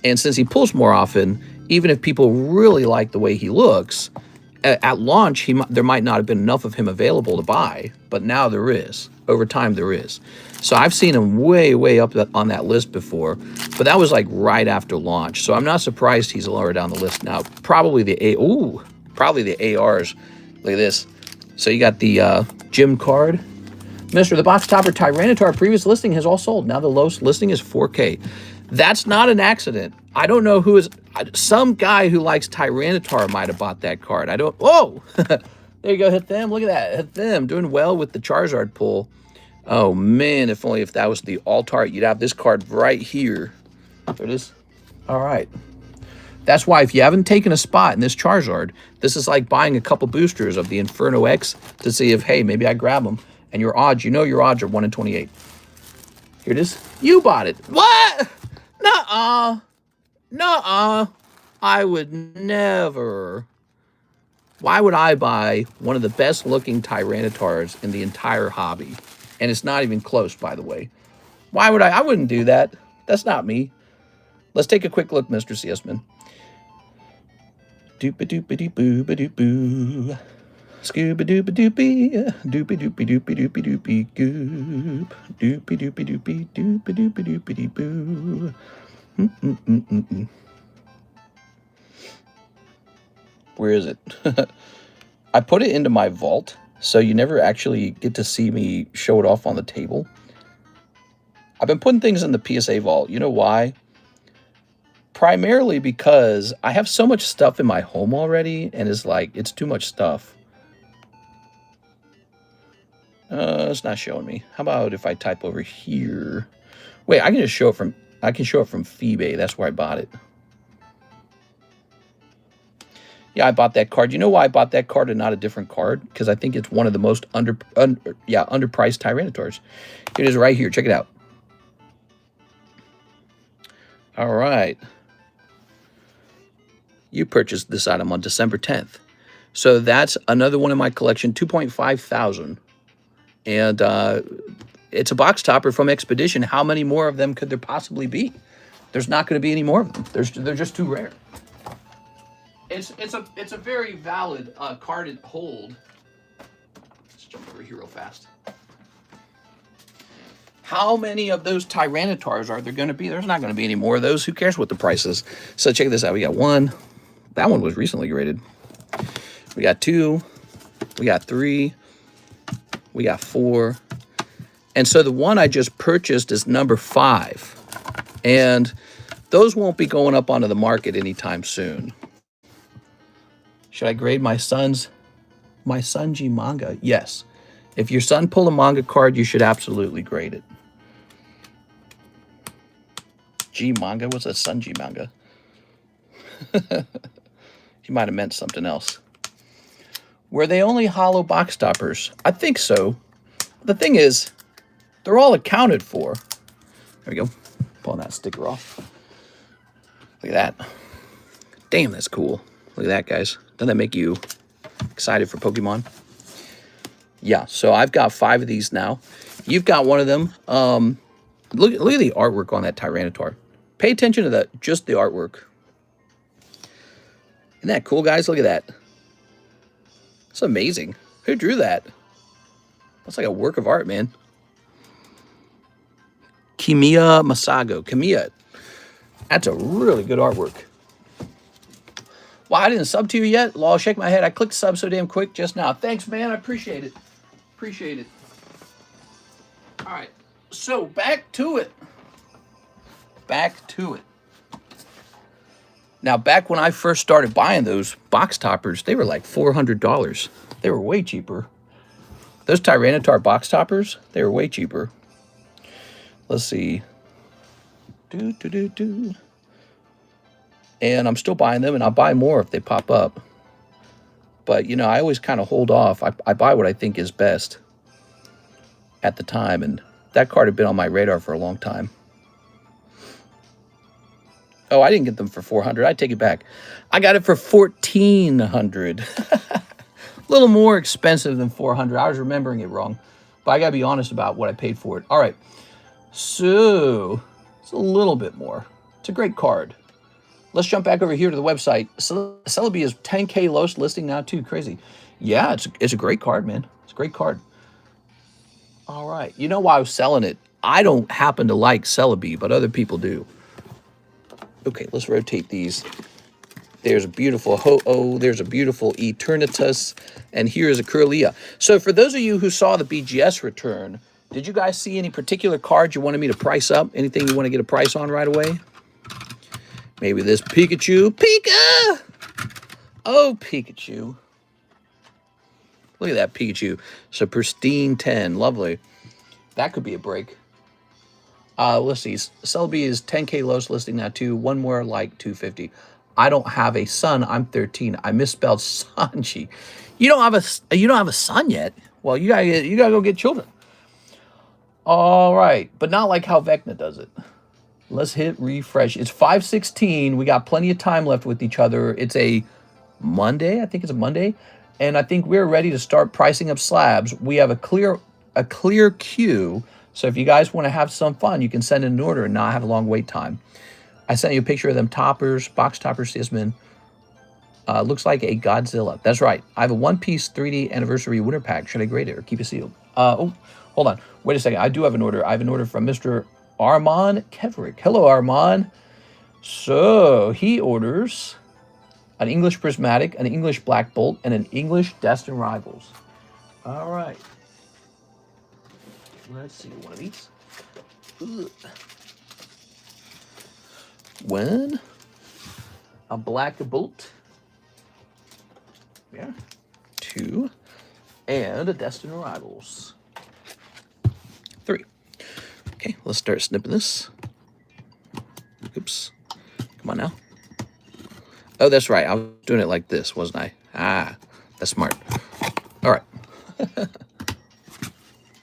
S1: And since he pulls more often, even if people really like the way he looks, at launch, there might not have been enough of him available to buy, but now there is. Over time, there is. So I've seen him way, way up on that list before, but that was like right after launch. So I'm not surprised he's lower down the list now. Probably the ARs. Look at this. So you got the Gym card. Mr. The box topper Tyranitar previous listing has all sold. Now the lowest listing is 4K. That's not an accident. I don't know who is. Some guy who likes Tyranitar might have bought that card. I don't. Whoa! There you go. Hit them. Look at that. Hit them. Doing well with the Charizard pull. Oh, man. If only if that was the alt-art, you'd have this card right here. There it is. All right. That's why if you haven't taken a spot in this Charizard, this is like buying a couple boosters of the Inferno X to see if, hey, maybe I grab them. And your odds, you know your odds are 1 in 28. Here it is. You bought it. What? Nuh-uh. Nuh-uh. I would never. Why would I buy one of the best looking Tyranitars in the entire hobby? And it's not even close, by the way. Why would I? I wouldn't do that. That's not me. Let's take a quick look, Mr. Siesman. Doop-a-doop-a-dee-boo-ba-doop-boo. Scooba-dooba-doopy. Doopy-doopy-doopy-doopy-doopy goop. Doopy-doopy-doopy-doopy-doopy-doopy-doo. Where is it? I put it into my vault, so you never actually get to see me show it off on the table. I've been putting things in the PSA vault. You know why? Primarily because I have so much stuff in my home already, and it's like, it's too much stuff. It's not showing me. How about if I type over here? Wait, I can just show it from, I can show it from eBay. That's where I bought it. Yeah, I bought that card. You know why I bought that card and not a different card? Because I think it's one of the most underpriced Tyranitars. It is right here. Check it out. All right. You purchased this item on December 10th. So that's another one in my collection, 2.5 thousand. And it's a box topper from Expedition. How many more of them could there possibly be? There's not going to be any more of them. They're just too rare. It's a very valid card to hold. Let's jump over here real fast. How many of those Tyranitars are there going to be? There's not going to be any more of those. Who cares what the price is? So check this out. We got one. That one was recently graded. We got two. We got three. We got four. And so the one I just purchased is number 5. And those won't be going up onto the market anytime soon. Should I grade my son's G manga? Yes. If your son pulled a manga card, you should absolutely grade it. G manga? What's a Sunji manga? He might have meant something else. Were they only hollow box toppers? I think so. The thing is, they're all accounted for. There we go. Pulling that sticker off. Look at that. Damn, that's cool. Look at that, guys. Doesn't that make you excited for Pokemon? Yeah, so I've got 5 of these now. You've got one of them. Look at the artwork on that Tyranitar. Pay attention to just the artwork. Isn't that cool, guys? Look at that. It's amazing. Who drew that? That's like a work of art, man. Kimiya Masago. Kimiya. That's a really good artwork. Well, I didn't sub to you yet. Law, shake my head. I clicked sub so damn quick just now. Thanks, man. I appreciate it. Appreciate it. All right. So, back to it. Back to it. Now, back when I first started buying those box toppers, they were like $400. They were way cheaper. Those Tyranitar box toppers, they were way cheaper. Let's see. And I'm still buying them, and I'll buy more if they pop up. But, you know, I always kind of hold off. I buy what I think is best at the time, and that card had been on my radar for a long time. Oh, I didn't get them for $400. I take it back. I got it for $1,400. A little more expensive than $400. I was remembering it wrong. But I got to be honest about what I paid for it. All right. So, it's a little bit more. It's a great card. Let's jump back over here to the website. Celebi is 10K lowest listing now too. Crazy. Yeah, it's a great card, man. It's a great card. All right. You know why I was selling it? I don't happen to like Celebi, but other people do. Okay, let's rotate these. There's a beautiful Ho-Oh. There's a beautiful Eternatus. And here's a Curlia. So for those of you who saw the BGS return, did you guys see any particular cards you wanted me to price up? Anything you want to get a price on right away? Maybe this Pikachu. Pika! Oh, Pikachu. Look at that Pikachu. So pristine 10. Lovely. That could be a break. Let's see. Celebi is 10K lowest listing now too. One more like 250. I don't have a son. I'm 13. I misspelled Sanji. You don't have a son yet. Well, you gotta go get children. All right, but not like how Vecna does it. Let's hit refresh. It's 5:16. We got plenty of time left with each other. It's a Monday. I think it's a Monday. And I think we're ready to start pricing up slabs. We have a clear queue. So if you guys want to have some fun, you can send in an order and not have a long wait time. I sent you a picture of them toppers, box toppers, Sisman. Looks like a Godzilla. That's right. I have a one-piece 3D anniversary winter pack. Should I grade it or keep it sealed? Oh, hold on. Wait a second. I do have an order. I have an order from Mr. Armand Keverick. Hello, Armand. So he orders an English Prismatic, an English Black Bolt, and an English Destined Rivals. All right. Let's see one of these. Ugh. One. A Black Bolt. Yeah. Two. And a Destined Rivals. Three. Okay, let's start snipping this. Oops. Come on now. Oh, that's right. I was doing it like this, wasn't I? Ah, that's smart. All right.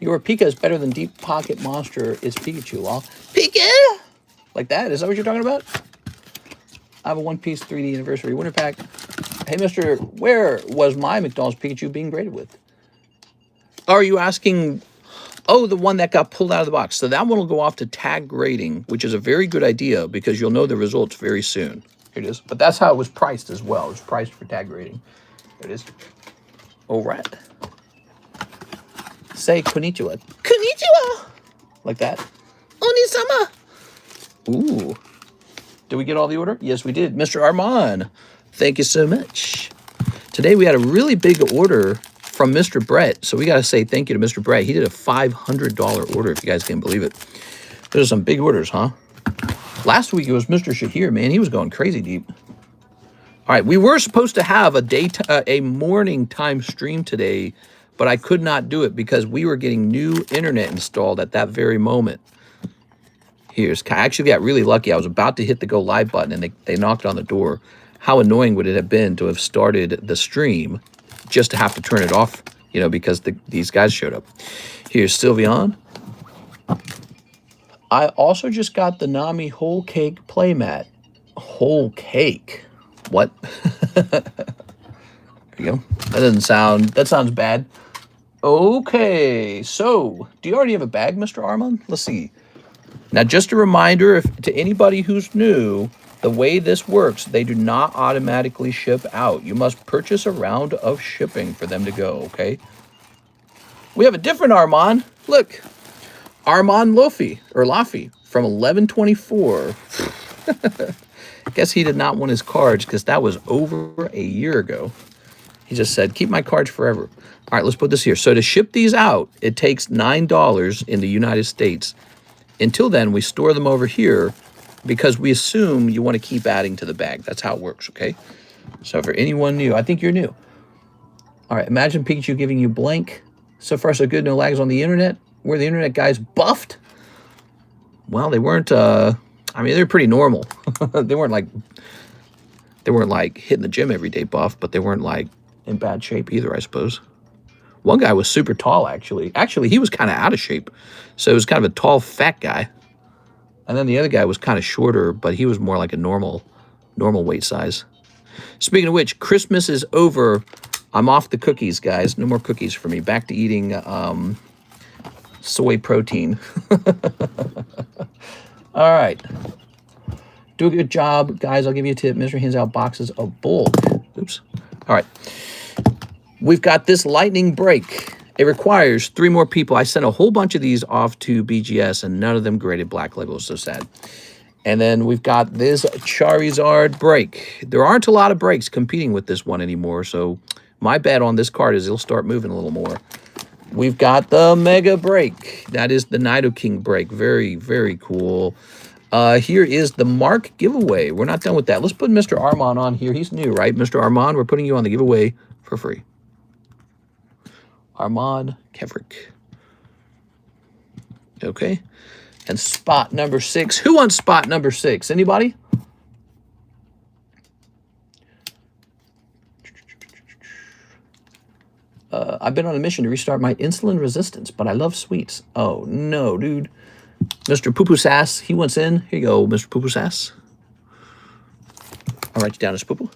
S1: Your Pika is better than Deep Pocket Monster is Pikachu, lol. Pika! Like that? Is that what you're talking about? I have a one-piece 3D anniversary winter pack. Hey, mister, where was my McDonald's Pikachu being graded with? Are you asking... Oh, the one that got pulled out of the box. So that one will go off to tag grading, which is a very good idea because you'll know the results very soon. Here it is. But that's how it was priced as well. It was priced for tag grading. There it is. All right. Say konnichiwa. Konnichiwa! Like that. Oni-sama! Ooh. Did we get all the order? Yes, we did. Mr. Armand, thank you so much. Today we had a really big order from Mr. Brett. So we got to say thank you to Mr. Brett. He did a $500 order, if you guys can believe it. Those are some big orders, huh? Last week it was Mr. Shahir, man. He was going crazy deep. All right, we were supposed to have a morning time stream today, but I could not do it because we were getting new internet installed at that very moment. I actually got really lucky. I was about to hit the go live button and they knocked on the door. How annoying would it have been to have started the stream just to have to turn it off, you know, because these guys showed up. Here's Sylveon. I also just got the Nami Whole Cake playmat. Whole cake? What? There you go. That sounds bad. Okay, so do you already have a bag, Mr. Armand? Let's see. Now, just a reminder to anybody who's new, the way this works, they do not automatically ship out. You must purchase a round of shipping for them to go, okay? We have a different Armand. Look, Armand Laffy from 1124. Guess he did not want his cards because that was over a year ago. He just said, keep my cards forever. All right, let's put this here. So to ship these out, it takes $9 in the United States. Until then, we store them over here because we assume you want to keep adding to the bag. That's how it works, okay? So for anyone new, I think you're new. All right, imagine Pikachu giving you blank. So far, so good, no lags on the internet. Were the internet guys buffed? Well, they weren't, I mean, they're pretty normal. They weren't like hitting the gym every day buff, but they weren't like in bad shape either, I suppose. One guy was super tall, actually. Actually, he was kind of out of shape. So it was kind of a tall, fat guy. And then the other guy was kind of shorter, but he was more like a normal weight size. Speaking of which, Christmas is over. I'm off the cookies, guys. No more cookies for me. Back to eating soy protein. All right. Do a good job, guys. I'll give you a tip. Mr. hands out boxes of bulk. Oops. All right. We've got this lightning break. It requires 3 more people. I sent a whole bunch of these off to BGS, and none of them graded black label. So sad. And then we've got this Charizard break. There aren't a lot of breaks competing with this one anymore, so my bet on this card is it'll start moving a little more. We've got the Mega Break. That is the Nidoking break. Very, very cool. Here is the Mark giveaway. We're not done with that. Let's put Mr. Armand on here. He's new, right? Mr. Armand, we're putting you on the giveaway for free. Armand Kevrick. Okay. And spot number 6. Who wants spot number 6? Anybody? I've been on a mission to restart my insulin resistance, but I love sweets. Oh, no, dude. Mr. Poo-Poo Sass, he wants in. Here you go, Mr. Poo-Poo Sass. I'll write you down as Poo-Poo.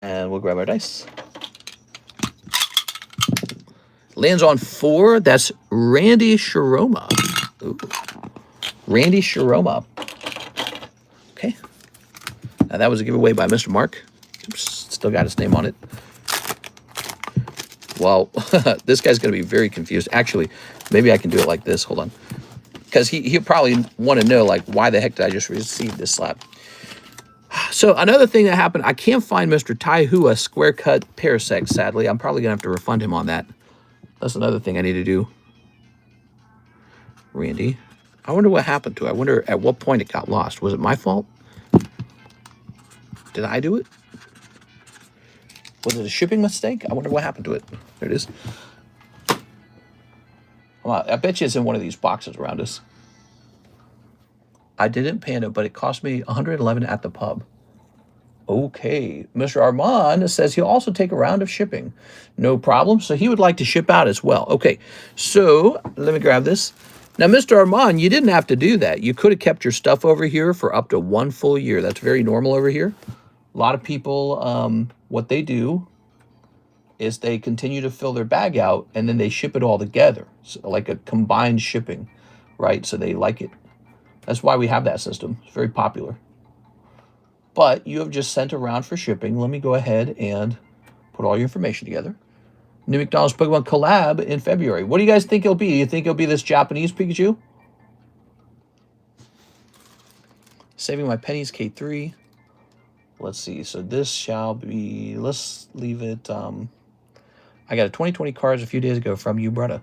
S1: And we'll grab our dice. Lands on 4. That's Randy Sharoma. Ooh. Randy Sharoma. Okay. Now that was a giveaway by Mr. Mark. Oops, still got his name on it. Well, this guy's going to be very confused. Actually, maybe I can do it like this. Hold on. Because he'll probably want to know, like, why the heck did I just receive this slab? So another thing that happened, I can't find Mr. Taihua Square Cut Parasect, sadly. I'm probably going to have to refund him on that. That's another thing I need to do. Randy. I wonder what happened to it. I wonder at what point it got lost. Was it my fault? Did I do it? Was it a shipping mistake? I wonder what happened to it. There it is. Well, I bet you it's in one of these boxes around us. I didn't Panda, but it cost me $111 at the pub. Okay. Mr. Armand says he'll also take a round of shipping. No problem. So he would like to ship out as well. Okay. So let me grab this. Now, Mr. Armand, you didn't have to do that. You could have kept your stuff over here for up to 1 full year. That's very normal over here. A lot of people, what they do is they continue to fill their bag out and then they ship it all together. So like a combined shipping, right? So they like it. That's why we have that system. It's very popular. But you have just sent around for shipping. Let me go ahead and put all your information together. New McDonald's Pokemon collab in February. What do you guys think it'll be? You think it'll be this Japanese Pikachu? Saving my pennies, K3. Let's see. So this shall be, let's leave it. I got a 2020 cards a few days ago from you, brother.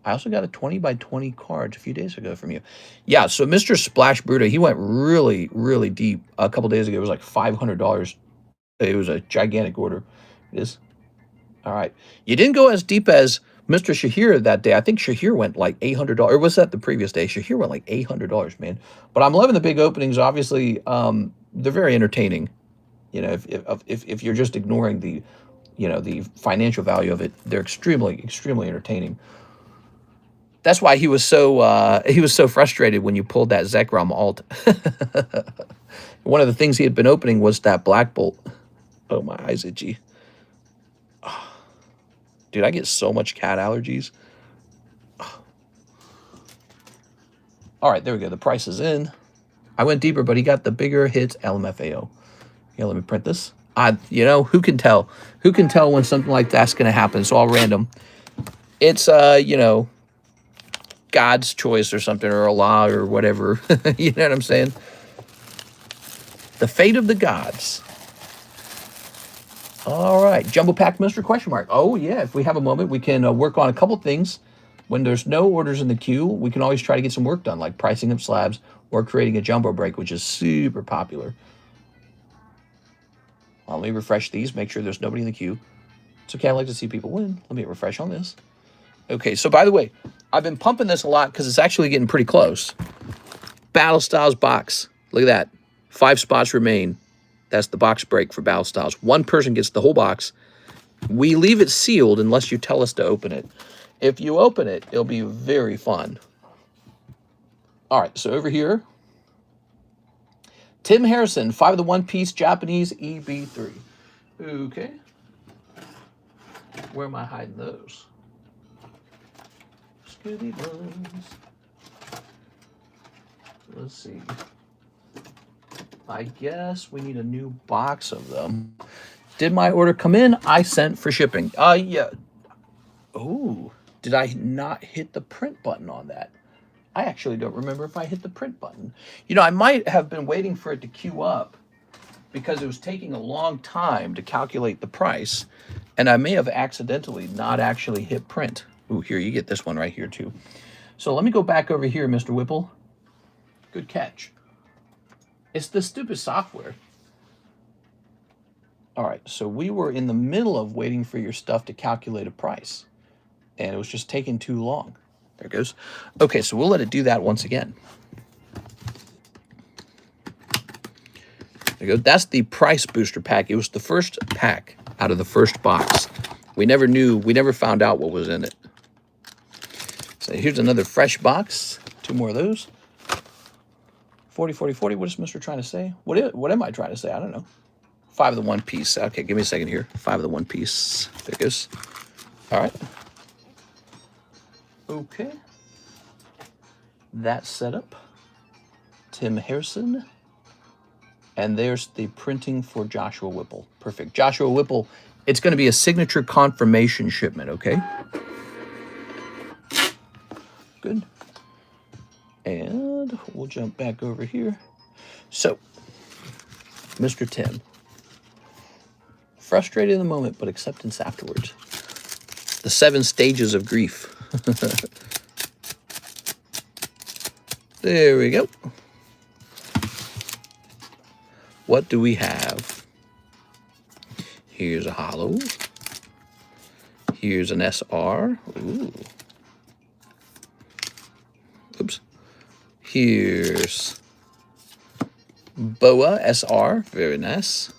S1: I also got a 20 by 20 cards a few days ago from you. Yeah, so Mr. Splash Bruto, he went really, really deep a couple days ago. It was like $500. It was a gigantic order. It is. All right. You didn't go as deep as Mr. Shahir that day. I think Shahir went like $800. Or was that the previous day? Shahir went like $800, man. But I'm loving the big openings. Obviously, they're very entertaining. You know, if you're just ignoring the, you know, the financial value of it, they're extremely, extremely entertaining. That's why he was so frustrated when you pulled that Zekrom alt. One of the things he had been opening was that Black Bolt. Oh, my eyes itchy. Oh. Dude, I get so much cat allergies. Oh. All right, there we go. The price is in. I went deeper, but he got the bigger hits LMFAO. Yeah, let me print this. You know, who can tell? Who can tell when something like that's going to happen? It's all random. It's, you know, God's choice or something, or Allah or whatever. You know what I'm saying? The fate of the gods. All right. Jumbo Pack Mystery question mark. Oh, yeah. If we have a moment, we can work on a couple things. When there's no orders in the queue, we can always try to get some work done, like pricing up slabs or creating a jumbo break, which is super popular. Let me refresh these, make sure there's nobody in the queue. It's okay. I like to see people win. Let me refresh on this. Okay, so by the way, I've been pumping this a lot because it's actually getting pretty close. Battle Styles box. Look at that. 5 spots remain. That's the box break for Battle Styles. 1 person gets the whole box. We leave it sealed unless you tell us to open it. If you open it, it'll be very fun. All right, so over here, Tim Harrison, 5 of the One Piece Japanese EB3. Okay. Where am I hiding those? Scooby Buns. Let's see. I guess we need a new box of them. Did my order come in? I sent for shipping. Yeah. Oh, did I not hit the print button on that? I actually don't remember if I hit the print button. You know, I might have been waiting for it to queue up because it was taking a long time to calculate the price, and I may have accidentally not actually hit print. Ooh, here, you get this one right here too. So let me go back over here, Mr. Whipple. Good catch. It's the stupid software. All right, so we were in the middle of waiting for your stuff to calculate a price, and it was just taking too long. There it goes. Okay, so we'll let it do that once again. There you go. That's the price booster pack. It was the first pack out of the first box. We never found out what was in it. So here's another fresh box. 2 more of those. 40, 40, 40. What is Mr. trying to say? What am I trying to say? I don't know. 5 of the 1 piece. Okay, give me a second here. 5 of the 1 piece. There it goes. All right. Okay. That's set up. Tim Harrison. And there's the printing for Joshua Whipple. Perfect. Joshua Whipple, it's going to be a signature confirmation shipment, okay? Good. And we'll jump back over here. So, Mr. Tim. Frustrated in the moment, but acceptance afterwards. The 7 stages of grief. There we go. What do we have? Here's a holo. Here's an SR. Ooh. Oops. Here's Boa SR. Very nice.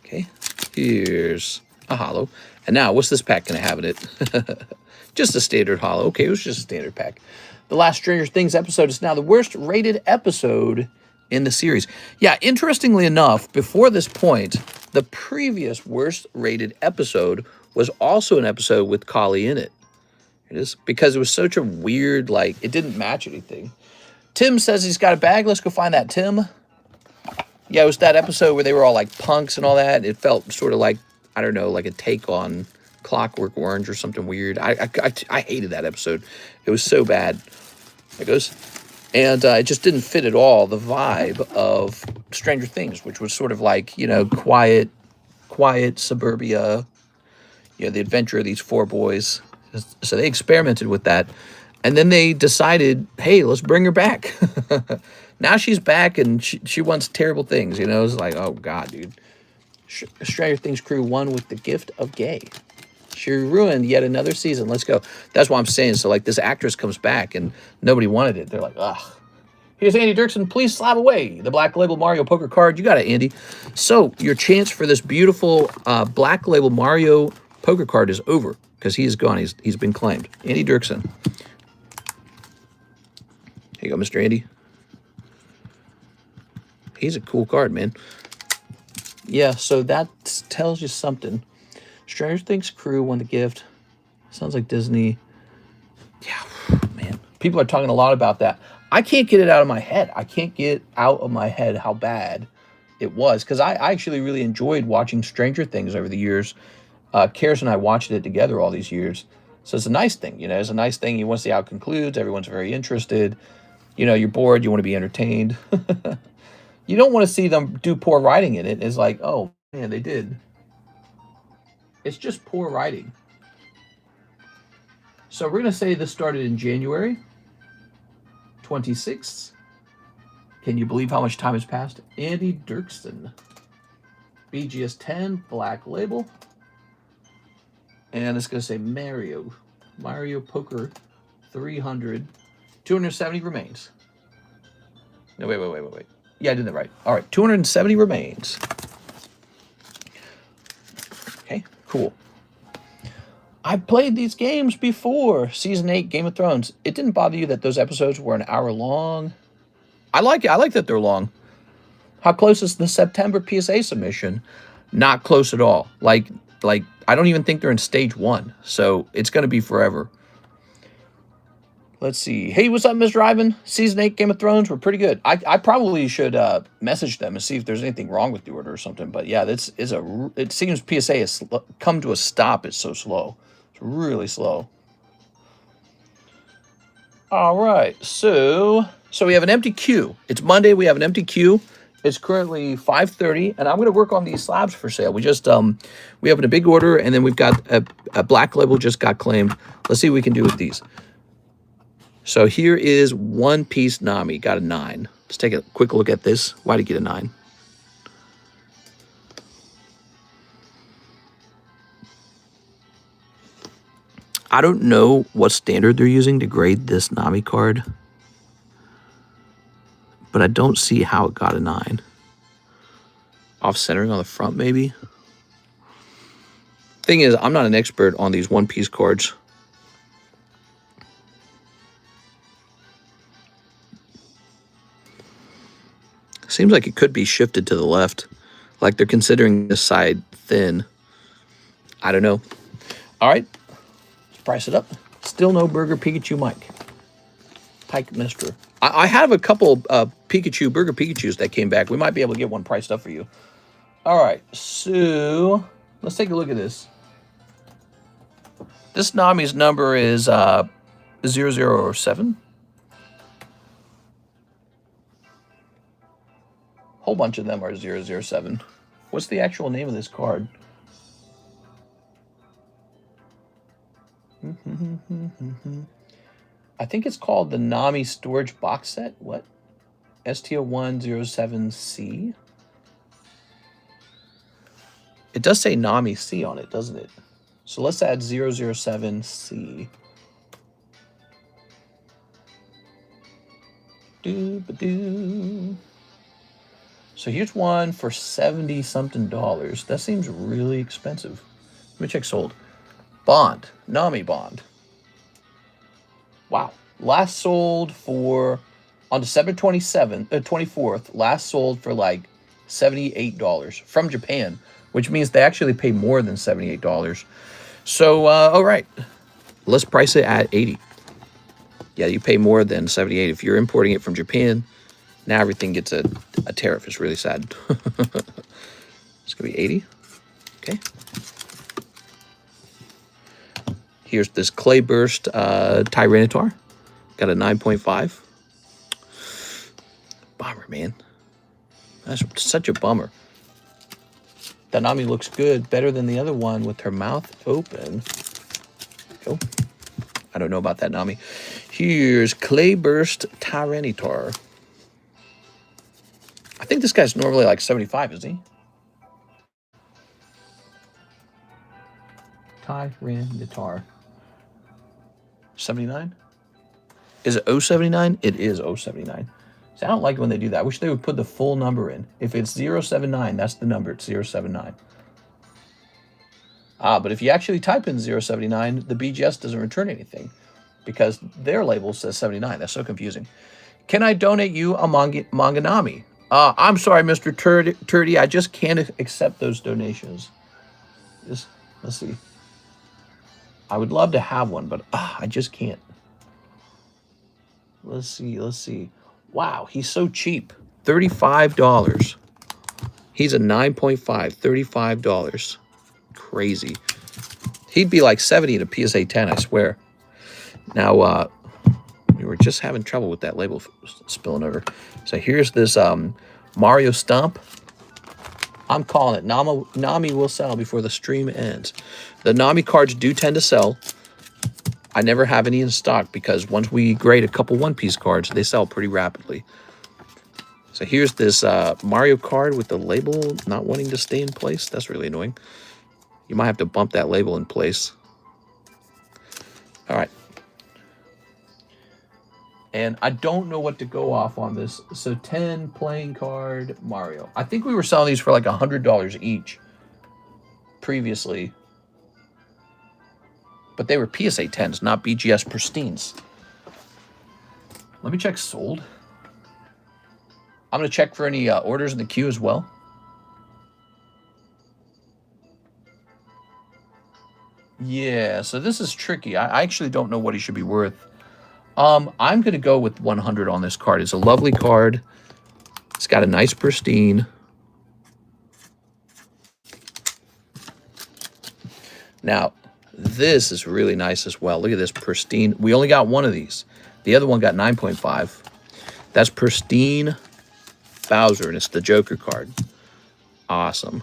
S1: Okay. Here's a holo. And now, what's this pack going to have in it? Just a standard holo. Okay, it was just a standard pack. The last Stranger Things episode is now the worst rated episode in the series. Yeah, interestingly enough, before this point, the previous worst rated episode was also an episode with Kali in it. It is because it was such a weird, like, it didn't match anything. Tim says he's got a bag. Let's go find that, Tim. Yeah, it was that episode where they were all like punks and all that. It felt sort of like, I don't know, like a take on Clockwork Orange or something weird. I hated that episode. It was so bad. There it goes. And it just didn't fit at all the vibe of Stranger Things, which was sort of like, you know, quiet suburbia, you know, the adventure of these 4 boys. So they experimented with that. And then they decided, hey, let's bring her back. Now she's back and she wants terrible things, you know. It's like, oh, God, dude. Stranger Things crew won with the gift of gay. She ruined yet another season. Let's go. That's what I'm saying. So, like, this actress comes back and nobody wanted it. They're like, ugh. Here's Andy Dirksen. Please slab away the Black Label Mario poker card. You got it, Andy. So, your chance for this beautiful Black Label Mario poker card is over because he is gone. He's been claimed. Andy Dirksen. Here you go, Mr. Andy. He's a cool card, man. Yeah, so that tells you something. Stranger Things crew won the gift. Sounds like Disney. Yeah, man. People are talking a lot about that. I can't get it out of my head. I can't get out of my head how bad it was. Because I actually really enjoyed watching Stranger Things over the years. Karis and I watched it together all these years. So it's a nice thing, you know. It's a nice thing. You want to see how it concludes. Everyone's very interested. You know, you're bored. You want to be entertained. You don't want to see them do poor writing in it. It's like, oh, man, they did. It's just poor writing. So we're going to say this started in January 26th. Can you believe how much time has passed? Andy Dirksen. BGS 10, Black Label. And it's going to say Mario. Mario Poker 300. 270 remains. No, wait. Yeah, I did that right. All right, 270 remains. Okay, cool. I played these games before. Season 8, Game of Thrones. It didn't bother you that those episodes were an hour long? I like it. I like that they're long. How close is the September PSA submission? Not close at all. Like I don't even think they're in stage 1. So it's going to be forever. Let's see. Hey, what's up, Mr. Ivan? Season 8 Game of Thrones. We're pretty good. I probably should message them and see if there's anything wrong with the order or something. But yeah, this is it seems PSA has come to a stop. It's so slow. It's really slow. All right. So we have an empty queue. It's Monday. We have an empty queue. It's currently 5:30, and I'm going to work on these slabs for sale. We just we have a big order, and then we've got a black label just got claimed. Let's see what we can do with these. So here is one piece Nami, got a 9. Let's take a quick look at this. Why did it get a 9? I don't know what standard they're using to grade this Nami card, but I don't see how it got a 9. Off-centering on the front, maybe? Thing is, I'm not an expert on these one-piece cards. Seems like it could be shifted to the left. Like they're considering this side thin. I don't know. All right. Let's price it up. Still no Burger Pikachu Mike. Pike Mister. I have a couple Pikachu, Burger Pikachus that came back. We might be able to get one priced up for you. All right. So let's take a look at this. This Nami's number is 007. Whole bunch of them are 007. What's the actual name of this card? I think it's called the Nami Storage Box Set. What? STO107C? It does say Nami C on it, doesn't it? So let's add 007C. Doo-ba-doo. So here's one for $70-something. That seems really expensive. Let me check sold. Bond. Nami Bond. Wow. Last sold for, on December 24th, last sold for like $78 from Japan, which means they actually pay more than $78. So, all right. Let's price it at 80. Yeah, you pay more than 78 if you're importing it from Japan. Now everything gets a tariff. It's really sad. It's going to be 80. Okay. Here's this Clay Burst Tyranitar. Got a 9.5. Bummer, man. That's such a bummer. That Nami looks good. Better than the other one with her mouth open. Oh, I don't know about that Nami. Here's Clay Burst Tyranitar. I think this guy's normally like 75, isn't he? Tyranitar. 79? Is it 079? It is 079. See, I don't like when they do that. I wish they would put the full number in. If it's 079, that's the number. It's 079. But if you actually type in 079, the BGS doesn't return anything because their label says 79. That's so confusing. Can I donate you a manga Nami? I'm sorry, Mr. Turdy. I just can't accept those donations. Let's see. I would love to have one, but I just can't. Let's see. Wow, he's so cheap. $35. He's a 9.5, $35. Crazy. He'd be like 70 to PSA 10, I swear. Now, we were just having trouble with that label spilling over. So here's this Mario Stomp. I'm calling it. Nami will sell before the stream ends. The Nami cards do tend to sell. I never have any in stock because once we grade a couple one-piece cards, they sell pretty rapidly. So here's this Mario card with the label not wanting to stay in place. That's really annoying. You might have to bump that label in place. All right. And I don't know what to go off on this. So 10 playing card Mario. I think we were selling these for like $100 each previously. But they were PSA 10s, not BGS Pristines. Let me check sold. I'm going to check for any orders in the queue as well. Yeah, so this is tricky. I actually don't know what he should be worth. I'm going to go with 100 on this card. It's a lovely card. It's got a nice pristine. Now, this is really nice as well. Look at this pristine. We only got one of these. The other one got 9.5. That's pristine Bowser, and it's the Joker card. Awesome.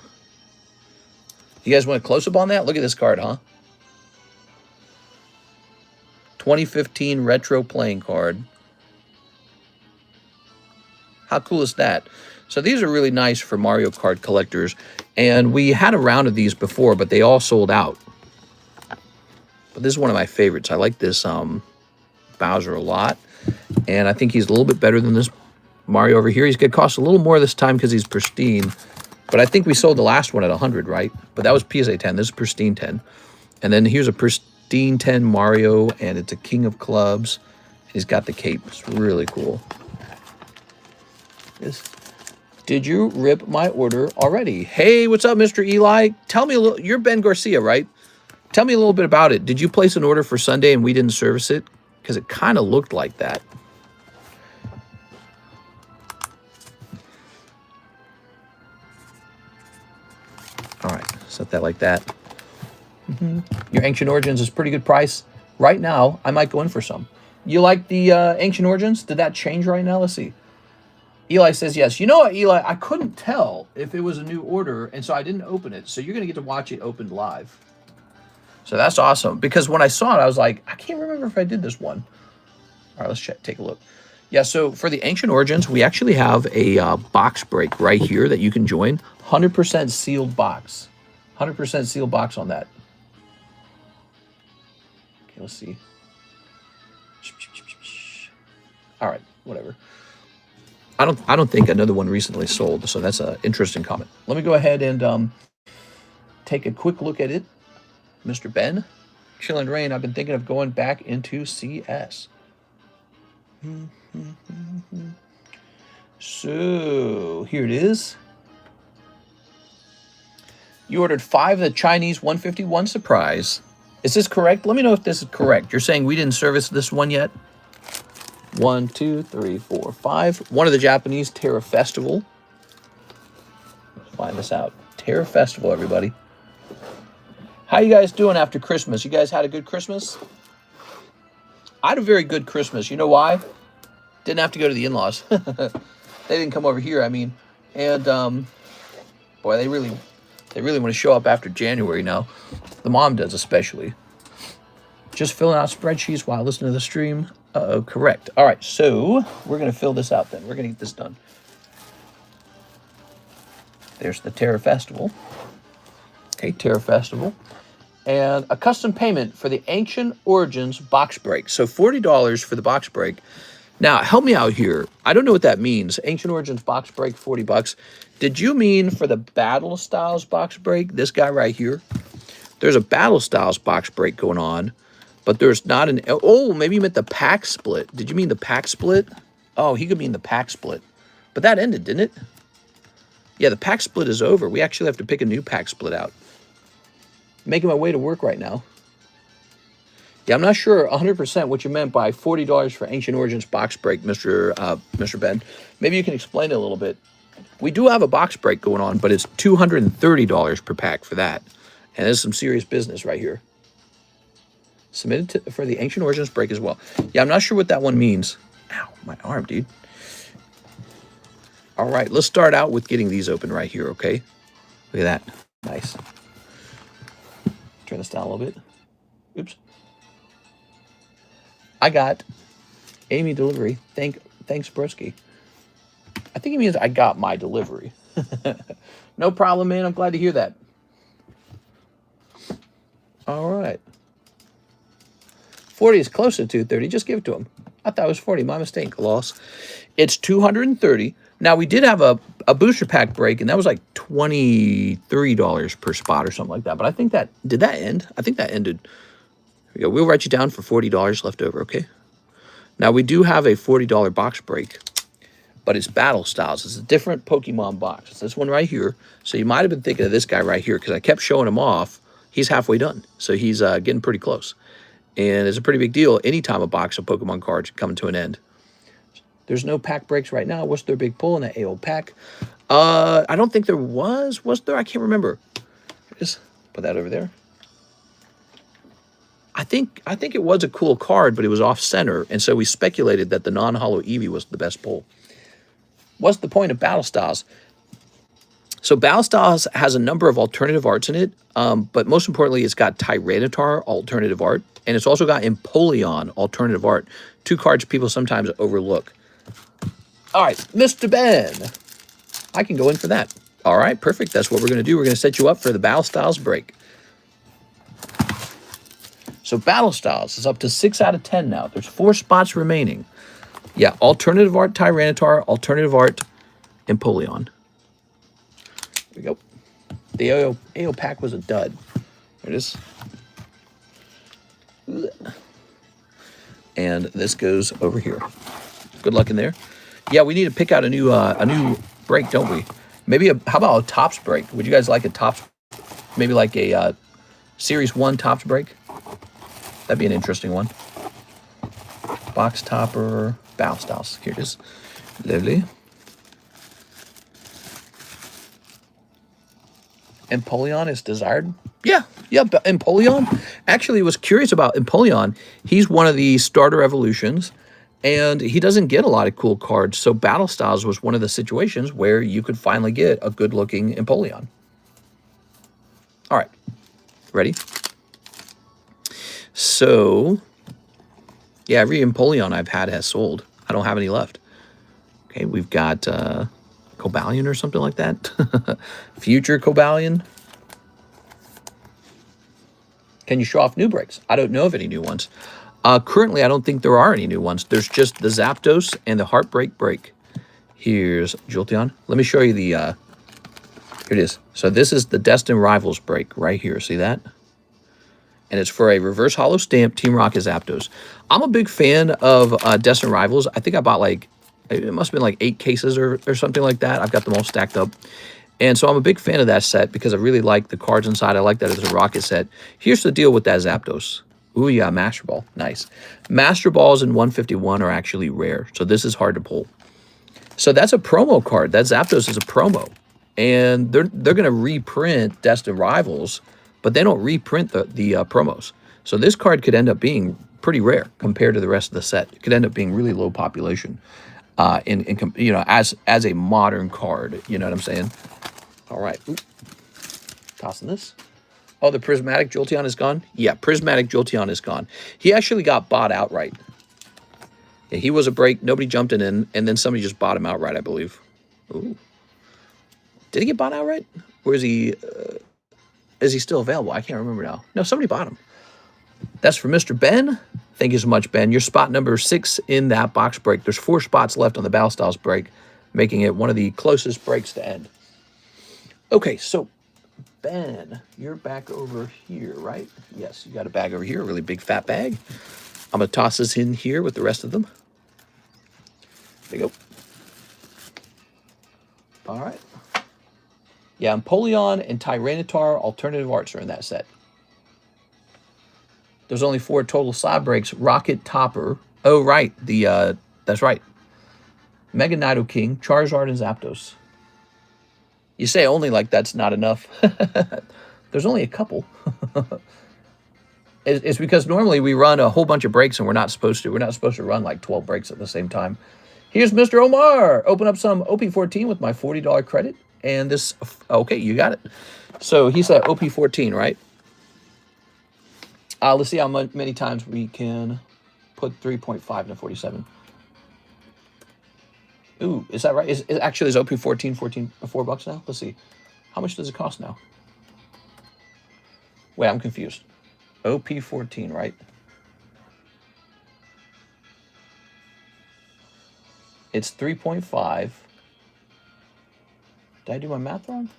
S1: You guys want a close-up on that? Look at this card, huh? 2015 retro playing card. How cool is that? So these are really nice for Mario Kart collectors. And we had a round of these before, but they all sold out. But this is one of my favorites. I like this Bowser a lot. And I think he's a little bit better than this Mario over here. He's going to cost a little more this time because he's pristine. But I think we sold the last one at 100, right? But that was PSA 10. This is pristine 10. And then here's a pristine 10 Mario, and it's a King of Clubs. He's got the cape. It's really cool. Did you rip my order already? Hey, what's up, Mr. Eli? Tell me a little. You're Ben Garcia, right? Tell me a little bit about it. Did you place an order for Sunday and we didn't service it? Because it kind of looked like that. All right, set that like that. Your Ancient Origins is pretty good price. Right now, I might go in for some. You like the Ancient Origins? Did that change right now? Let's see. Eli says yes. You know what, Eli? I couldn't tell if it was a new order, and so I didn't open it. So you're going to get to watch it opened live. So that's awesome. Because when I saw it, I was like, I can't remember if I did this one. All right, let's take a look. Yeah, so for the Ancient Origins, we actually have a box break right here that you can join. 100% sealed box. 100% sealed box on that. Okay, let's see. All right, whatever. I don't think another one recently sold, so that's an interesting comment. Let me go ahead and take a quick look at it. Mr. Ben, Chill and Rain, I've been thinking of going back into CS. So, here it is. You ordered 5 of the Chinese 151 surprise. Is this correct? Let me know if this is correct. You're saying we didn't service this one yet? 1, 2, 3, 4, 5. One of the Japanese Terra Festival. Let's find this out. Terra Festival, everybody. How you guys doing after Christmas? You guys had a good Christmas? I had a very good Christmas. You know why? Didn't have to go to the in-laws. They didn't come over here, I mean. And, boy, they really want to show up after January now. The mom does especially. Just filling out spreadsheets while listening to the stream. Uh-oh, correct. All right, so we're going to fill this out then. We're going to get this done. There's the Terra Festival. Okay, Terra Festival. And a custom payment for the Ancient Origins box break. So $40 for the box break. Now, help me out here. I don't know what that means. Ancient Origins box break, $40. Did you mean for the Battle Styles box break? This guy right here? There's a Battle Styles box break going on, but there's not an... Oh, maybe you meant the pack split. Did you mean the pack split? Oh, he could mean the pack split. But that ended, didn't it? Yeah, the pack split is over. We actually have to pick a new pack split out. Making my way to work right now. Yeah, I'm not sure 100% what you meant by $40 for Ancient Origins box break, Mr. Ben. Maybe you can explain it a little bit. We do have a box break going on, but it's $230 per pack for that. And there's some serious business right here. Submitted for the Ancient Origins break as well. Yeah, I'm not sure what that one means. Ow, my arm, dude. All right, let's start out with getting these open right here, okay? Look at that. Nice. Turn this down a little bit. Oops. I got Amy delivery. Thanks, Broski. I think it means I got my delivery. No problem, man. I'm glad to hear that. All right. 40 is close to 230. Just give it to him. I thought it was 40. My mistake. Loss. It's 230. Now, we did have a booster pack break, and that was like $23 per spot or something like that. But I think that... Did that end? I think that ended. Here we go. We'll write you down for $40 left over, okay? Now, we do have a $40 box break, but it's Battle Styles. It's a different Pokemon box. It's this one right here. So you might have been thinking of this guy right here because I kept showing him off. He's halfway done, so he's getting pretty close. And it's a pretty big deal anytime a box of Pokemon cards coming to an end. There's no pack breaks right now. What's their big pull in that AO pack? I don't think there was. Was there? I can't remember. Just put that over there. I think it was a cool card, but it was off center, and so we speculated that the non-holo Eevee was the best pull. What's the point of Battle Styles? So Battle Styles has a number of alternative arts in it, but most importantly, it's got Tyranitar alternative art, and it's also got Empoleon alternative art. 2 cards people sometimes overlook. All right, Mr. Ben. I can go in for that. All right, perfect. That's what we're going to do. We're going to set you up for the Battle Styles break. So Battle Styles is up to 6 out of 10 now. There's 4 spots remaining. Yeah, alternative art Tyranitar, alternative art Empoleon. There we go. The AO pack was a dud. There it is. And this goes over here. Good luck in there. Yeah, we need to pick out a new break, don't we? Maybe how about a tops break? Would you guys like a tops? Maybe like a Series 1 tops break? That'd be an interesting one. Box topper, Battle Styles. Here it is. Lovely. Empoleon is desired. Yeah, but Empoleon. Actually, was curious about Empoleon. He's one of the starter evolutions, and he doesn't get a lot of cool cards. So Battle Styles was one of the situations where you could finally get a good-looking Empoleon. All right, ready? So, yeah, every Empoleon I've had has sold. I don't have any left. Okay, we've got Cobalion or something like that. Future Cobalion. Can you show off new breaks? I don't know of any new ones. Currently, I don't think there are any new ones. There's just the Zapdos and the Heartbreak break. Here's Jolteon. Let me show you the... here it is. So this is the Destined Rivals break right here. See that? And it's for a reverse holo stamp Team Rocket Zapdos. I'm a big fan of Destined Rivals. I think I bought like, it must have been like 8 cases or something like that. I've got them all stacked up. And so I'm a big fan of that set because I really like the cards inside. I like that it's a rocket set. Here's the deal with that Zapdos. Ooh, yeah, Master Ball. Nice. Master Balls in 151 are actually rare. So this is hard to pull. So that's a promo card. That Zapdos is a promo. And they're going to reprint Destined Rivals, but they don't reprint the promos. So this card could end up being pretty rare compared to the rest of the set. It could end up being really low population you know, as a modern card. You know what I'm saying? All right. Oop. Tossing this. Oh, the Prismatic Jolteon is gone? Yeah, Prismatic Jolteon is gone. He actually got bought outright. Yeah, he was a break. Nobody jumped in, and then somebody just bought him outright, I believe. Ooh. Did he get bought outright? Or is he still available? I can't remember now. No, somebody bought him. That's for Mr. Ben. Thank you so much, Ben. You're spot number 6 in that box break. There's 4 spots left on the Battle Styles break, making it one of the closest breaks to end. Okay, so Ben, you're back over here, right? Yes, you got a bag over here, a really big fat bag. I'm going to toss this in here with the rest of them. There you go. All right. Yeah, Empoleon and Tyranitar alternative arts are in that set. There's only 4 total slab breaks. Rocket Topper. Oh, right. That's right. Mega Nidoking, Charizard, and Zapdos. You say only like that's not enough. There's only a couple. It's because normally we run a whole bunch of breaks and we're not supposed to. We're not supposed to run like 12 breaks at the same time. Here's Mr. Omar. Open up some OP14 with my $40 credit. And this, okay, you got it. So he said OP14, right? Let's see how many times we can put 3.5 into 47. Ooh, is that right? Is OP14 $4 now? Let's see. How much does it cost now? Wait, I'm confused. OP14, right? It's 3.5. Did I do my math wrong?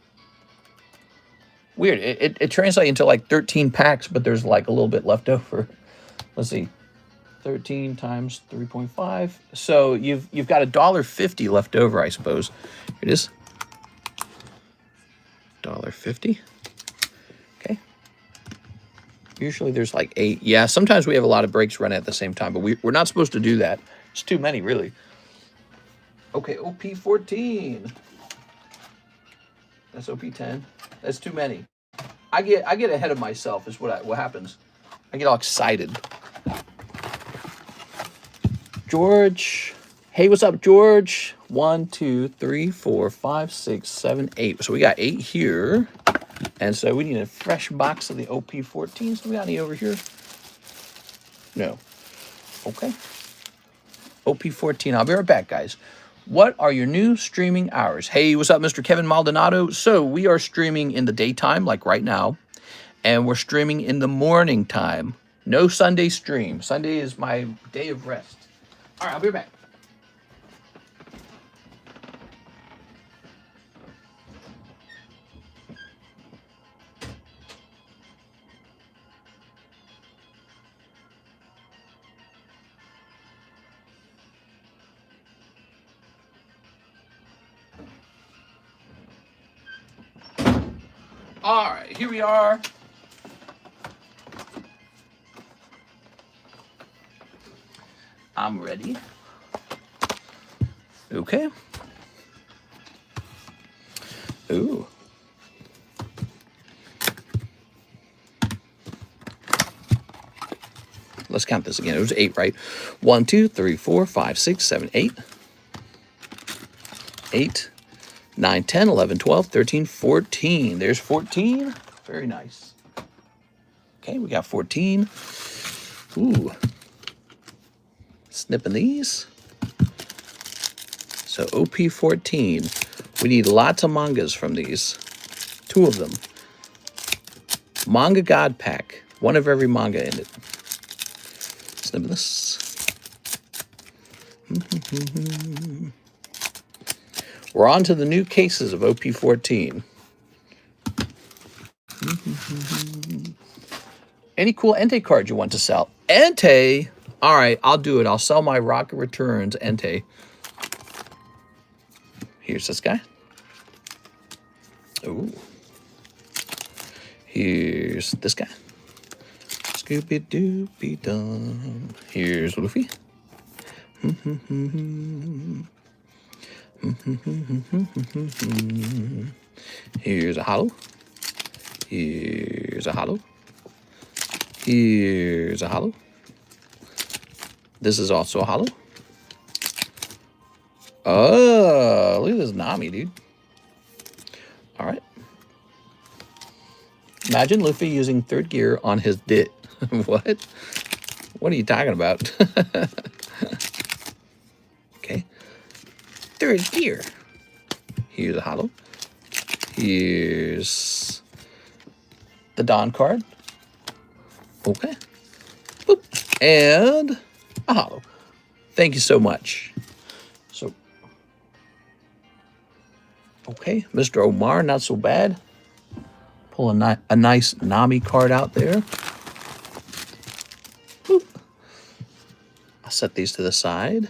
S1: Weird. It translates into like 13 packs, but there's like a little bit left over. Let's see. 13 times 3.5. So you've got $1.50 left over, I suppose. Here it is. $1.50. Okay. Usually there's like 8. Yeah, sometimes we have a lot of breaks running at the same time, but we're not supposed to do that. It's too many, really. Okay, OP14. That's OP10. That's too many. I get ahead of myself is what happens. I get all excited. George. Hey, what's up, George? 1, 2, 3, 4, 5, 6, 7, 8. So we got 8 here. And so we need a fresh box of the OP14s. Do we got any over here? No. Okay. OP14. I'll be right back, guys. What are your new streaming hours? Hey, what's up, Mr. Kevin Maldonado? So we are streaming in the daytime, like right now. And we're streaming in the morning time. No Sunday stream. Sunday is my day of rest. All right, I'll be right back. All right, here we are. I'm ready. Okay. Ooh. Let's count this again. It was 8, right? 1, 2, 3, 4, 5, 6, 7, 8. 8, 9, 10, 11, 12, 13, 14. There's 14. Very nice. Okay, we got 14. Ooh. Snipping these. So OP14. We need lots of mangas from these. 2 of them. Manga God Pack. 1 of every manga in it. Snipping this. We're on to the new cases of OP14. Any cool Entei cards you want to sell? Entei? All right, I'll do it. I'll sell my Rocket Returns Entei. Here's this guy. Ooh. Here's this guy. Scooby-Dooby-Dum. Here's Luffy. Here's a hollow. Here's a hollow. Here's a hollow. This is also a hollow. Oh, look at this Nami, dude. All right. Imagine Luffy using 3rd gear on his dit. What? What are you talking about? Okay. 3rd gear. Here's a hollow. Here's the Dawn card. Okay. Boop. And a hollow. Thank you so much. So, okay. Mr. Omar, not so bad. Pull a nice Nami card out there. Boop. I'll set these to the side.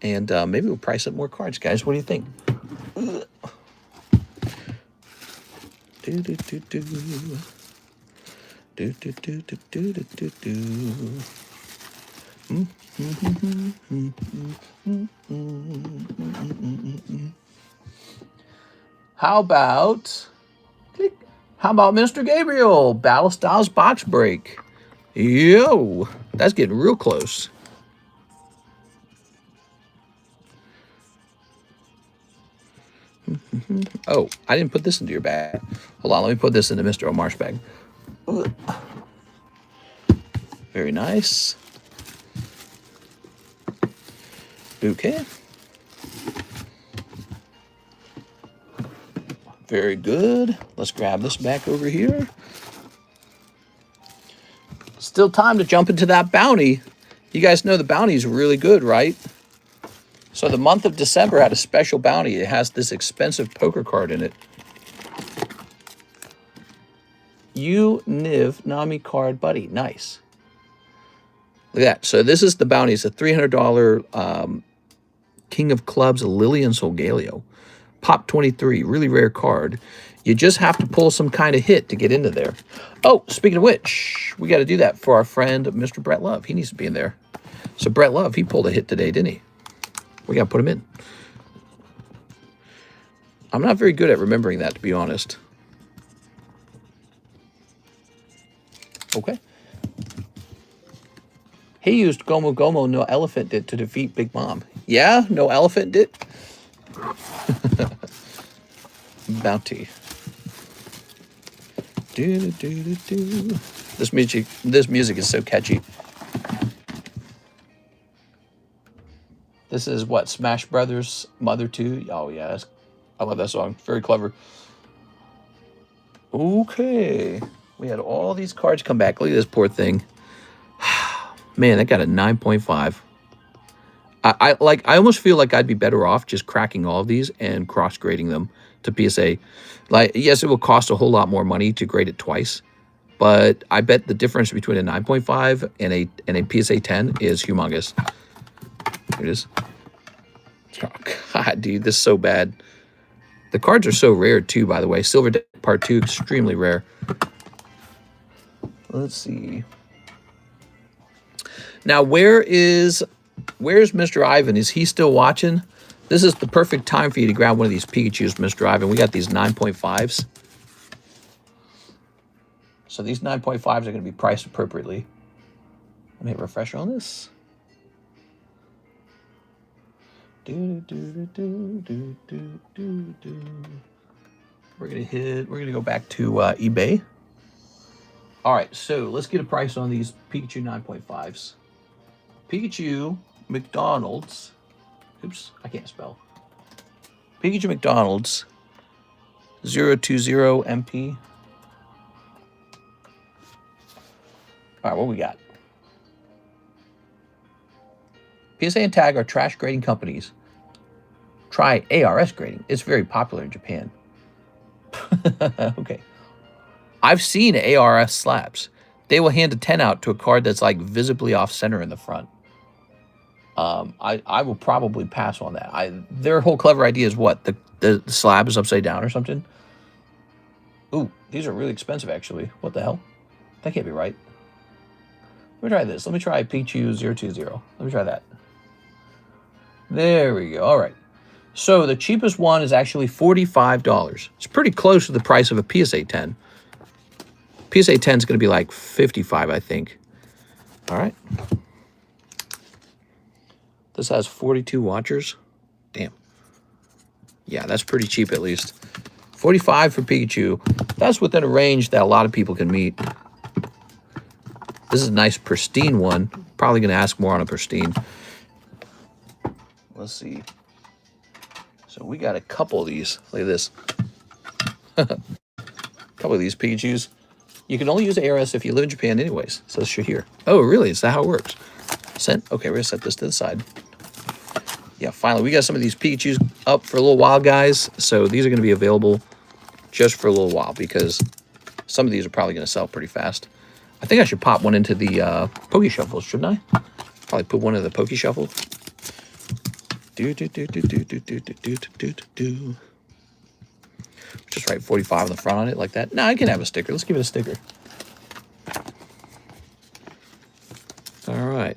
S1: And maybe we'll price up more cards, guys. What do you think? Do do do do. Do do do do do do do do. How about Mr. Gabriel? Battle Styles box break. Yo, that's getting real close. Oh, I didn't put this into your bag. Hold on, let me put this into Mr. Omar's bag. Very nice. Okay. Very good. Let's grab this back over here. Still time to jump into that bounty. You guys know the bounty is really good, right? So the month of December had a special bounty. It has this expensive poker card in it. Niv Nami card buddy. Nice. Look at that. So this is the bounty. It's a $300 King of Clubs Lillian Solgaleo. Pop 23. Really rare card. You just have to pull some kind of hit to get into there. Oh, speaking of which, we got to do that for our friend, Mr. Brett Love. He needs to be in there. So Brett Love, he pulled a hit today, didn't he? We got to put him in. I'm not very good at remembering that, to be honest. Okay. He used Gomu Gomu No Elephant Dit to defeat Big Mom. Yeah, No Elephant Dit. Bounty. Do, do, do, do. This music is so catchy. This is what, Smash Brothers Mother 2? Oh yeah, I love that song. Very clever. Okay. We had all these cards come back. Look at this poor thing. Man, that got a 9.5. I almost feel like I'd be better off just cracking all of these and cross grading them to PSA. Like, yes, it will cost a whole lot more money to grade it twice, but I bet the difference between a 9.5 and a PSA 10 is humongous. Here it is. Oh, God, dude, this is so bad. The cards are so rare too, by the way. Silver Deck Part 2, extremely rare. Let's see. Now, where's Mr. Ivan? Is he still watching? This is the perfect time for you to grab one of these Pikachus, Mr. Ivan. We got these 9.5s. So these 9.5s are going to be priced appropriately. Let me hit refresh on this. We're gonna go back to eBay. All right, so let's get a price on these Pikachu 9.5s. Pikachu McDonald's. Oops, I can't spell. Pikachu McDonald's 020 MP. All right, what we got? PSA and Tag are trash grading companies. Try ARS grading. It's very popular in Japan. Okay. I've seen ARS slabs. They will hand a 10 out to a card that's like visibly off center in the front. I will probably pass on that. Their whole clever idea is what? The slab is upside down or something? Ooh, these are really expensive actually. What the hell? That can't be right. Let me try this. Let me try Pikachu 020. Let me try that. There we go. All right. So the cheapest one is actually $45. It's pretty close to the price of a PSA 10. PSA 10 is going to be like $55, I think. All right. This has 42 watchers. Damn. Yeah, that's pretty cheap at least. 45 for Pikachu. That's within a range that a lot of people can meet. This is a nice pristine one. Probably going to ask more on a pristine. Let's see. So we got a couple of these. Look at this. A couple of these Pikachus. You can only use ARS if you live in Japan anyways. So this should here. Oh, really? Is that how it works? Sent. Okay, we're going to set this to the side. Yeah, finally, we got some of these Pikachus up for a little while, guys. So these are going to be available just for a little while because some of these are probably going to sell pretty fast. I think I should pop one into the Poke Shuffles, shouldn't I? Probably put one in the Poke Shuffle. Just write 45 on the front on it like that. No, I can have a sticker. Let's give it a sticker. All right.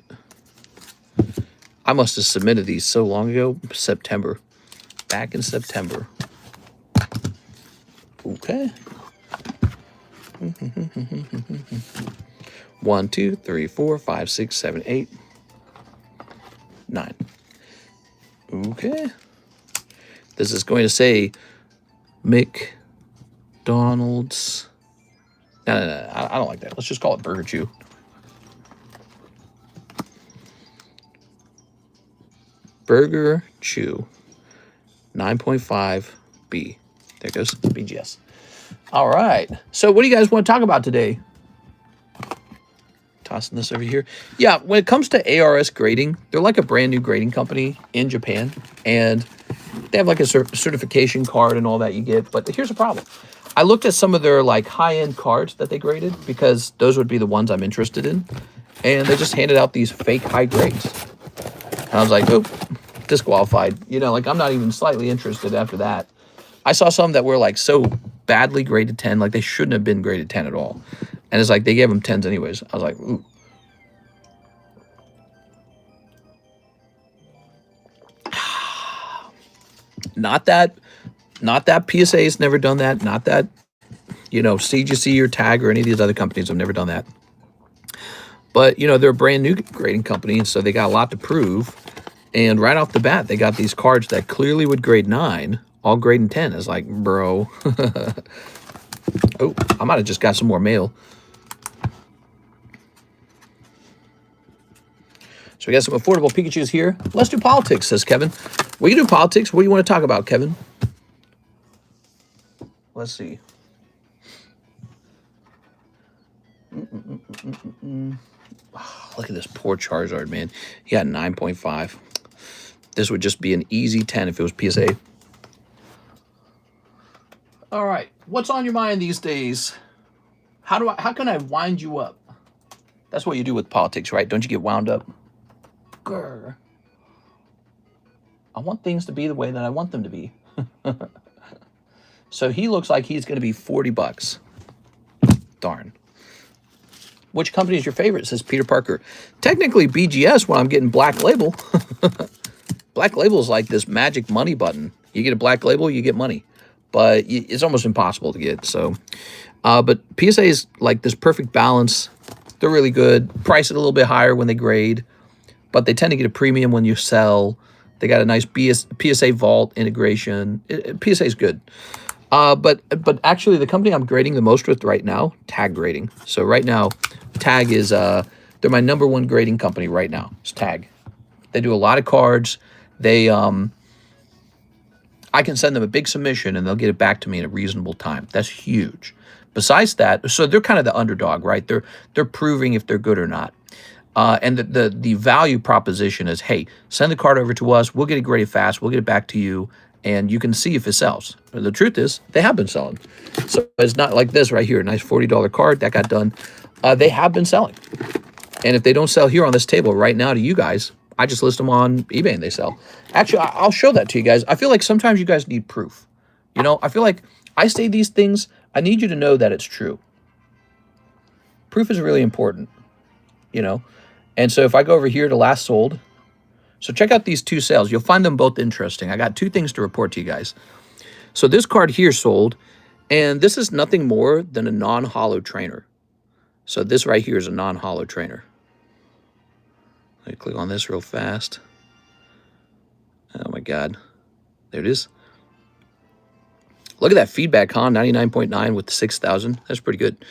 S1: I must have submitted these so long ago. September. Back in September. Okay. 1, 2, 3, 4, 5, 6, 7, 8, 9. Okay. This is going to say McDonald's. No, I don't like that. Let's just call it Burger Chew. Burger Chew 9.5B. There goes BGS. All right. So what do you guys want to talk about today? Tossing this over here. Yeah, when it comes to ARS grading, they're like a brand new grading company in Japan. And they have like a certification card and all that you get. But here's the problem. I looked at some of their like high-end cards that they graded because those would be the ones I'm interested in. And they just handed out these fake high grades. And I was like, oh, disqualified. You know, like I'm not even slightly interested after that. I saw some that were like so badly graded 10. Like, they shouldn't have been graded 10 at all. And it's like, they gave them 10s anyways. I was like, ooh. Not that PSA's never done that. Not that, you know, CGC or Tag or any of these other companies have never done that. But, you know, they're a brand new grading company, and so they got a lot to prove. And right off the bat, they got these cards that clearly would grade 9, all grading 10. It's like, bro. Oh, I might have just got some more mail. So we got some affordable Pikachus here. Let's do politics, says Kevin. We can do politics. What do you want to talk about, Kevin? Let's see. Oh, look at this poor Charizard, man. He got 9.5. This would just be an easy 10 if it was PSA. All right. What's on your mind these days? How can I wind you up? That's what you do with politics, right? Don't you get wound up? Grr. I want things to be the way that I want them to be. So he looks like he's going to be 40 bucks. Darn. Which company is your favorite, says Peter Parker. Technically BGS when I'm getting Black Label. Black Label is like this magic money button. You get a Black Label, you get money. But it's almost impossible to get. So, but PSA is like this perfect balance. They're really good. Price it a little bit higher when they grade. But they tend to get a premium when you sell. They got a nice PSA vault integration. PSA is good. But actually, the company I'm grading the most with right now, Tag Grading. So right now, Tag is, they're my #1 grading company right now. It's Tag. They do a lot of cards. They, I can send them a big submission and they'll get it back to me in a reasonable time. That's huge. Besides that, so they're kind of the underdog, right? They're proving if they're good or not. And the value proposition is, hey, send the card over to us. We'll get it graded fast. We'll get it back to you, and you can see if it sells. The truth is, they have been selling. So it's not like this right here, a nice $40 card that got done. They have been selling. And if they don't sell here on this table right now to you guys, I just list them on eBay and they sell. Actually, I'll show that to you guys. I feel like sometimes you guys need proof. You know, I feel like I say these things. I need you to know that it's true. Proof is really important, you know. And so if I go over here to last sold, so check out these 2 sales. You'll find them both interesting. I got 2 things to report to you guys. So this card here sold, and this is nothing more than a non-hollow trainer. So this right here is a non-hollow trainer. Let me click on this real fast. Oh my God. There it is. Look at that feedback, huh? 99.9 with 6,000. That's pretty good.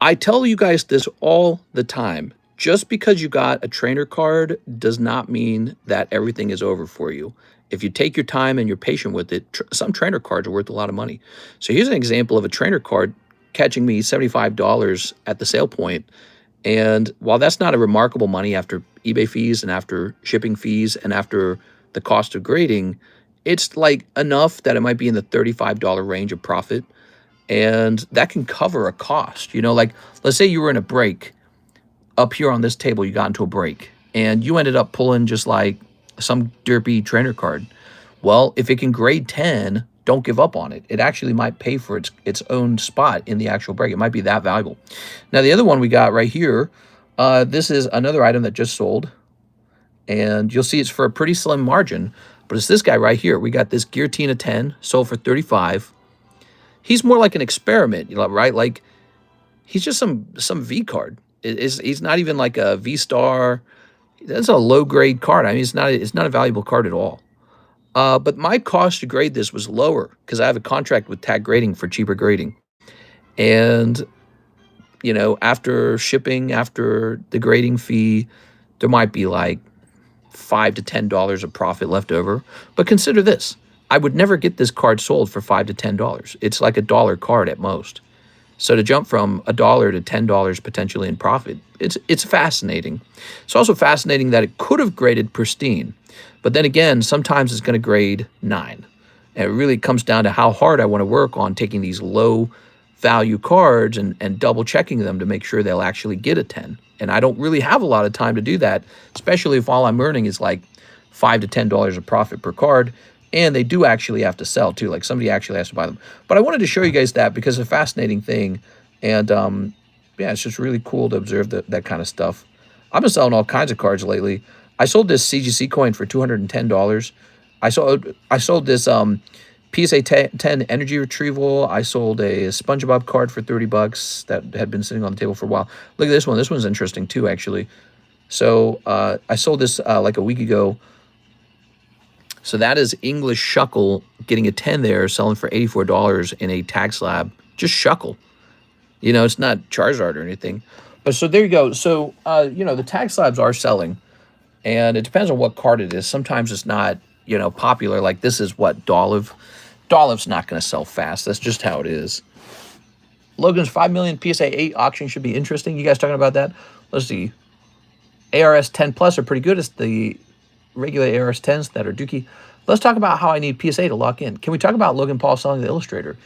S1: I tell you guys this all the time. Just because you got a trainer card does not mean that everything is over for you. If you take your time and you're patient with it, some trainer cards are worth a lot of money. So here's an example of a trainer card catching me $75 at the sale point. And while that's not a remarkable money after eBay fees and after shipping fees and after the cost of grading, it's like enough that it might be in the $35 range of profit. And that can cover a cost. You know, like let's say you were in a break. Up here on this table, you got into a break and you ended up pulling just like some derpy trainer card. Well, if it can grade 10, don't give up on it. It actually might pay for its own spot in the actual break. It might be that valuable. Now, the other one we got right here, this is another item that just sold. And you'll see it's for a pretty slim margin, but it's this guy right here. We got this Giratina 10, sold for 35. He's more like an experiment, you know, right? Like he's just some V card. He's not even like a V-Star. That's a low-grade card. I mean, it's not a valuable card at all. But my cost to grade this was lower because I have a contract with Tag Grading for cheaper grading. And, you know, after shipping, after the grading fee, there might be like $5 to $10 of profit left over. But consider this. I would never get this card sold for $5 to $10. It's like $1 card at most. So to jump from $1 to $10 potentially in profit, it's fascinating. It's also fascinating that it could have graded pristine, but then again, sometimes it's going to grade 9. And it really comes down to how hard I want to work on taking these low value cards and double checking them to make sure they'll actually get a 10. And I don't really have a lot of time to do that, especially if all I'm earning is like $5 to $10 of profit per card. And they do actually have to sell too. Like somebody actually has to buy them. But I wanted to show you guys that because it's a fascinating thing. And yeah, it's just really cool to observe that kind of stuff. I've been selling all kinds of cards lately. I sold this CGC coin for $210. I sold this PSA 10 energy retrieval. I sold a SpongeBob card for 30 bucks that had been sitting on the table for a while. Look at this one. This one's interesting too, actually. So I sold this like a week ago. So that is English Shuckle getting a 10 there, selling for $84 in a tag slab. Just Shuckle. You know, it's not Charizard or anything. But so there you go. So, you know, the tag slabs are selling. And it depends on what card it is. Sometimes it's not, you know, popular. Like this is what, Dolive. Doliv's not going to sell fast. That's just how it is. Logan's 5 million PSA 8 auction should be interesting. You guys talking about that? Let's see. ARS 10 Plus are pretty good. It's the regular ARS 10s that are dookie. Let's talk about how I need PSA to lock in. Can we talk about Logan Paul selling the Illustrator?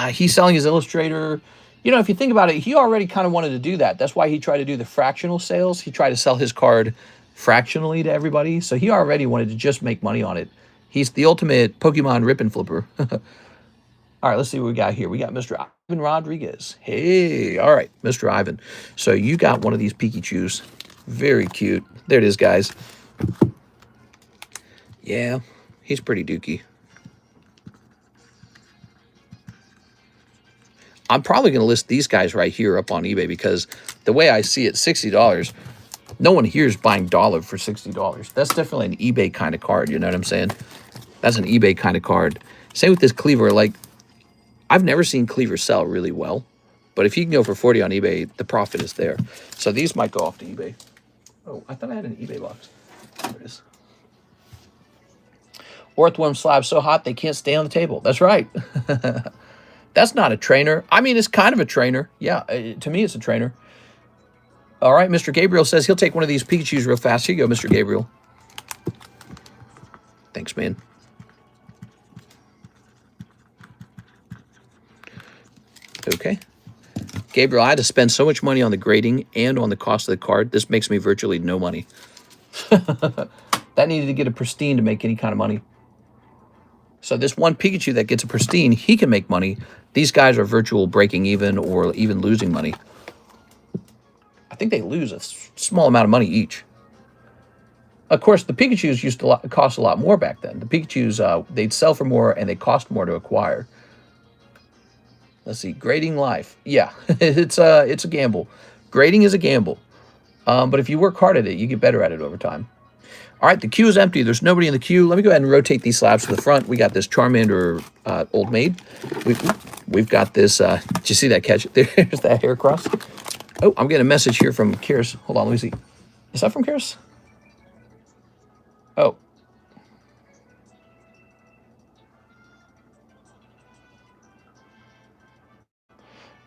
S1: He's selling his Illustrator. You know, if you think about it, he already kind of wanted to do that. That's why he tried to do the fractional sales. He tried to sell his card fractionally to everybody. So he already wanted to just make money on it. He's the ultimate Pokemon rip and flipper. All right, let's see what we got here. We got Mr. Ivan Rodriguez. Hey, all right, Mr. Ivan. So you got one of these Pikachus. Very cute. There it is, guys. Yeah, he's pretty dookie. I'm probably going to list these guys right here up on eBay because the way I see it, $60, no one here is buying Dollar for $60. That's definitely an eBay kind of card, you know what I'm saying? That's an eBay kind of card. Same with this Cleaver. Like, I've never seen Cleaver sell really well, but if you can go for 40 on eBay, the profit is there. So these might go off to eBay. Oh, I thought I had an eBay box. There it is. Earthworm slab so hot they can't stay on the table. That's right. That's not a trainer. I mean, it's kind of a trainer. Yeah, to me, it's a trainer. All right, Mr. Gabriel says he'll take one of these Pikachus real fast. Here you go, Mr. Gabriel. Thanks, man. Okay. Gabriel, I had to spend so much money on the grading and on the cost of the card. This makes me virtually no money. That needed to get a pristine to make any kind of money. So this one Pikachu that gets a pristine, he can make money. These guys are virtual breaking even or even losing money. I think they lose a small amount of money each. Of course, the Pikachus used to cost a lot more back then. The Pikachus, they'd sell for more and they cost more to acquire. Let's see, grading life. Yeah, it's a gamble. Grading is a gamble. But if you work hard at it, you get better at it over time. All right, the queue is empty. There's nobody in the queue. Let me go ahead and rotate these slabs to the front. We got this Charmander Old Maid. We've got this. Did you see that catch? There's that hair cross. Oh, I'm getting a message here from Kiris. Hold on, let me see. Is that from Kiris? Oh.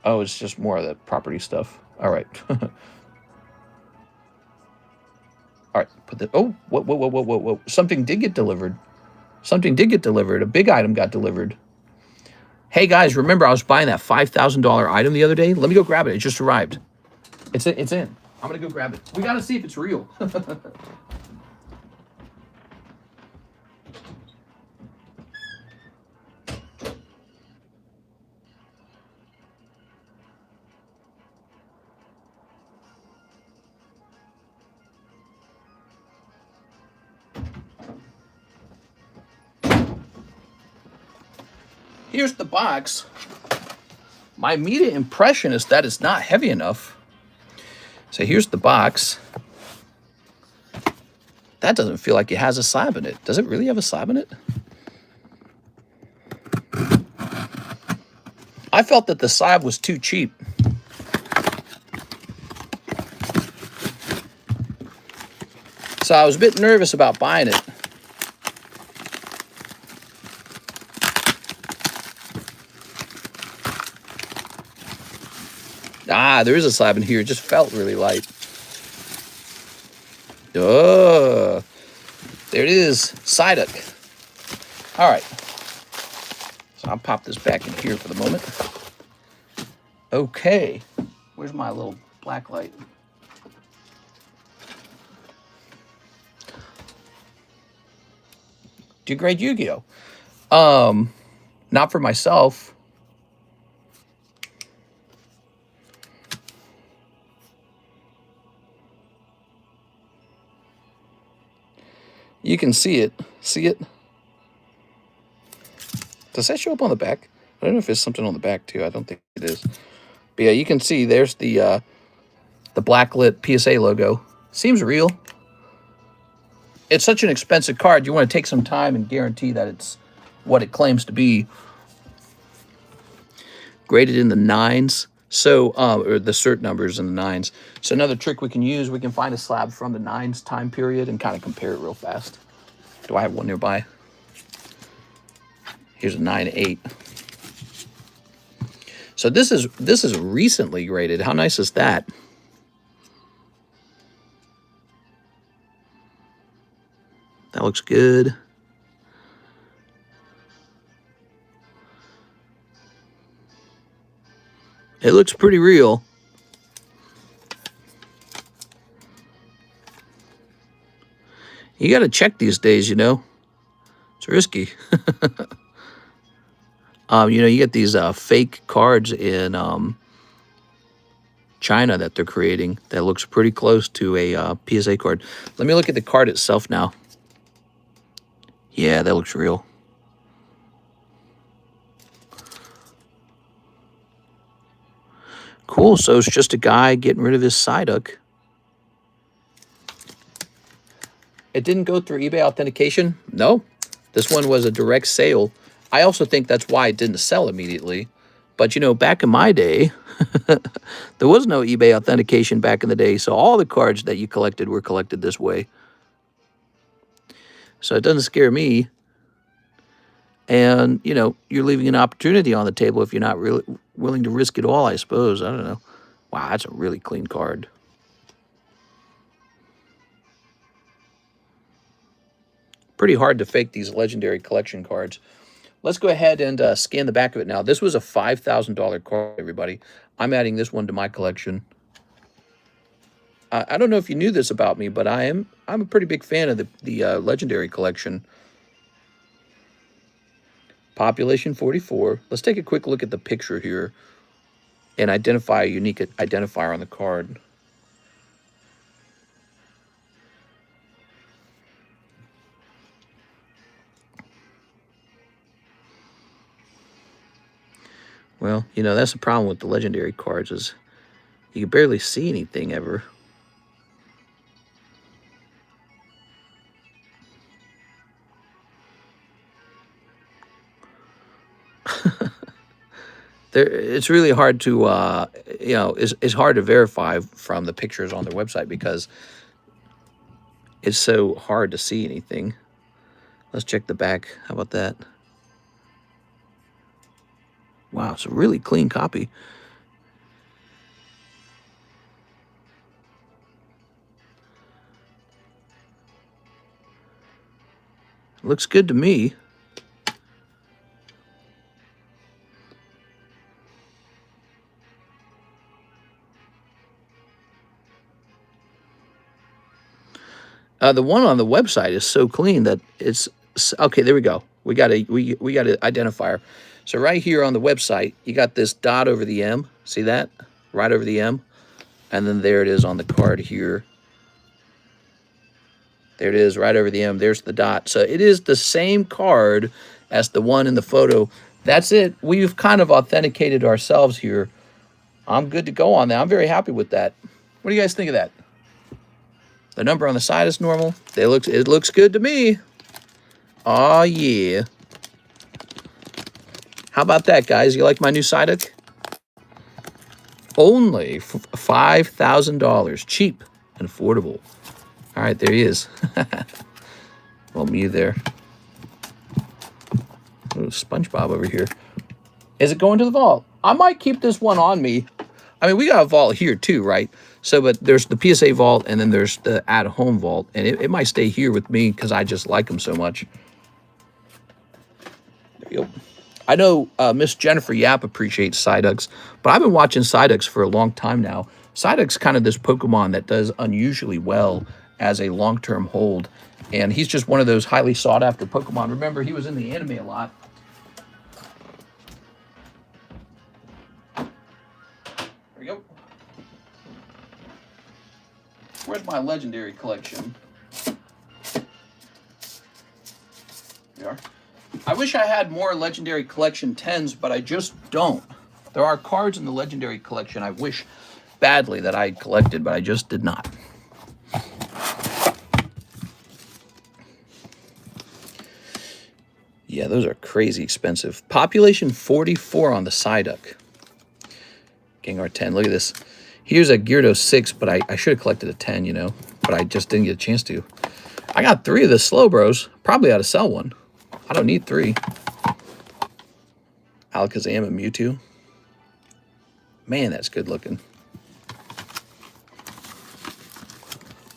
S1: Oh, it's just more of the property stuff. All right. All right, put the, oh, whoa. Something did get delivered. Something did get delivered. A big item got delivered. Hey, guys, remember I was buying that $5,000 item the other day? Let me go grab it. It just arrived. It's in. I'm going to go grab it. We got to see if it's real. Here's the box. My immediate impression is that it's not heavy enough. So here's the box. That doesn't feel like it has a slab in it. Does it really have a slab in it? I felt that the slab was too cheap. So I was a bit nervous about buying it. There is a slab in here. It just felt really light. Oh, there it is. Psyduck. All right. So I'll pop this back in here for the moment. Okay. Where's my little black light? Do you grade Yu-Gi-Oh? Not for myself. You can see it. See it? Does that show up on the back? I don't know if there's something on the back too. I don't think it is. But yeah, you can see there's the blacklit PSA logo. Seems real. It's such an expensive card. You want to take some time and guarantee that it's what it claims to be. Graded in the 9s. So, or the cert numbers in the 9s. So another trick we can use, we can find a slab from the 9s time period and kind of compare it real fast. Do I have one nearby? Here's a 9-8. So this is recently graded. How nice is that? That looks good. It looks pretty real. You got to check these days, you know. It's risky. You know, you get these fake cards in China that they're creating that looks pretty close to a PSA card. Let me look at the card itself now. Yeah, that looks real. Cool, so it's just a guy getting rid of his Psyduck. It didn't go through eBay authentication? No. This one was a direct sale. I also think that's why it didn't sell immediately. But, you know, back in my day, there was no eBay authentication back in the day, so all the cards that you collected were collected this way. So it doesn't scare me. And, you know, you're leaving an opportunity on the table if you're not really willing to risk it all, I suppose. I don't know. Wow, that's a really clean card. Pretty hard to fake these legendary collection cards. Let's go ahead and scan the back of it now. This was a $5,000 card, everybody. I'm adding this one to my collection. I don't know if you knew this about me, but I'm a pretty big fan of the legendary collection. Population 44. Let's take a quick look at the picture here and identify a unique identifier on the card. Well, you know, that's the problem with the legendary cards is you can barely see anything ever. It's really hard to, you know, it's hard to verify from the pictures on their website because it's so hard to see anything. Let's check the back. How about that? Wow, it's a really clean copy. Looks good to me. The one on the website is so clean that it's okay. There we go. We got an identifier. So right here on the website, you got this dot over the M. See that? Right over the M. And then there it is on the card here. There it is right over the M. There's the dot. So it is the same card as the one in the photo. That's it. We've kind of authenticated ourselves here. I'm good to go on that. I'm very happy with that. What do you guys think of that? The number on the side is normal. It looks good to me. Oh yeah. How about that, guys? You like my new Psyduck? Only $5,000. Cheap and affordable. All right, there he is. Well, me there. Ooh, SpongeBob over here. Is it going to the vault? I might keep this one on me. I mean, we got a vault here too, right? So, but there's the PSA vault and then there's the at-home vault. And it might stay here with me because I just like them so much. There you go. I know Miss Jennifer Yap appreciates Psyducks, but I've been watching Psyducks for a long time now. Psyduck's kind of this Pokemon that does unusually well as a long-term hold. And he's just one of those highly sought after Pokemon. Remember, he was in the anime a lot. There we go. Where's my legendary collection? There we are. I wish I had more legendary collection 10s, but I just don't. There are cards in the legendary collection I wish badly that I collected, but I just did not. Yeah, those are crazy expensive. Population 44 on the Psyduck. Gengar 10, look at this. Here's a Gyarados 6, but I should have collected a 10, you know, but I just didn't get a chance to. I got 3 of the Slowbros. Probably ought to sell one. I don't need 3. Alakazam and Mewtwo. Man, that's good looking.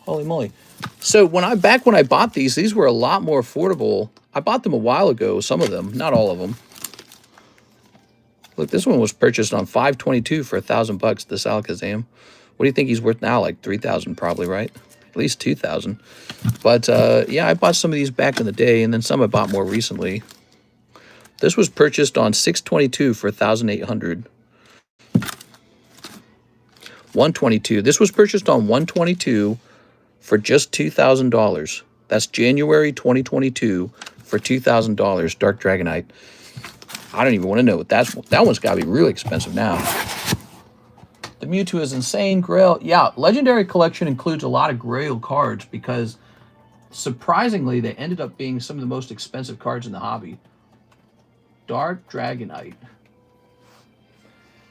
S1: Holy moly. So back when I bought these were a lot more affordable. I bought them a while ago, some of them, not all of them. Look, this one was purchased on $522 for $1,000, this Alakazam. What do you think he's worth now? Like $3,000 probably, right? At least $2,000. But yeah, I bought some of these back in the day, and then some I bought more recently. This was purchased on $622 for $1,800. $122. This was purchased on $122 for just $2,000. That's January 2022 for $2,000. Dark Dragonite. I don't even want to know what that one's got to be really expensive now. The Mewtwo is insane. Grail. Yeah, Legendary Collection includes a lot of Grail cards because surprisingly they ended up being some of the most expensive cards in the hobby. Dark Dragonite.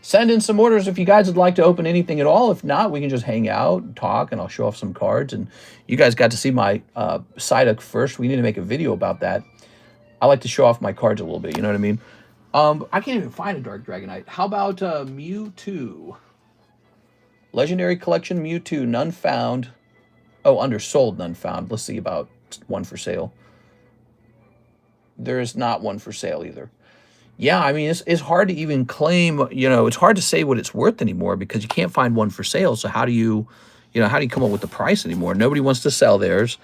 S1: Send in some orders if you guys would like to open anything at all. If not, we can just hang out and talk, and I'll show off some cards. And you guys got to see my Psyduck first. We need to make a video about that. I like to show off my cards a little bit, you know what I mean? I can't even find a Dark Dragonite. How about Mewtwo? Legendary Collection Mewtwo, none found. Oh, undersold, none found. Let's see about one for sale. There is not one for sale either. Yeah, I mean, it's hard to even claim, you know, it's hard to say what it's worth anymore because you can't find one for sale. So how do you come up with the price anymore? Nobody wants to sell theirs,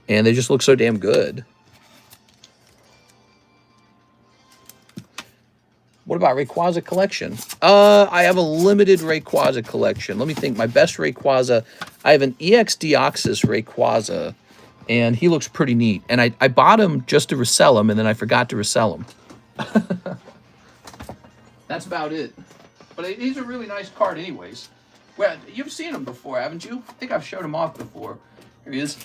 S1: and they just look so damn good. What about Rayquaza collection? I have a limited Rayquaza collection. Let me think. My best Rayquaza, I have an EX Deoxys Rayquaza, and he looks pretty neat. And I bought him just to resell him, and then I forgot to resell him. That's about it. But he's a really nice card anyways. Well, you've seen him before, haven't you? I think I've showed him off before. Here he is.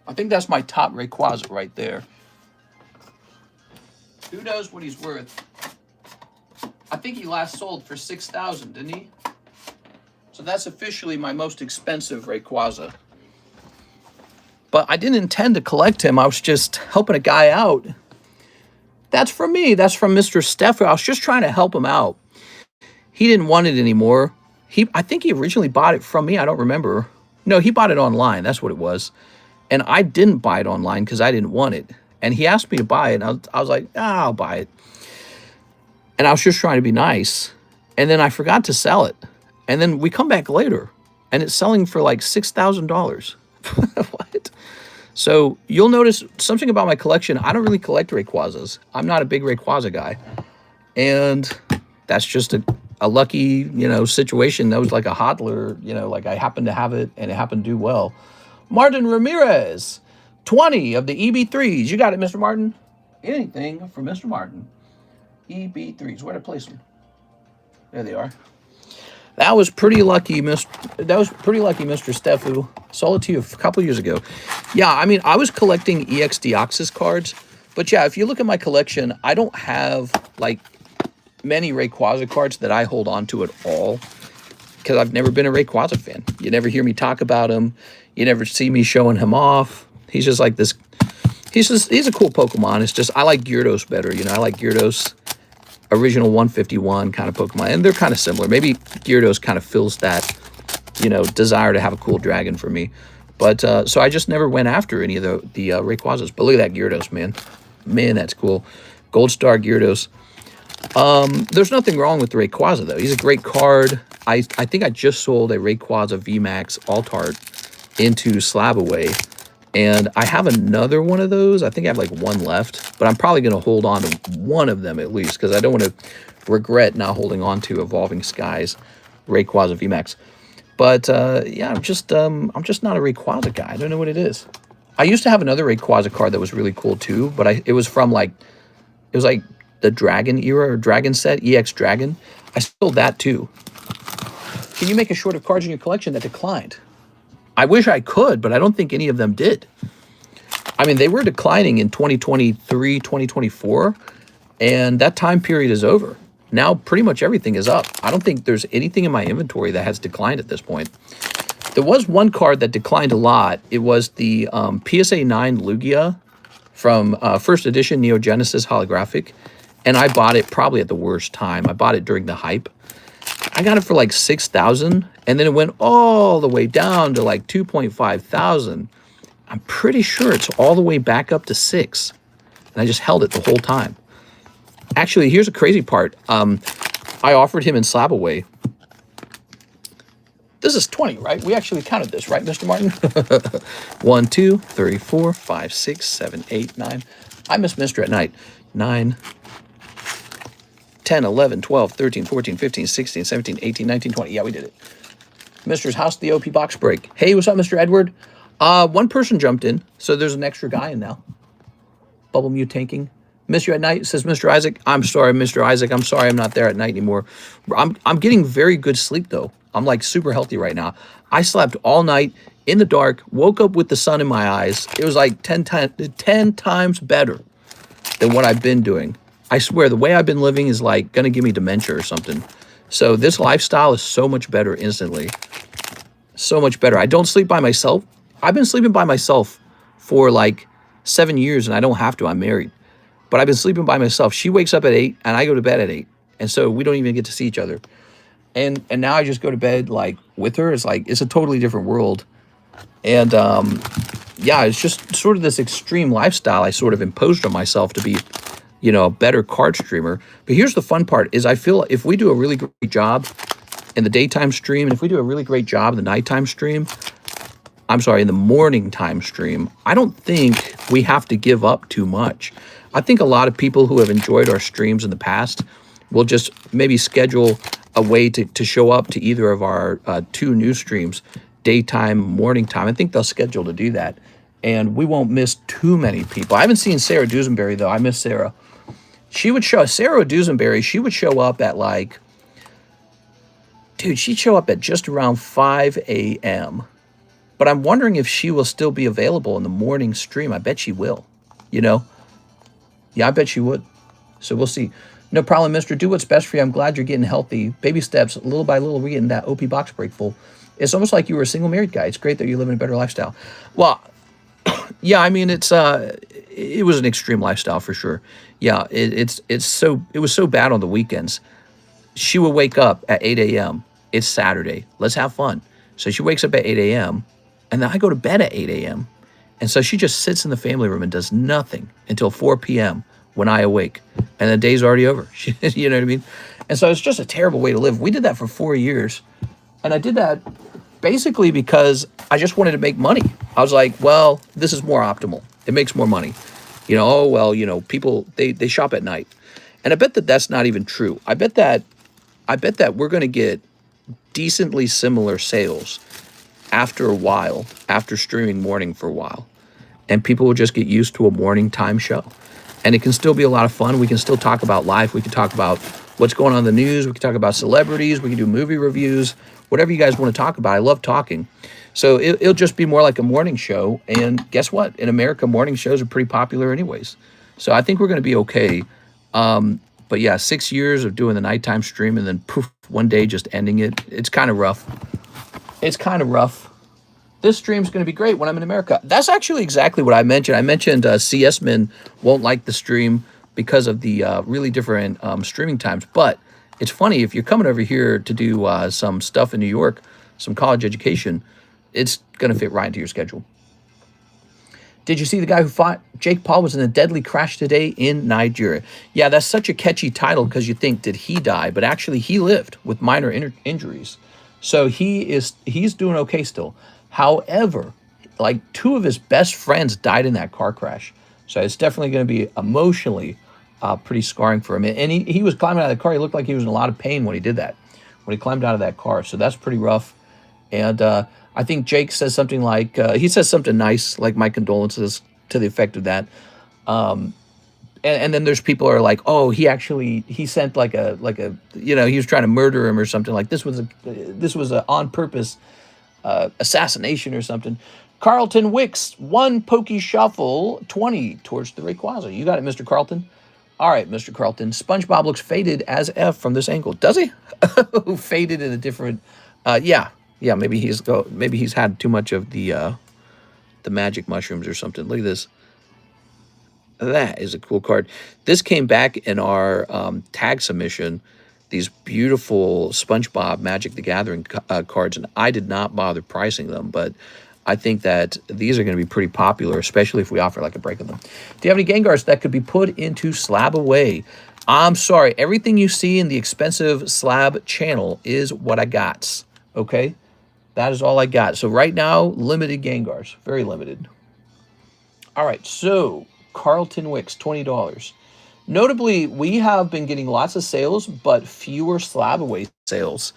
S1: I think that's my top Rayquaza right there. Who knows what he's worth? I think he last sold for $6,000, didn't he? So that's officially my most expensive Rayquaza. But I didn't intend to collect him. I was just helping a guy out. That's from me. That's from Mr. Steffer. I was just trying to help him out. He didn't want it anymore. I think he originally bought it from me. I don't remember. No, he bought it online. That's what it was. And I didn't buy it online because I didn't want it. And he asked me to buy it. And I was like, I'll buy it. And I was just trying to be nice. And then I forgot to sell it. And then we come back later. And it's selling for like $6,000. What? So you'll notice something about my collection. I don't really collect Rayquazas. I'm not a big Rayquaza guy. And that's just a lucky, situation. That was like a hodler, like I happened to have it and it happened to do well. Martin Ramirez, 20 of the EB3s. You got it, Mr. Martin. Anything for Mr. Martin. EB3s. Where to place them? There they are. That was pretty lucky, Mr. Steffu. Sold it to you a couple years ago. Yeah, I mean, I was collecting EX Deoxys cards, but yeah, if you look at my collection, I don't have like many Rayquaza cards that I hold on to at all because I've never been a Rayquaza fan. You never hear me talk about him. You never see me showing him off. He's just like this. He's a cool Pokemon. It's just I like Gyarados better. I like Gyarados. Original 151 kind of Pokemon, and they're kind of similar. Maybe Gyarados kind of fills that, desire to have a cool dragon for me. But so I just never went after any of the Rayquazas. But look at that Gyarados, man. Man, that's cool. Gold Star Gyarados. There's nothing wrong with the Rayquaza, though. He's a great card. I think I just sold a Rayquaza VMAX Alt Art into Slab away. And I have another one of those. I think I have like one left, but I'm probably going to hold on to one of them at least because I don't want to regret not holding on to Evolving Skies, Rayquaza VMAX. But yeah, I'm just not a Rayquaza guy. I don't know what it is. I used to have another Rayquaza card that was really cool too, but it was from like, it was like the Dragon era or Dragon set, EX Dragon. I sold that too. Can you make a short of cards in your collection that declined? I wish I could, but I don't think any of them did. I mean, they were declining in 2023, 2024, and that time period is over. Now pretty much everything is up. I don't think there's anything in my inventory that has declined at this point. There was one card that declined a lot. It was the PSA 9 Lugia from first edition Neo Genesis holographic, and I bought it probably at the worst time. I bought it during the hype. I got it for like 6,000, and then it went all the way down to like 2.5 thousand. I'm pretty sure it's all the way back up to 6, and I just held it the whole time. Actually, here's a crazy part. I offered him in slab away. This is 20, right? We actually counted this, right, Mr. Martin? 1, 2, 3, 4, 5, 6, 7, 8, 9. I miss Mr. at night. 9, 10, 11, 12, 13, 14, 15, 16, 17, 18, 19, 20. Yeah, we did it. Mr.'s house, the OP box break. Hey, what's up, Mr. Edward? One person jumped in, so there's an extra guy in now. Bubble Mew tanking. Miss you at night, says Mr. Isaac. I'm sorry, Mr. Isaac. I'm sorry I'm not there at night anymore. I'm getting very good sleep, though. I'm, like, super healthy right now. I slept all night in the dark, woke up with the sun in my eyes. It was, like, 10 times better than what I've been doing. I swear, the way I've been living is, like, going to give me dementia or something. So this lifestyle is so much better instantly. So much better. I don't sleep by myself. I've been sleeping by myself for, like, 7 years, and I don't have to. I'm married. But I've been sleeping by myself. She wakes up at 8, and I go to bed at 8. And so we don't even get to see each other. And now I just go to bed, like, with her. It's like, it's a totally different world. And, yeah, it's just sort of this extreme lifestyle I sort of imposed on myself to be, you know, a better card streamer. But here's the fun part, is I feel if we do a really great job in the daytime stream, and if we do a really great job in the nighttime stream, I'm sorry, in the morning time stream, I don't think we have to give up too much. I think a lot of people who have enjoyed our streams in the past will just maybe schedule a way to show up to either of our 2 new streams, daytime, morning time. I think they'll schedule to do that. And we won't miss too many people. I haven't seen Sarah Dusenberry, though. I miss Sarah. She would show, Sarah Dusenberry, she would show up at like, dude, she'd show up at just around 5 a.m. But I'm wondering if she will still be available in the morning stream. I bet she will, you know? Yeah, I bet she would. So we'll see. No problem, mister. Do what's best for you. I'm glad you're getting healthy. Baby steps, little by little, we're getting that OP box break full. It's almost like you were a single married guy. It's great that you're living a better lifestyle. Well, yeah, I mean, it was an extreme lifestyle for sure. Yeah, it was so bad on the weekends. She would wake up at 8 a.m. It's Saturday. Let's have fun. So she wakes up at 8 a.m. and then I go to bed at 8 a.m. And so she just sits in the family room and does nothing until 4 p.m. when I awake. And the day's already over. You know what I mean? And so it's just a terrible way to live. We did that for 4 years. And I did that basically because I just wanted to make money. I was like, well, this is more optimal. It makes more money. You know, oh, well, you know, people, they shop at night. And I bet that that's not even true. I bet that we're going to get decently similar sales after a while, after streaming morning for a while. And people will just get used to a morning time show. And it can still be a lot of fun. We can still talk about life. We can talk about what's going on in the news. We can talk about celebrities. We can do movie reviews, whatever you guys want to talk about. I love talking. So it'll just be more like a morning show. And guess what? In America, morning shows are pretty popular anyways. So I think we're going to be okay. But yeah, 6 years of doing the nighttime stream and then poof, one day just ending it. It's kind of rough. It's kind of rough. This stream's going to be great when I'm in America. That's actually exactly what I mentioned. I mentioned CS Men won't like the stream because of the really different streaming times. But it's funny, if you're coming over here to do some stuff in New York, some college education, it's going to fit right into your schedule. Did you see the guy who fought Jake Paul was in a deadly crash today in Nigeria? Yeah, that's such a catchy title because you think, did he die? But actually, he lived with minor injuries. So he's doing okay still. However, like 2 of his best friends died in that car crash. So it's definitely going to be emotionally pretty scarring for him. And he was climbing out of the car. He looked like he was in a lot of pain when he did that, when he climbed out of that car. So that's pretty rough. And I think Jake says something like, he says something nice, like my condolences to the effect of that. And then there's people who are like, oh, he sent like a, you know, he was trying to murder him or something. Like this was a on purpose assassination or something. Carlton Wicks, 1 Pokey Shuffle, 20 towards the Rayquaza. You got it, Mr. Carlton. All right, Mr. Carlton. SpongeBob looks faded as F from this angle. Does he? Faded in a different, yeah, maybe he's had too much of the magic mushrooms or something. Look at this. That is a cool card. This came back in our tag submission, these beautiful SpongeBob Magic the Gathering cards, and I did not bother pricing them, but I think that these are going to be pretty popular, especially if we offer like a break of them. Do you have any Gengars that could be put into Slab Away? I'm sorry, everything you see in the expensive Slab channel is what I got, okay? That is all I got. So right now, limited Gengars, very limited. All right, so Carlton Wicks, $20. Notably, we have been getting lots of sales, but fewer Slab Away sales.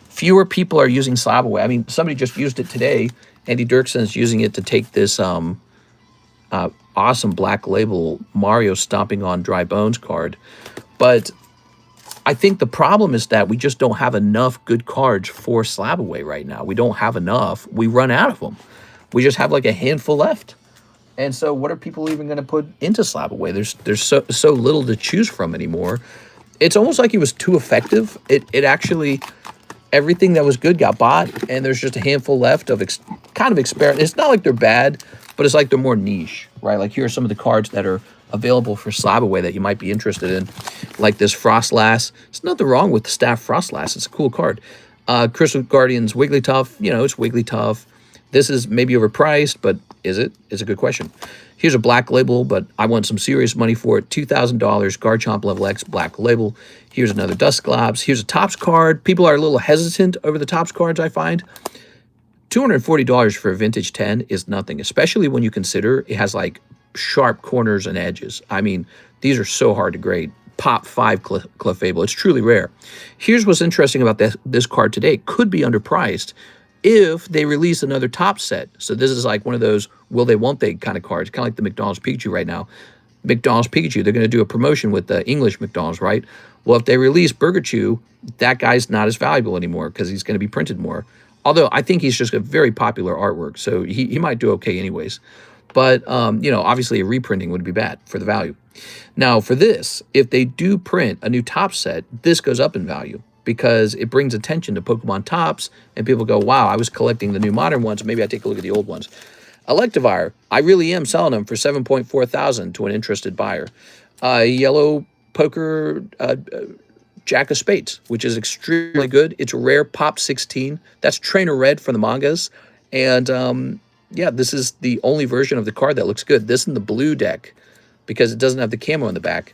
S1: Fewer people are using Slab Away. I mean, somebody just used it today. Andy Dirkson's using it to take this awesome Black Label Mario Stomping on Dry Bones card. But I think the problem is that we just don't have enough good cards for Slab Away right now. We don't have enough. We run out of them. We just have like a handful left. And so what are people even going to put into Slab Away? There's so little to choose from anymore. It's almost like it was too effective. It actually, everything that was good got bought, and there's just a handful left of kind of experiment. It's not like they're bad, but it's like they're more niche, right? Like here are some of the cards that are available for Slab Away that you might be interested in, like this Frostlass. There's nothing wrong with the Staff Frostlass. It's a cool card. Crystal Guardians Wigglytuff, you know, it's Wigglytuff. This is maybe overpriced, but is it? It's a good question. Here's a Black Label, but I want some serious money for it. $2,000, Garchomp Level X Black Label. Here's another Dusclops. Here's a Topps card. People are a little hesitant over the Topps cards, I find. $240 for a Vintage 10 is nothing, especially when you consider it has like sharp corners and edges. I mean, these are so hard to grade. Pop 5 Clefable. It's truly rare. Here's what's interesting about this card today. Could be underpriced if they release another top set. So this is like one of those will they, won't they kind of cards, kind of like the McDonald's Pikachu right now. McDonald's Pikachu, they're going to do a promotion with the English McDonald's, right? Well, if they release Burger Chew, that guy's not as valuable anymore because he's going to be printed more. Although I think he's just a very popular artwork, so he might do okay anyways. But, you know, obviously a reprinting would be bad for the value. Now, for this, if they do print a new top set, this goes up in value, because it brings attention to Pokemon Tops, and people go, wow, I was collecting the new modern ones, maybe I take a look at the old ones. Electivire, I really am selling them for $7.4 thousand to an interested buyer. Yellow Poker Jack of Spades, which is extremely good. It's rare, Pop 16. That's Trainer Red from the mangas. And yeah, this is the only version of the card that looks good. This in the blue deck, because it doesn't have the camo in the back.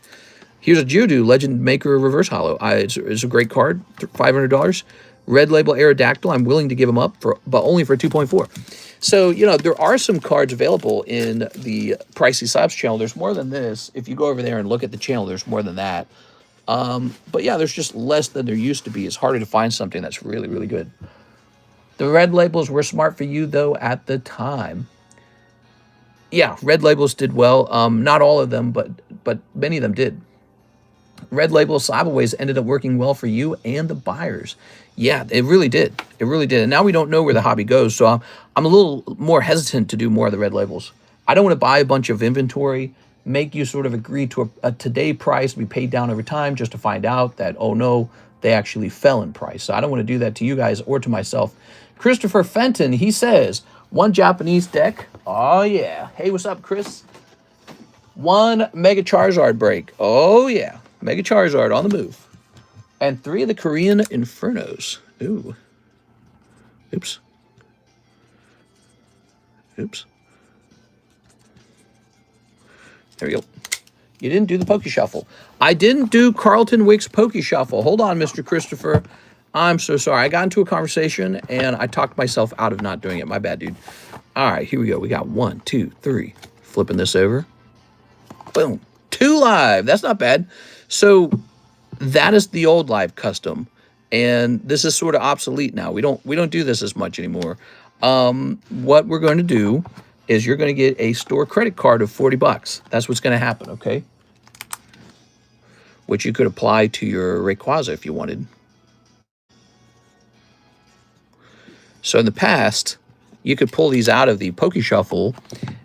S1: Here's a Geodude Legend Maker Reverse Holo. It's a great card, $500. Red Label Aerodactyl, I'm willing to give them up, but only for 2.4. So, you know, there are some cards available in the Pricey Slabs channel. There's more than this. If you go over there and look at the channel, there's more than that. But yeah, there's just less than there used to be. It's harder to find something that's really, really good. The red labels were smart for you, though, at the time. Yeah, red labels did well. Not all of them, but many of them did. Red Label Slabaways ended up working well for you and the buyers. Yeah, it really did. It really did. And now we don't know where the hobby goes, so I'm a little more hesitant to do more of the red labels. I don't want to buy a bunch of inventory, make you sort of agree to a today price to be paid down over time just to find out that, oh no, they actually fell in price. So I don't want to do that to you guys or to myself. Christopher Fenton, he says, one Japanese deck. Oh yeah. Hey, what's up, Chris? One Mega Charizard break. Oh yeah. Mega Charizard on the move. And 3 of the Korean Infernos. Ooh. Oops. Oops. There we go. You didn't do the Poke Shuffle. I didn't do Carlton Wicks Poke Shuffle. Hold on, Mr. Christopher. I'm so sorry. I got into a conversation, and I talked myself out of not doing it. My bad, dude. All right, here we go. We got 1, 2, 3. Flipping this over. Boom. 2 live. That's not bad. So that is the old live custom. And this is sort of obsolete now. We don't do this as much anymore. What we're going to do is you're going to get a store credit card of 40 bucks. That's what's going to happen, okay? Which you could apply to your Rayquaza if you wanted. So in the past, you could pull these out of the Poke Shuffle,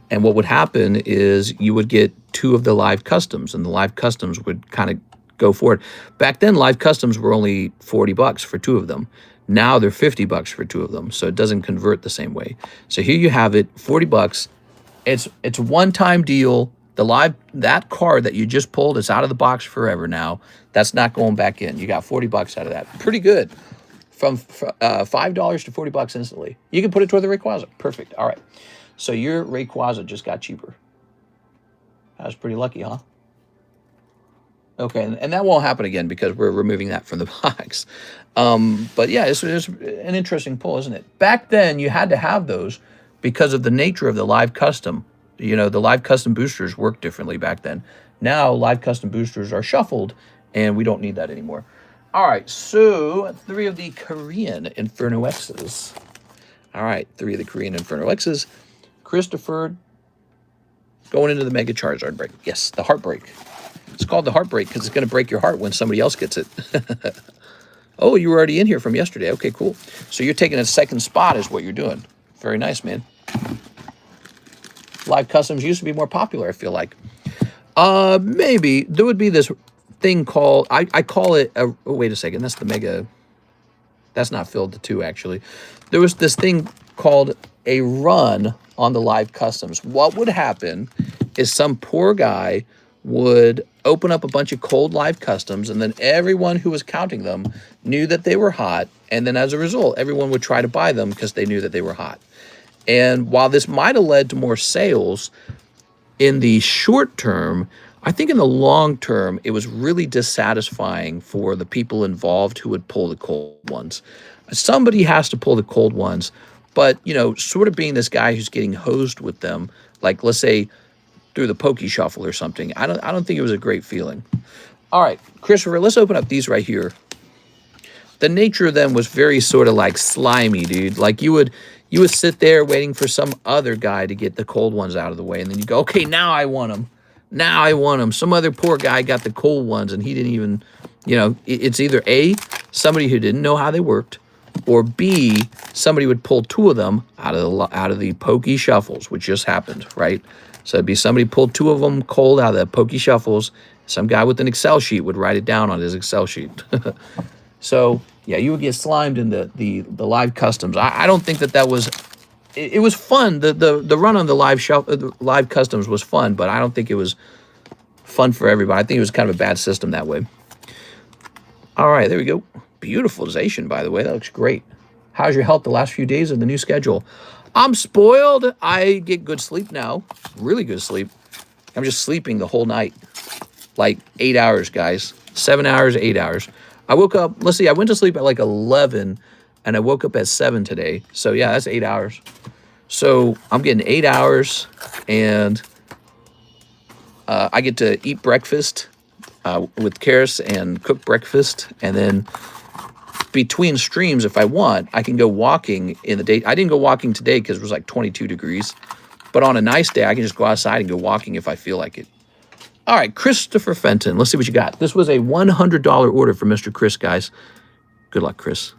S1: and what would happen is you would get 2 of the live customs, and the live customs would kind of go for it. Back then, live customs were only 40 bucks for 2 of them. Now they're 50 bucks for 2 of them, so it doesn't convert the same way. So here you have it, 40 bucks. It's a one-time deal. That card that you just pulled is out of the box forever now. That's not going back in. You got 40 bucks out of that. Pretty good. From $5 to 40 bucks instantly. You can put it toward the Rayquaza. Perfect. All right. So your Rayquaza just got cheaper. That was pretty lucky, huh? Okay, and that won't happen again because we're removing that from the box. But yeah, it's an interesting pull, isn't it? Back then, you had to have those because of the nature of the live custom. You know, the live custom boosters work differently back then. Now, live custom boosters are shuffled, and we don't need that anymore. All right, so 3 of the Korean Inferno X's. All right, 3 of the Korean Inferno X's. Christopher going into the Mega Charizard break. Yes, the Heartbreak. It's called the Heartbreak because it's going to break your heart when somebody else gets it. Oh, you were already in here from yesterday. Okay, cool. So you're taking a second spot is what you're doing. Very nice, man. Live customs used to be more popular, I feel like. Maybe. There would be this thing called, I call it, oh, wait a second, that's the Mega, that's not filled to 2, actually. There was this thing called a run on the live customs. What would happen is some poor guy would open up a bunch of cold live customs, and then everyone who was counting them knew that they were hot, and then as a result, everyone would try to buy them because they knew that they were hot. And while this might have led to more sales in the short term, I think in the long term, it was really dissatisfying for the people involved who would pull the cold ones. Somebody has to pull the cold ones, but, you know, sort of being this guy who's getting hosed with them, like, let's say, through the Poke Shuffle or something, I don't think it was a great feeling. All right, Christopher, let's open up these right here. The nature of them was very sort of like slimy, dude. Like you would sit there waiting for some other guy to get the cold ones out of the way, and then you go, okay, now I want them. Now I want them. Some other poor guy got the cold ones, and he didn't even, you know, it's either A, somebody who didn't know how they worked, or B, somebody would pull 2 of them out of the Poke Shuffles, which just happened, right? So it'd be somebody pulled 2 of them cold out of the Poke Shuffles. Some guy with an Excel sheet would write it down on his Excel sheet. So yeah, you would get slimed in the live customs. I don't think that was. It was fun. The run on the live customs was fun, but I don't think it was fun for everybody. I think it was kind of a bad system that way. All right, there we go. Beautifulization, by the way. That looks great. How's your health the last few days of the new schedule? I'm spoiled. I get good sleep now. Really good sleep. I'm just sleeping the whole night. Like 8 hours, guys. 7 hours, 8 hours. I woke up, let's see, I went to sleep at like 11, and I woke up at 7 today. So yeah, that's 8 hours. So I'm getting 8 hours, and I get to eat breakfast with Karis and cook breakfast, and then between streams, if I want, I can go walking in the day. I didn't go walking today because it was like 22 degrees. But on a nice day, I can just go outside and go walking if I feel like it. All right, Christopher Fenton. Let's see what you got. This was a $100 order for Mr. Chris, guys. Good luck, Chris.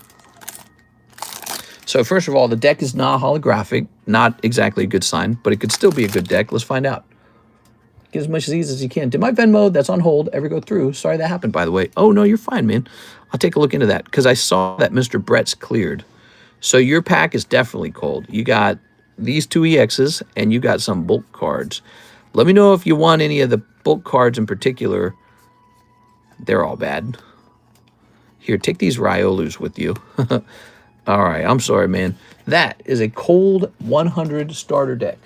S1: So first of all, the deck is not holographic. Not exactly a good sign, but it could still be a good deck. Let's find out. Get as much ease as you can. Did my Venmo that's on hold ever go through? Sorry that happened, by the way. Oh, no, you're fine, man. I'll take a look into that because I saw that Mr. Brett's cleared. So your pack is definitely cold. You got these 2 EXs, and you got some bulk cards. Let me know if you want any of the bulk cards in particular. They're all bad. Here, take these Riolus with you. All right, I'm sorry, man. That is a cold 100 starter deck.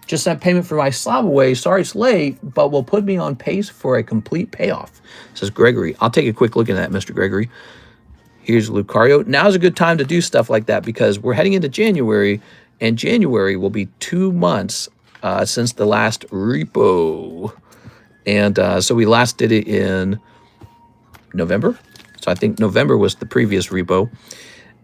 S1: Just sent payment for my slab away. Sorry it's late, but will put me on pace for a complete payoff, says Gregory. I'll take a quick look at that, Mr. Gregory. Here's Lucario. Now's a good time to do stuff like that because we're heading into January, and January will be 2 months since the last repo. And so we last did it in November. So I think November was the previous repo.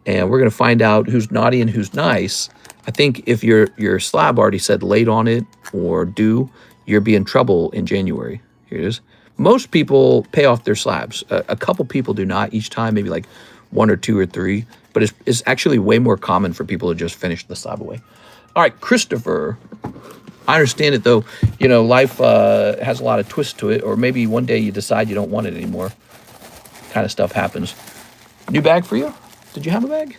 S1: And we're going to find out who's naughty and who's nice. I think if your slab already said late on it or due, you'll be in trouble in January. Here it is. Most people pay off their slabs. A couple people do not each time, maybe like 1 or 2 or 3. But it's actually way more common for people to just finish the slab away. All right, Christopher. I understand it, though. You know, life has a lot of twists to it. Or maybe one day you decide you don't want it anymore. Kind of stuff happens. New bag for you? Did you have a bag?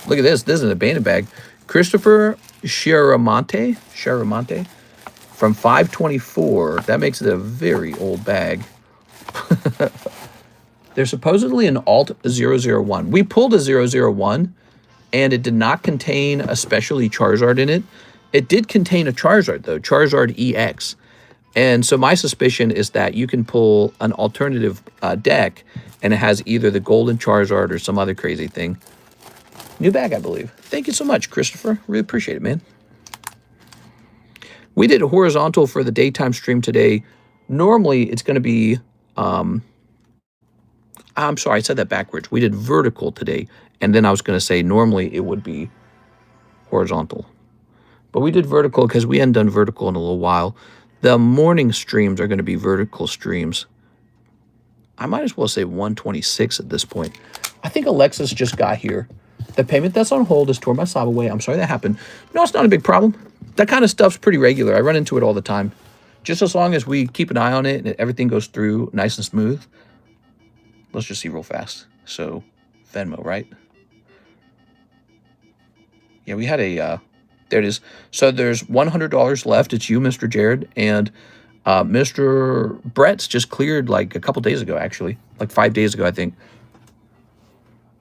S1: Look at this. This is an abandoned bag. Christopher Sharamonte from 524. That makes it a very old bag. There's supposedly an alt 001. We pulled a 001, and it did not contain a specialty Charizard in it. It did contain a Charizard, though, Charizard EX. And so my suspicion is that you can pull an alternative deck, and it has either the Golden Charizard or some other crazy thing. New bag, I believe. Thank you so much, Christopher. Really appreciate it, man. We did a horizontal for the daytime stream today. Normally, it's going to be... I'm sorry, I said that backwards. We did vertical today, and then I was going to say normally it would be horizontal. But we did vertical because we hadn't done vertical in a little while. The morning streams are going to be vertical streams. I might as well say 126 at this point. I think Alexis just got here. The payment that's on hold is tore my slab away. I'm sorry that happened. No, it's not a big problem. That kind of stuff's pretty regular. I run into it all the time. Just as long as we keep an eye on it and everything goes through nice and smooth. Let's just see real fast. So, Venmo, right? Yeah, we had a... there it is. So there's $100 left. It's you, Mr. Jared. And Mr. Brett's just cleared like a couple days ago, actually. Like 5 days ago, I think.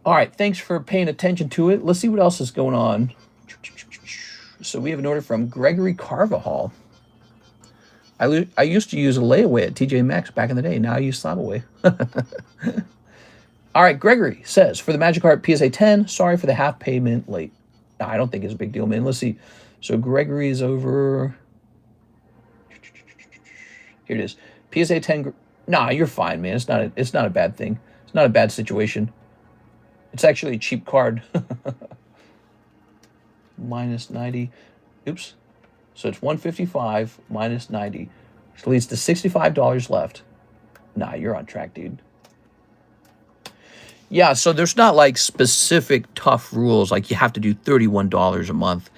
S1: All right. Thanks for paying attention to it. Let's see what else is going on. So we have an order from Gregory Carvajal. I used to use a layaway at TJ Maxx back in the day. Now I use slab away. All right. Gregory says, for the Magikarp PSA 10, sorry for the half payment late. No, I don't think it's a big deal, man. Let's see. So Gregory is over. Here it is. PSA 10. Nah, you're fine, man. It's not a bad thing. It's not a bad situation. It's actually a cheap card. Minus 90. Oops. So it's 155 minus 90. Which leads to $65 left. Nah, you're on track, dude. Yeah, so there's not like specific tough rules like you have to do $31 a month.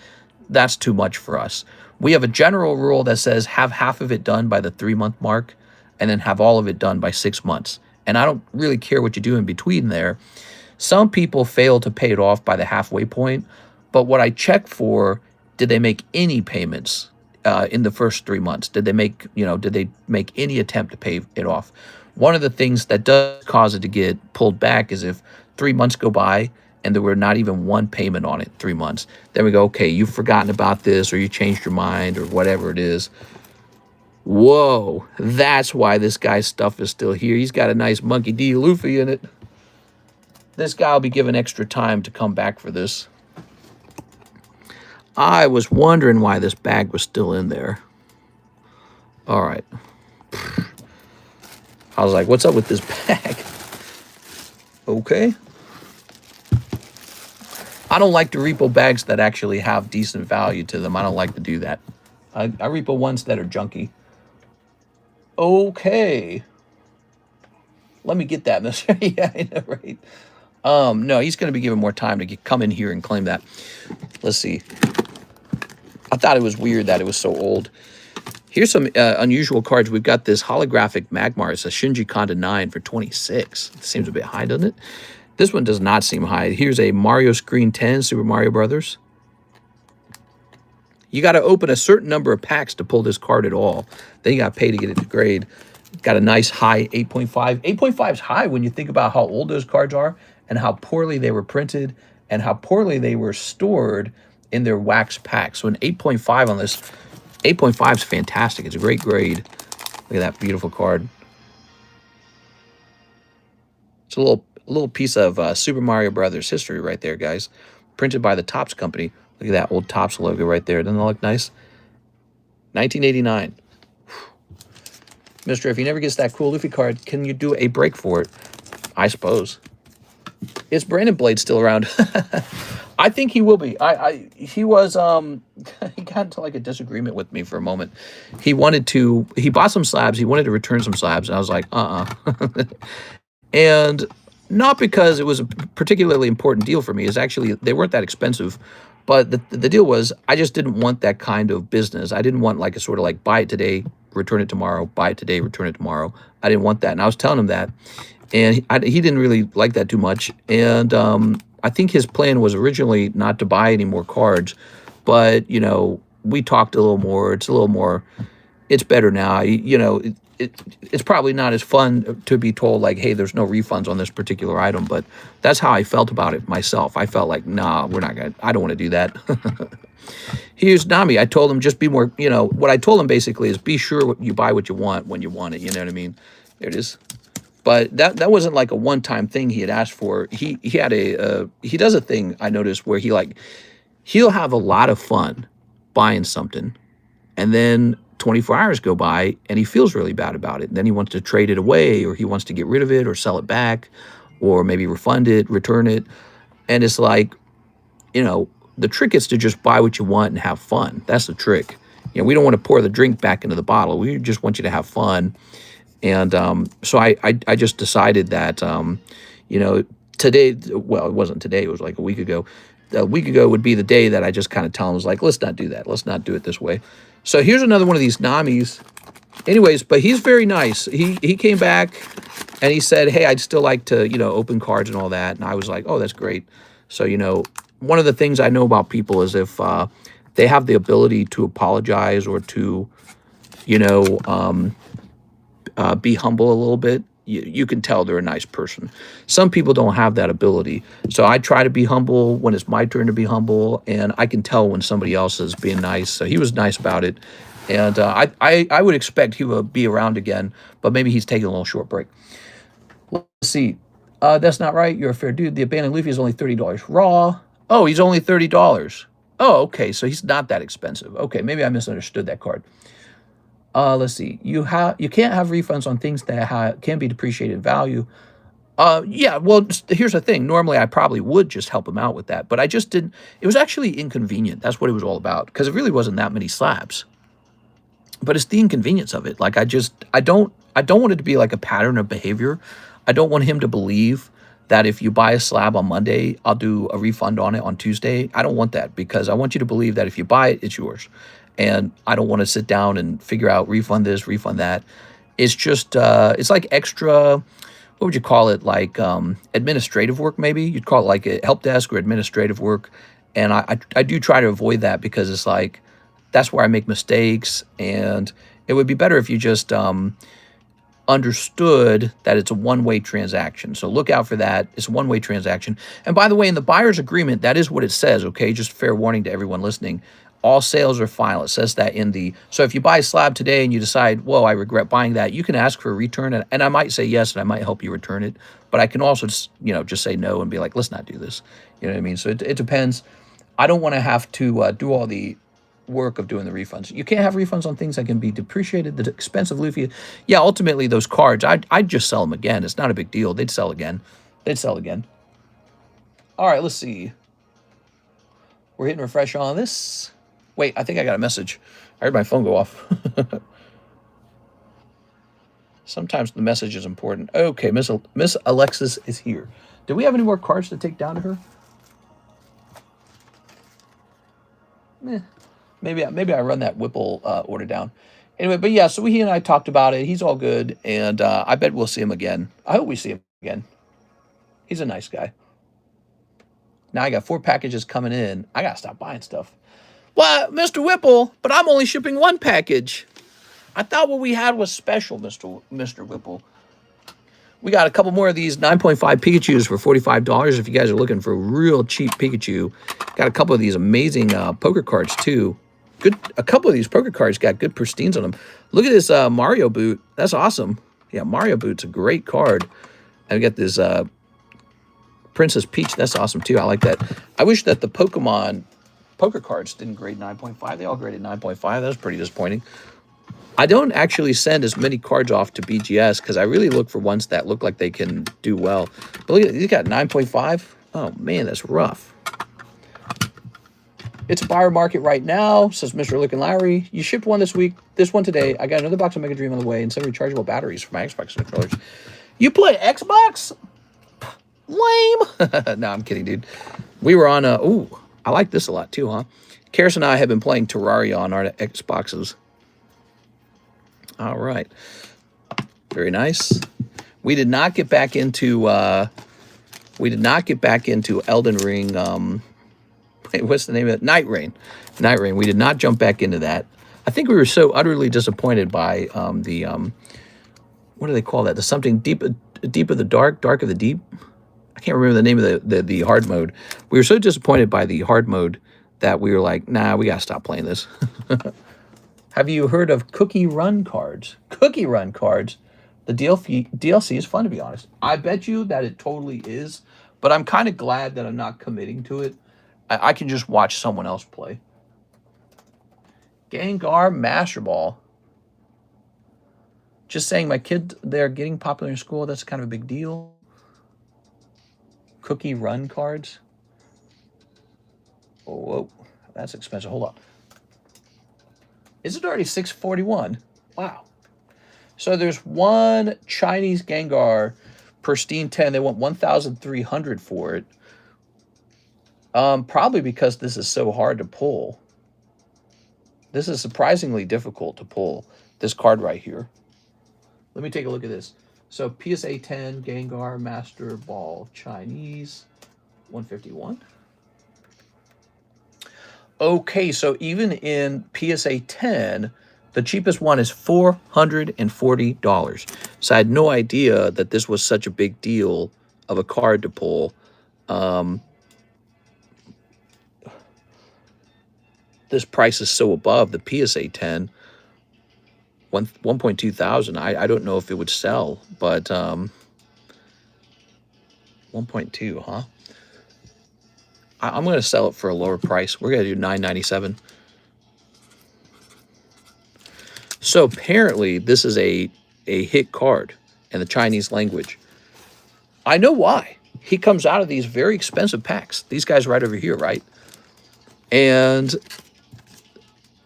S1: That's too much for us. We have a general rule that says have half of it done by the 3-month mark and then have all of it done by 6 months. And I don't really care what you do in between there. Some people fail to pay it off by the halfway point, but what I check for, did they make any payments in the first 3 months? Did they make any attempt to pay it off? One of the things that does cause it to get pulled back is if 3 months go by and there were not even one payment on it 3 months. Then we go, okay, you've forgotten about this or you changed your mind or whatever it is. Whoa, that's why this guy's stuff is still here. He's got a nice Monkey D. Luffy in it. This guy will be given extra time to come back for this. I was wondering why this bag was still in there. All right. I was like, what's up with this bag? Okay. I don't like to repo bags that actually have decent value to them. I don't like to do that. I repo ones that are junky. Okay. Let me get that, mister. Yeah, I know, right? No, he's going to be given more time to come in here and claim that. Let's see. I thought it was weird that it was so old. Here's some unusual cards. We've got this holographic Magmar. It's a Shinji Kanda 9 for 26. It seems a bit high, doesn't it? This one does not seem high. Here's a Mario Screen 10, Super Mario Brothers. You got to open a certain number of packs to pull this card at all. Then you got to pay to get it to grade. Got a nice high 8.5. 8.5 is high when you think about how old those cards are and how poorly they were printed and how poorly they were stored in their wax packs. So an 8.5 on this, 8.5 is fantastic. It's a great grade. Look at that beautiful card. It's a little piece of Super Mario Brothers history right there, guys. Printed by the Topps company. Look at that old Topps logo right there. Doesn't that look nice? 1989. Mister, if he never gets that cool Luffy card, can you do a break for it? I suppose. Is Brandon Blade still around? I think he will be. He was he got into like a disagreement with me for a moment. He bought some slabs, he wanted to return some slabs, and I was like, And not because it was a particularly important deal for me. It's actually, they weren't that expensive. But the deal was, I just didn't want that kind of business. I didn't want like a sort of like buy it today, return it tomorrow, buy it today, return it tomorrow. I didn't want that. And I was telling him that. And he didn't really like that too much. And I think his plan was originally not to buy any more cards. But, you know, we talked a little more. It's a little more, it's better now. You know, it's probably not as fun to be told like, hey, there's no refunds on this particular item, but that's how I felt about it myself. I felt like, nah, we're not gonna, I don't want to do that. Here's Nami. I told him just be more, you know, what I told him basically is be sure you buy what you want when you want it. You know what I mean? There it is. But that wasn't like a one-time thing he had asked for. He had he does a thing I noticed where he'll have a lot of fun buying something, and then 24 hours go by and he feels really bad about it. And then he wants to trade it away, or he wants to get rid of it or sell it back, or maybe refund it, return it. And it's like, you know, the trick is to just buy what you want and have fun. That's the trick. You know, we don't want to pour the drink back into the bottle. We just want you to have fun. And so I just decided that, you know, today, well, it wasn't today, it was like a week ago. A week ago would be the day that I just kind of tell him, was like, let's not do that. Let's not do it this way. So here's another one of these Namis. Anyways, but he's very nice. He came back and he said, hey, I'd still like to, you know, open cards and all that. And I was like, oh, that's great. So, you know, one of the things I know about people is if they have the ability to apologize or to, you know, be humble a little bit, you can tell they're a nice person. Some people don't have that ability. So I try to be humble when it's my turn to be humble, and I can tell when somebody else is being nice. So he was nice about it. And I would expect he will be around again, but maybe he's taking a little short break. Let's see. That's not right. You're a fair dude. The abandoned Luffy is only $30 raw. Oh, he's only $30. Oh, okay. So he's not that expensive. Okay, maybe I misunderstood that card. Let's see. You can't have refunds on things that can be depreciated value. Yeah, well, here's the thing. Normally, I probably would just help him out with that, but I just didn't. It was actually inconvenient. That's what it was all about, because it really wasn't that many slabs. But it's the inconvenience of it. Like, I don't want it to be like a pattern of behavior. I don't want him to believe that if you buy a slab on Monday, I'll do a refund on it on Tuesday. I don't want that, because I want you to believe that if you buy it, it's yours. And I don't want to sit down and figure out refund this, refund that. It's just, it's like extra, what would you call it? Like administrative work, maybe? You'd call it like a help desk or administrative work. And I do try to avoid that, because it's like, that's where I make mistakes. And it would be better if you just understood that it's a one-way transaction. So look out for that. It's a one-way transaction. And by the way, in the buyer's agreement, that is what it says, okay? Just fair warning to everyone listening. All sales are final. It says that in the... So if you buy a slab today and you decide, whoa, I regret buying that, you can ask for a return. And I might say yes, and I might help you return it. But I can also just, you know, just say no and be like, let's not do this. You know what I mean? So it depends. I don't want to have to do all the work of doing the refunds. You can't have refunds on things that can be depreciated. The expensive Luffy... Yeah, ultimately, those cards, I'd just sell them again. It's not a big deal. They'd sell again. They'd sell again. All right, let's see. We're hitting refresh on this. Wait, I think I got a message. I heard my phone go off. Sometimes the message is important. Okay, Miss Alexis is here. Do we have any more cards to take down to her? Maybe I run that Whipple order down. Anyway, but yeah, so he and I talked about it. He's all good, and I bet we'll see him again. I hope we see him again. He's a nice guy. Now I got 4 packages coming in. I got to stop buying stuff. Well, Mr. Whipple, but I'm only shipping 1 package. I thought what we had was special, Mr. Whipple. We got a couple more of these 9.5 Pikachus for $45 if you guys are looking for a real cheap Pikachu. Got a couple of these amazing poker cards, too. A couple of these poker cards got good pristines on them. Look at this Mario boot. That's awesome. Yeah, Mario boot's a great card. I got this Princess Peach. That's awesome too. I like that. I wish that the Pokemon poker cards didn't grade 9.5. They all graded 9.5. That was pretty disappointing. I don't actually send as many cards off to BGS because I really look for ones that look like they can do well. But look at, you got 9.5. Oh man, that's rough. It's a buyer market right now, says Mr. Lick and Lowry. You shipped one this week, this one today. I got another box of Mega Dream on the way and some rechargeable batteries for my Xbox controllers. You play Xbox? Lame. No, I'm kidding, dude. We were on a... Ooh, I like this a lot too, huh? Karis and I have been playing Terraria on our Xboxes. All right. Very nice. We did not get back into... Elden Ring... Wait, what's the name of it? Night Rain. Night Rain. We did not jump back into that. I think we were so utterly disappointed by what do they call that? The something deep of the dark of the deep. I can't remember the name of the hard mode. We were so disappointed by the hard mode that we were like, nah, we gotta stop playing this. Have you heard of Cookie Run cards? Cookie Run cards. The DLC is fun, to be honest. I bet you that it totally is, but I'm kind of glad that I'm not committing to it. I can just watch someone else play. Gengar Master Ball. Just saying, my kids, they're getting popular in school. That's kind of a big deal. Cookie Run cards. Oh, whoa, that's expensive. Hold on. Is it already $641? Wow. So there's one Chinese Gengar, pristine 10. They want 1,300 for it. Probably because this is so hard to pull. This is surprisingly difficult to pull, this card right here. Let me take a look at this. So PSA 10, Gengar, Master Ball, Chinese, 151. Okay, so even in PSA 10, the cheapest one is $440. So I had no idea that this was such a big deal of a card to pull. This price is so above the PSA 10, 1.2 thousand. I don't know if it would sell, but 1.2, huh? I'm going to sell it for a lower price. We're going to do $9.97. So apparently this is a hit card in the Chinese language. I know why. He comes out of these very expensive packs. These guys right over here, right? And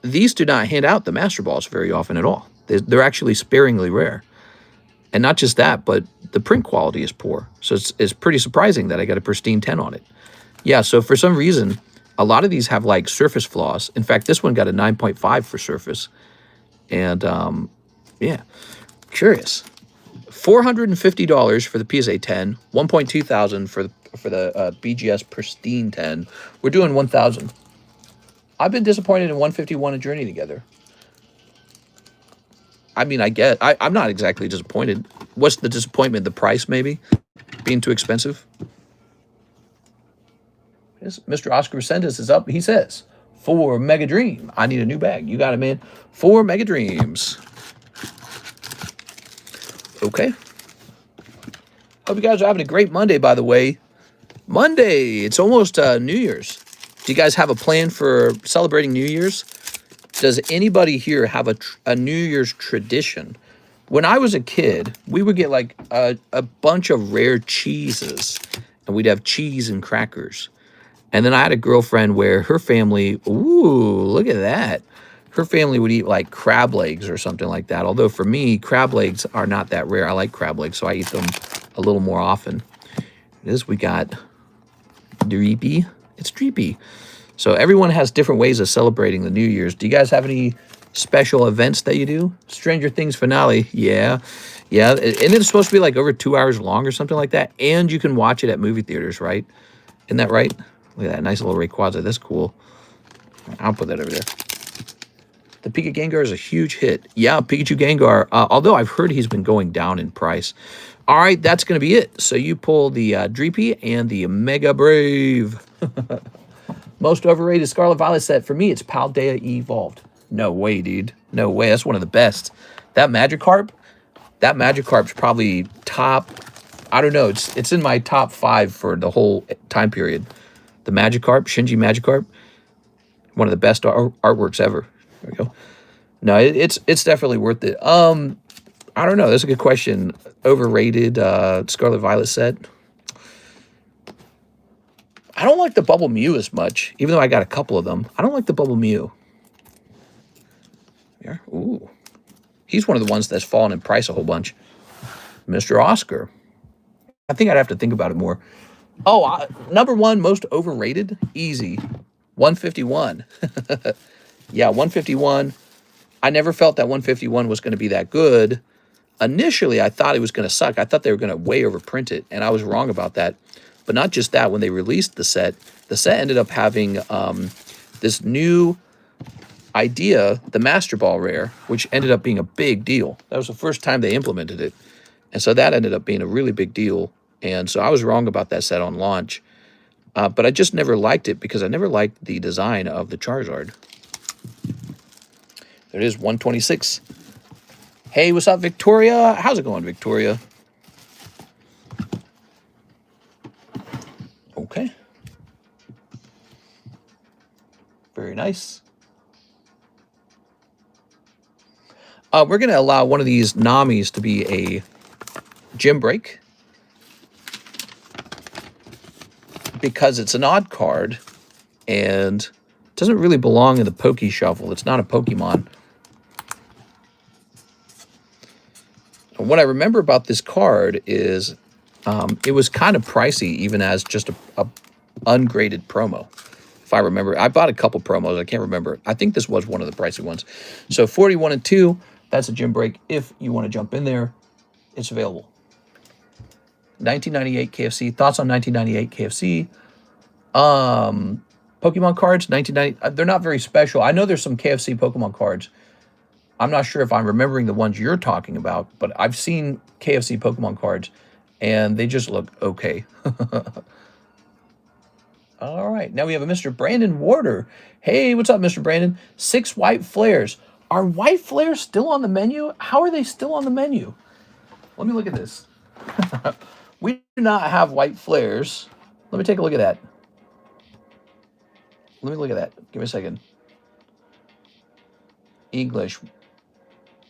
S1: these do not hand out the Master Balls very often at all. They're actually sparingly rare. And not just that, but the print quality is poor. So it's pretty surprising that I got a pristine 10 on it. Yeah, so for some reason, a lot of these have like surface flaws. In fact, this one got a 9.5 for surface. And yeah, curious. $450 for the PSA 10, 1.2 thousand for the BGS pristine 10. We're doing 1,000. I've been disappointed in 151 and Journey together. I mean, I'm not exactly disappointed. What's the disappointment? The price, maybe? Being too expensive? Yes, Mr. Oscar Resendez is up. He says, for Mega Dream, I need a new bag. You got it, man. 4 Mega Dreams. Okay. Hope you guys are having a great Monday, by the way. Monday, it's almost New Year's. Do you guys have a plan for celebrating New Year's? Does anybody here have a New Year's tradition? When I was a kid, we would get like a bunch of rare cheeses, and we'd have cheese and crackers. And then I had a girlfriend where her family, ooh, look at that. Her family would eat like crab legs or something like that. Although for me, crab legs are not that rare. I like crab legs, so I eat them a little more often. This we got Dreepy. It's Dreepy. So everyone has different ways of celebrating the New Year's. Do you guys have any special events that you do? Stranger Things finale. Yeah. Yeah. And it's supposed to be like over 2 hours long or something like that. And you can watch it at movie theaters, right? Isn't that right? Look at that nice little Rayquaza. That's cool. I'll put that over there. The Pika Gengar is a huge hit. Yeah, Pikachu Gengar. Although I've heard he's been going down in price. All right, that's going to be it. So you pull the Dreepy and the Mega Brave. Most overrated Scarlet Violet set. For me, it's Paldea Evolved. No way, dude. No way. That's one of the best. That Magikarp's probably top I don't know. It's in my top 5 for the whole time period. The Magikarp, Shinji Magikarp, one of the best artworks ever. There we go. No, it's definitely worth it. I don't know. That's a good question. Overrated Scarlet Violet set. I don't like the Bubble Mew as much, even though I got a couple of them. I don't like the Bubble Mew. Yeah. Ooh. He's one of the ones that's fallen in price a whole bunch. Mr. Oscar. I think I'd have to think about it more. Oh, number 1 most overrated? Easy. 151. Yeah, 151. I never felt that 151 was going to be that good. Initially, I thought it was going to suck. I thought they were going to way overprint it, and I was wrong about that. But not just that. When they released the set ended up having this new idea, the Master Ball Rare, which ended up being a big deal. That was the first time they implemented it. And so that ended up being a really big deal. And so I was wrong about that set on launch. But I just never liked it because I never liked the design of the Charizard. There it is, 126. Hey, what's up, Victoria? How's it going, Victoria? Okay. Very nice. We're going to allow one of these Namis to be a gym break because it's an odd card and doesn't really belong in the Poke Shuffle. It's not a Pokemon. And what I remember about this card is it was kind of pricey, even as just a ungraded promo. If I remember, I bought a couple promos. I can't remember. I think this was one of the pricey ones. So 41 and 2, that's a gym break. If you want to jump in there, it's available. 1998 KFC. Thoughts on 1998 KFC? Pokemon cards, 1990. They're not very special. I know there's some KFC Pokemon cards. I'm not sure if I'm remembering the ones you're talking about, but I've seen KFC Pokemon cards, and they just look okay. All right, now we have a Mr. Brandon Warder. Hey, what's up, Mr. Brandon? 6 white flares. Are white flares still on the menu? How are they still on the menu? Let me look at this. We do not have white flares. Let me take a look at that. Let me look at that. Give me a second. English.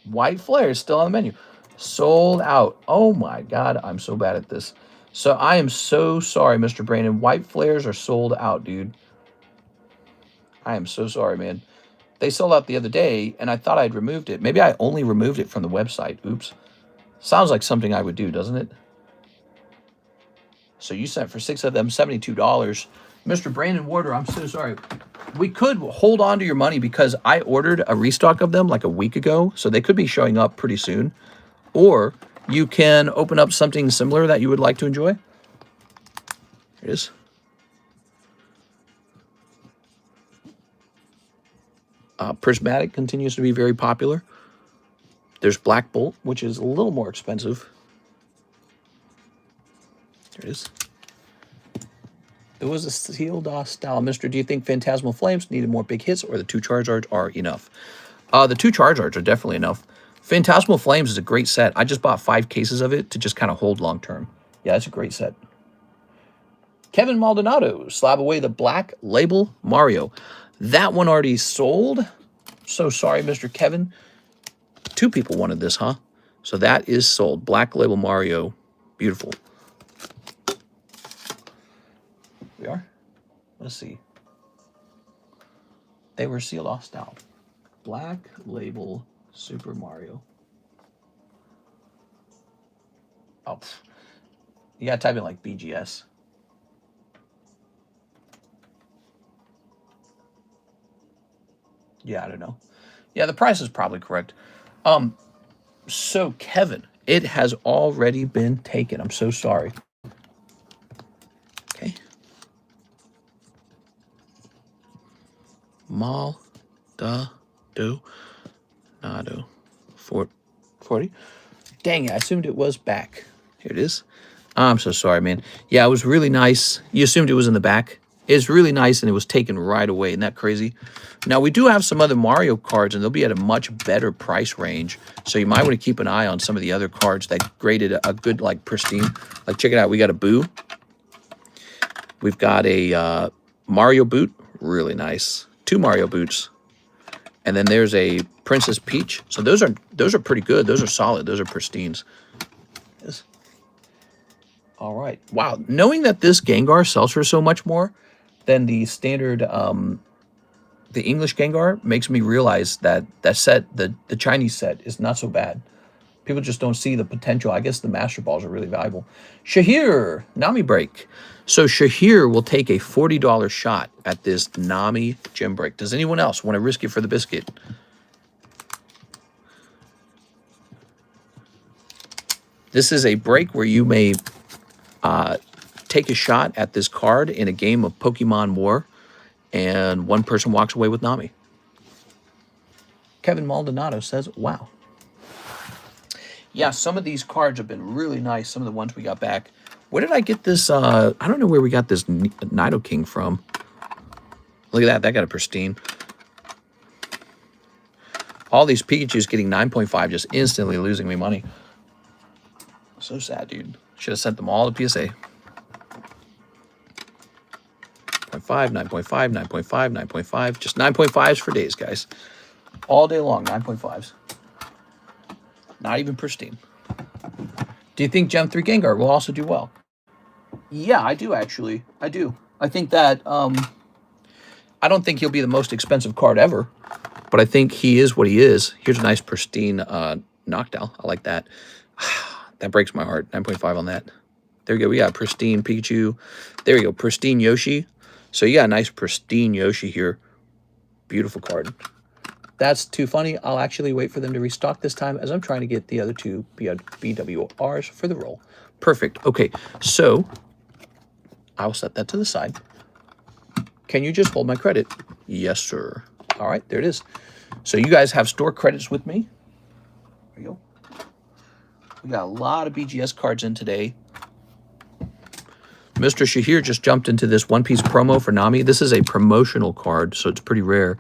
S1: White flares still on the menu. Sold out. Oh my God, I'm so bad at this. So I am so sorry, Mr. Brandon. White flares are sold out, dude. I am so sorry, man. They sold out the other day, and I thought I'd removed it. Maybe I only removed it from the website. Oops. Sounds like something I would do, doesn't it? So you sent for 6 of them, $72. Mr. Brandon Warder, I'm so sorry. We could hold on to your money because I ordered a restock of them like a week ago, so they could be showing up pretty soon. Or you can open up something similar that you would like to enjoy. Here it is. Prismatic continues to be very popular. There's Black Bolt, which is a little more expensive. There it is. There was a Seal DOS style. Mister, do you think Phantasmal Flames needed more big hits or the 2 Charizards are enough? The 2 Charizards are definitely enough. Phantasmal Flames is a great set. I just bought 5 cases of it to just kind of hold long term. Yeah, it's a great set. Kevin Maldonado, slab away the Black Label Mario. That one already sold. So sorry, Mr. Kevin. 2 people wanted this, huh? So that is sold. Black Label Mario. Beautiful. We are. Let's see. They were sealed off style. Black Label Super Mario. Oh, you gotta type in like BGS. Yeah, I don't know. Yeah, the price is probably correct. So Kevin, it has already been taken. I'm so sorry. Okay. Nado 40. Dang it, I assumed it was back. Here it is. I'm so sorry, man. Yeah, it was really nice. You assumed it was in the back? It's really nice, and it was taken right away. Isn't that crazy? Now, we do have some other Mario cards, and they'll be at a much better price range. So you might want to keep an eye on some of the other cards that graded a good, like, pristine. Like, check it out. We got a Boo. We've got a Mario boot. Really nice. 2 Mario boots. And then there's a Princess Peach. So those are pretty good. Those are solid. Those are pristines. Yes. All right. Wow. Knowing that this Gengar sells for so much more than the standard, the English Gengar, makes me realize that that set, the Chinese set, is not so bad. People just don't see the potential. I guess the Master Balls are really valuable. Shahir, Nami break. So Shahir will take a $40 shot at this Nami gem break. Does anyone else want to risk it for the biscuit? This is a break where you may take a shot at this card in a game of Pokemon War, and one person walks away with Nami. Kevin Maldonado says, wow. Yeah, some of these cards have been really nice. Some of the ones we got back. Where did I get this? I don't know where we got this Nidoking from. Look at that. That got a pristine. All these Pikachus getting 9.5, just instantly losing me money. So sad, dude. Should have sent them all to PSA. 9.5, 9.5, 9.5, 9.5. Just 9.5s for days, guys. All day long, 9.5s. Not even pristine. Do you think Gem 3 Gengar will also do well? Yeah, I do, actually. I do. I think that, I don't think he'll be the most expensive card ever, but I think he is what he is. Here's a nice pristine Noctowl. I like that. That breaks my heart. 9.5 on that. There we go. We got pristine Pikachu. There we go. Pristine Yoshi. So yeah, nice pristine Yoshi here. Beautiful card. That's too funny. I'll actually wait for them to restock this time, as I'm trying to get the other 2 BWRs for the roll. Perfect. Okay, so I'll set that to the side. Can you just hold my credit? Yes, sir. All right, there it is. So you guys have store credits with me. There you go. We got a lot of BGS cards in today. Mr. Shahir just jumped into this one-piece promo for Nami. This is a promotional card, so it's pretty rare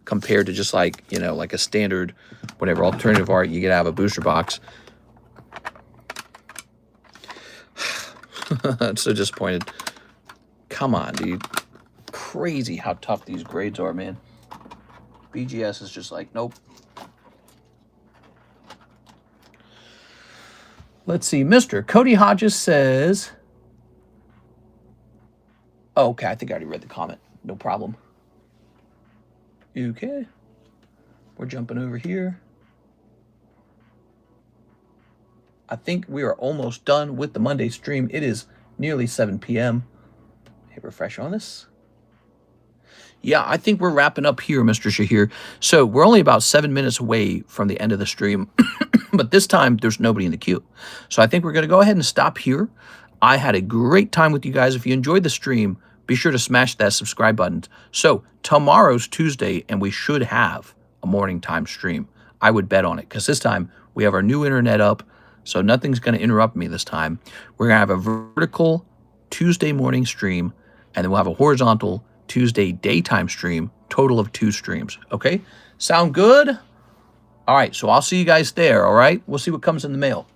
S1: compared to just like, you know, like a standard, whatever, alternative art you get out of a booster box. I'm so disappointed. Come on, dude. Crazy how tough these grades are, man. BGS is just like, nope. Let's see. Mr. Cody Hodges says... Oh, okay, I think I already read the comment. No problem. Okay. We're jumping over here. I think we are almost done with the Monday stream. It is nearly 7 p.m. Hit refresh on this. Yeah, I think we're wrapping up here, Mr. Shahir. So we're only about 7 minutes away from the end of the stream. But this time, there's nobody in the queue. So I think we're going to go ahead and stop here. I had a great time with you guys. If you enjoyed the stream, be sure to smash that subscribe button. So tomorrow's Tuesday, and we should have a morning time stream. I would bet on it, because this time we have our new internet up, so nothing's going to interrupt me this time. We're going to have a vertical Tuesday morning stream, and then we'll have a horizontal Tuesday daytime stream, total of 2 streams. Okay? Sound good? All right, so I'll see you guys there, all right? We'll see what comes in the mail.